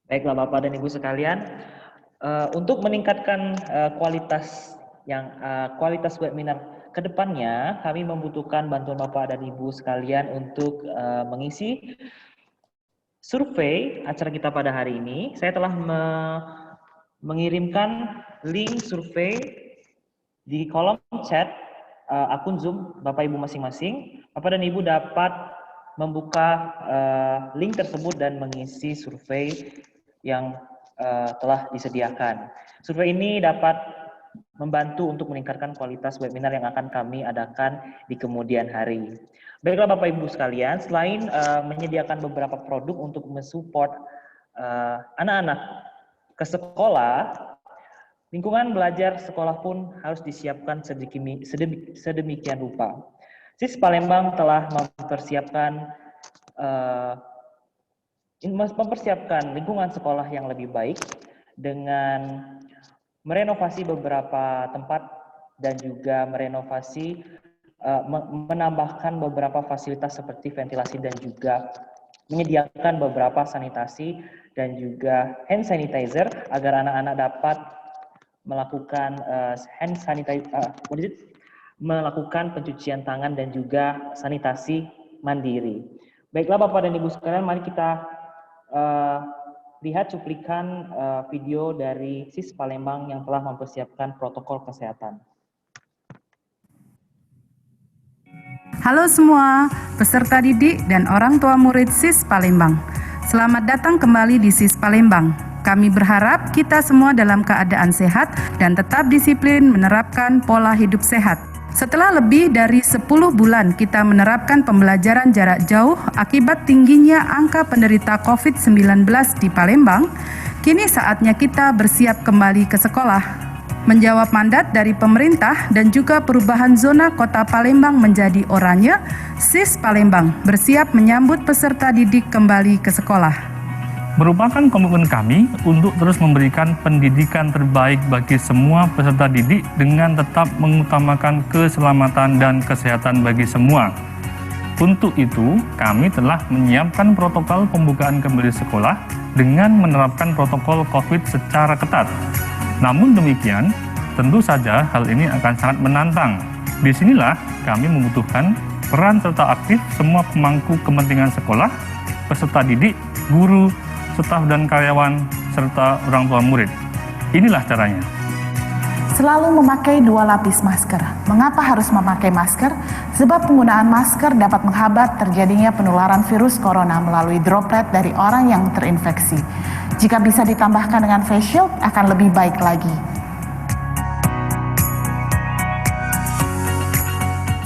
Baiklah Bapak dan Ibu sekalian, untuk meningkatkan kualitas webinar ke depannya, kami membutuhkan bantuan Bapak dan Ibu sekalian untuk mengisi survei acara kita pada hari ini. Saya telah mengirimkan link survei di kolom chat akun Zoom Bapak Ibu masing-masing. Bapak dan Ibu dapat membuka link tersebut dan mengisi survei yang telah disediakan. Survei ini dapat membantu untuk meningkatkan kualitas webinar yang akan kami adakan di kemudian hari. Baiklah Bapak Ibu sekalian, selain menyediakan beberapa produk untuk mensupport anak-anak ke sekolah, lingkungan belajar sekolah pun harus disiapkan sedemikian rupa. SIS Palembang telah mempersiapkan lingkungan sekolah yang lebih baik dengan merenovasi beberapa tempat dan juga menambahkan beberapa fasilitas seperti ventilasi dan juga menyediakan beberapa sanitasi dan juga hand sanitizer agar anak-anak dapat melakukan melakukan pencucian tangan dan juga sanitasi mandiri. Baiklah Bapak dan Ibu sekalian, mari kita lihat cuplikan video dari SIS Palembang yang telah mempersiapkan protokol kesehatan. Halo semua, peserta didik dan orang tua murid SIS Palembang. Selamat datang kembali di SIS Palembang. Kami berharap kita semua dalam keadaan sehat dan tetap disiplin menerapkan pola hidup sehat. Setelah lebih dari 10 bulan kita menerapkan pembelajaran jarak jauh akibat tingginya angka penderita COVID-19 di Palembang, kini saatnya kita bersiap kembali ke sekolah. Menjawab mandat dari pemerintah dan juga perubahan zona kota Palembang menjadi oranye, SIS Palembang bersiap menyambut peserta didik kembali ke sekolah. Merupakan komitmen kami untuk terus memberikan pendidikan terbaik bagi semua peserta didik dengan tetap mengutamakan keselamatan dan kesehatan bagi semua. Untuk itu, kami telah menyiapkan protokol pembukaan kembali sekolah dengan menerapkan protokol COVID secara ketat. Namun demikian, tentu saja hal ini akan sangat menantang. Disinilah kami membutuhkan peran serta aktif semua pemangku kepentingan sekolah, peserta didik, guru, staf dan karyawan, serta orang tua murid. Inilah caranya. Selalu memakai 2 lapis masker. Mengapa harus memakai masker? Sebab penggunaan masker dapat menghambat terjadinya penularan virus corona melalui droplet dari orang yang terinfeksi. Jika bisa ditambahkan dengan face shield, akan lebih baik lagi.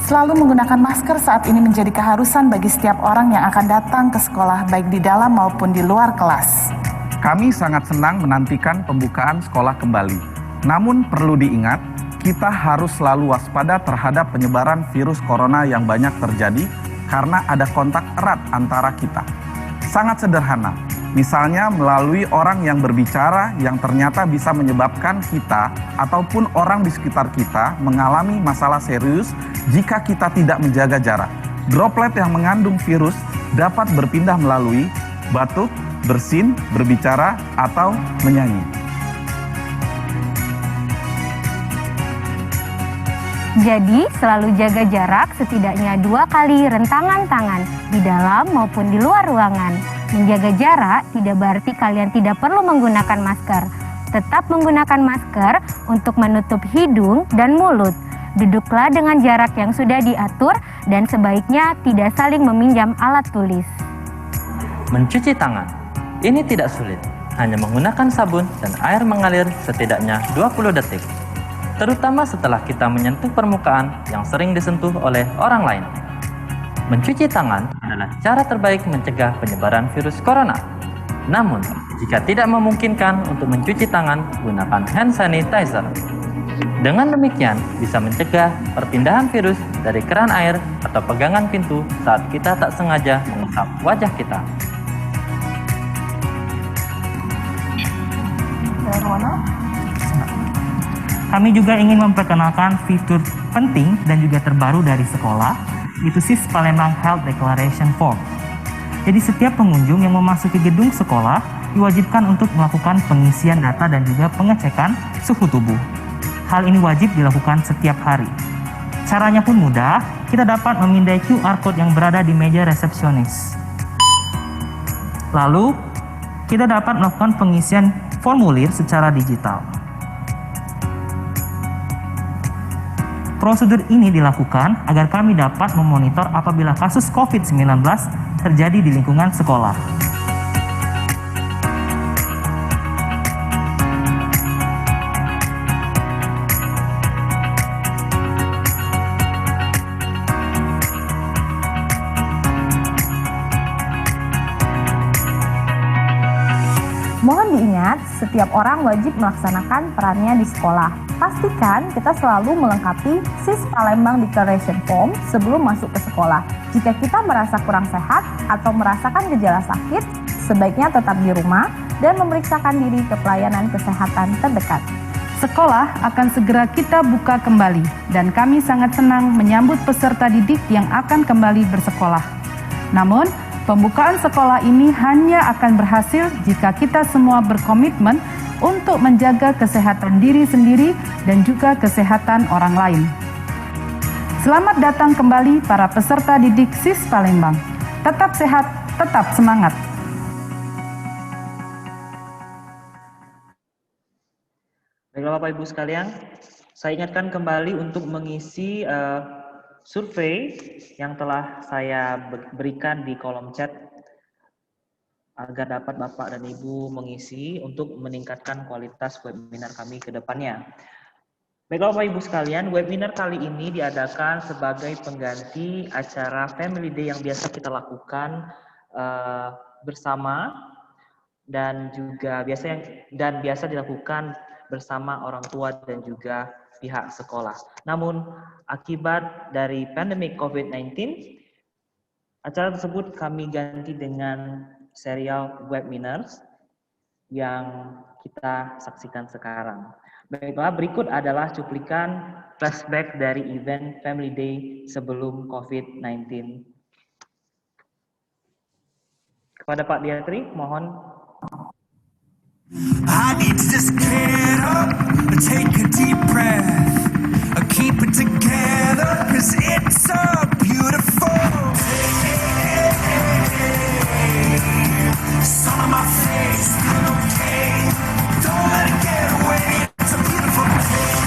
Selalu menggunakan masker saat ini menjadi keharusan bagi setiap orang yang akan datang ke sekolah, baik di dalam maupun di luar kelas. Kami sangat senang menantikan pembukaan sekolah kembali. Namun perlu diingat, kita harus selalu waspada terhadap penyebaran virus corona yang banyak terjadi karena ada kontak erat antara kita. Sangat sederhana, misalnya melalui orang yang berbicara yang ternyata bisa menyebabkan kita ataupun orang di sekitar kita mengalami masalah serius jika kita tidak menjaga jarak. Droplet yang mengandung virus dapat berpindah melalui batuk, bersin, berbicara, atau menyanyi. Jadi, selalu jaga jarak setidaknya 2 kali rentangan tangan di dalam maupun di luar ruangan. Menjaga jarak tidak berarti kalian tidak perlu menggunakan masker. Tetap menggunakan masker untuk menutup hidung dan mulut. Duduklah dengan jarak yang sudah diatur dan sebaiknya tidak saling meminjam alat tulis. Mencuci tangan. Ini tidak sulit. Hanya menggunakan sabun dan air mengalir setidaknya 20 detik. Terutama setelah kita menyentuh permukaan yang sering disentuh oleh orang lain. Mencuci tangan adalah cara terbaik mencegah penyebaran virus corona. Namun, jika tidak memungkinkan untuk mencuci tangan, gunakan hand sanitizer. Dengan demikian, bisa mencegah perpindahan virus dari keran air atau pegangan pintu saat kita tak sengaja mengusap wajah kita. Kami juga ingin memperkenalkan fitur penting dan juga terbaru dari sekolah, yaitu SIS Palembang Health Declaration Form. Jadi setiap pengunjung yang memasuki gedung sekolah diwajibkan untuk melakukan pengisian data dan juga pengecekan suhu tubuh. Hal ini wajib dilakukan setiap hari. Caranya pun mudah, kita dapat memindai QR Code yang berada di meja resepsionis. Lalu, kita dapat melakukan pengisian formulir secara digital. Prosedur ini dilakukan agar kami dapat memonitor apabila kasus COVID-19 terjadi di lingkungan sekolah. Mohon diingat, setiap orang wajib melaksanakan perannya di sekolah. Pastikan kita selalu melengkapi SIS Palembang Declaration Form sebelum masuk ke sekolah. Jika kita merasa kurang sehat atau merasakan gejala sakit, sebaiknya tetap di rumah dan memeriksakan diri ke pelayanan kesehatan terdekat. Sekolah akan segera kita buka kembali dan kami sangat senang menyambut peserta didik yang akan kembali bersekolah. Namun, pembukaan sekolah ini hanya akan berhasil jika kita semua berkomitmen untuk menjaga kesehatan diri sendiri dan juga kesehatan orang lain. Selamat datang kembali para peserta didik SIS Palembang. Tetap sehat, tetap semangat. Baiklah Bapak Ibu sekalian, saya ingatkan kembali untuk mengisi survei yang telah saya berikan di kolom chat agar dapat Bapak dan Ibu mengisi untuk meningkatkan kualitas webinar kami ke depannya. Baiklah Bapak Ibu sekalian, webinar kali ini diadakan sebagai pengganti acara Family Day yang biasa kita lakukan bersama dan juga biasa dilakukan bersama orang tua dan juga pihak sekolah. Namun akibat dari pandemi COVID-19, acara tersebut kami ganti dengan serial webinars yang kita saksikan sekarang. Baiklah, berikut adalah cuplikan flashback dari event Family Day sebelum COVID-19. Kepada Pak Diatri, mohon. I need to just get up and take a deep breath. Keep it together, 'cause it's a beautiful day. Sun on my face, feel okay. Don't let it get away. It's a beautiful day.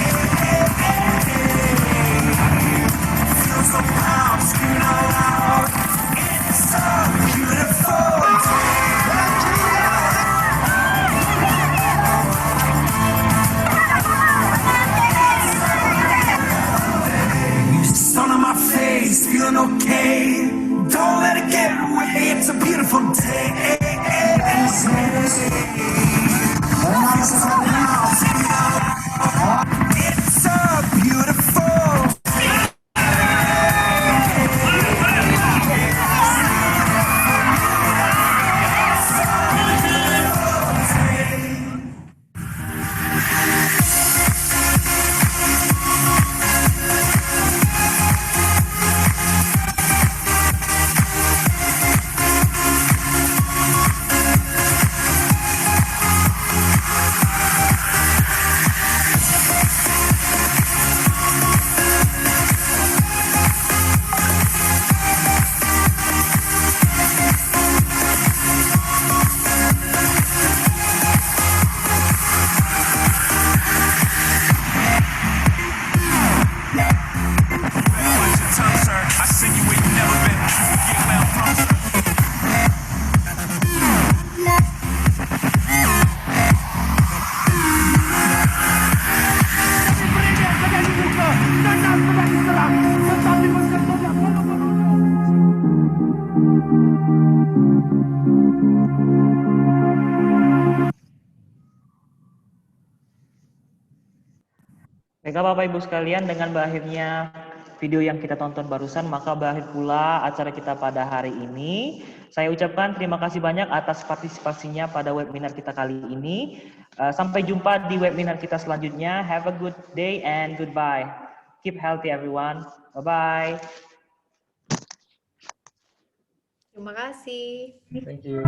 Feel so proud, scream out loud. It's a beautiful day. Sun on my face, feeling okay. Don't let it get away. It's a beautiful day. It's a beautiful day. Baiklah Bapak Ibu sekalian, dengan berakhirnya video yang kita tonton barusan, maka berakhir pula acara kita pada hari ini. Saya ucapkan terima kasih banyak atas partisipasinya pada webinar kita kali ini. Sampai jumpa di webinar kita selanjutnya. Have a good day and goodbye. Keep healthy everyone. Bye-bye. Terima kasih. Thank you.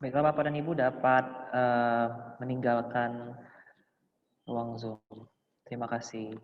Baiklah Bapak dan Ibu dapat meninggalkan ruang Zoom. Terima kasih.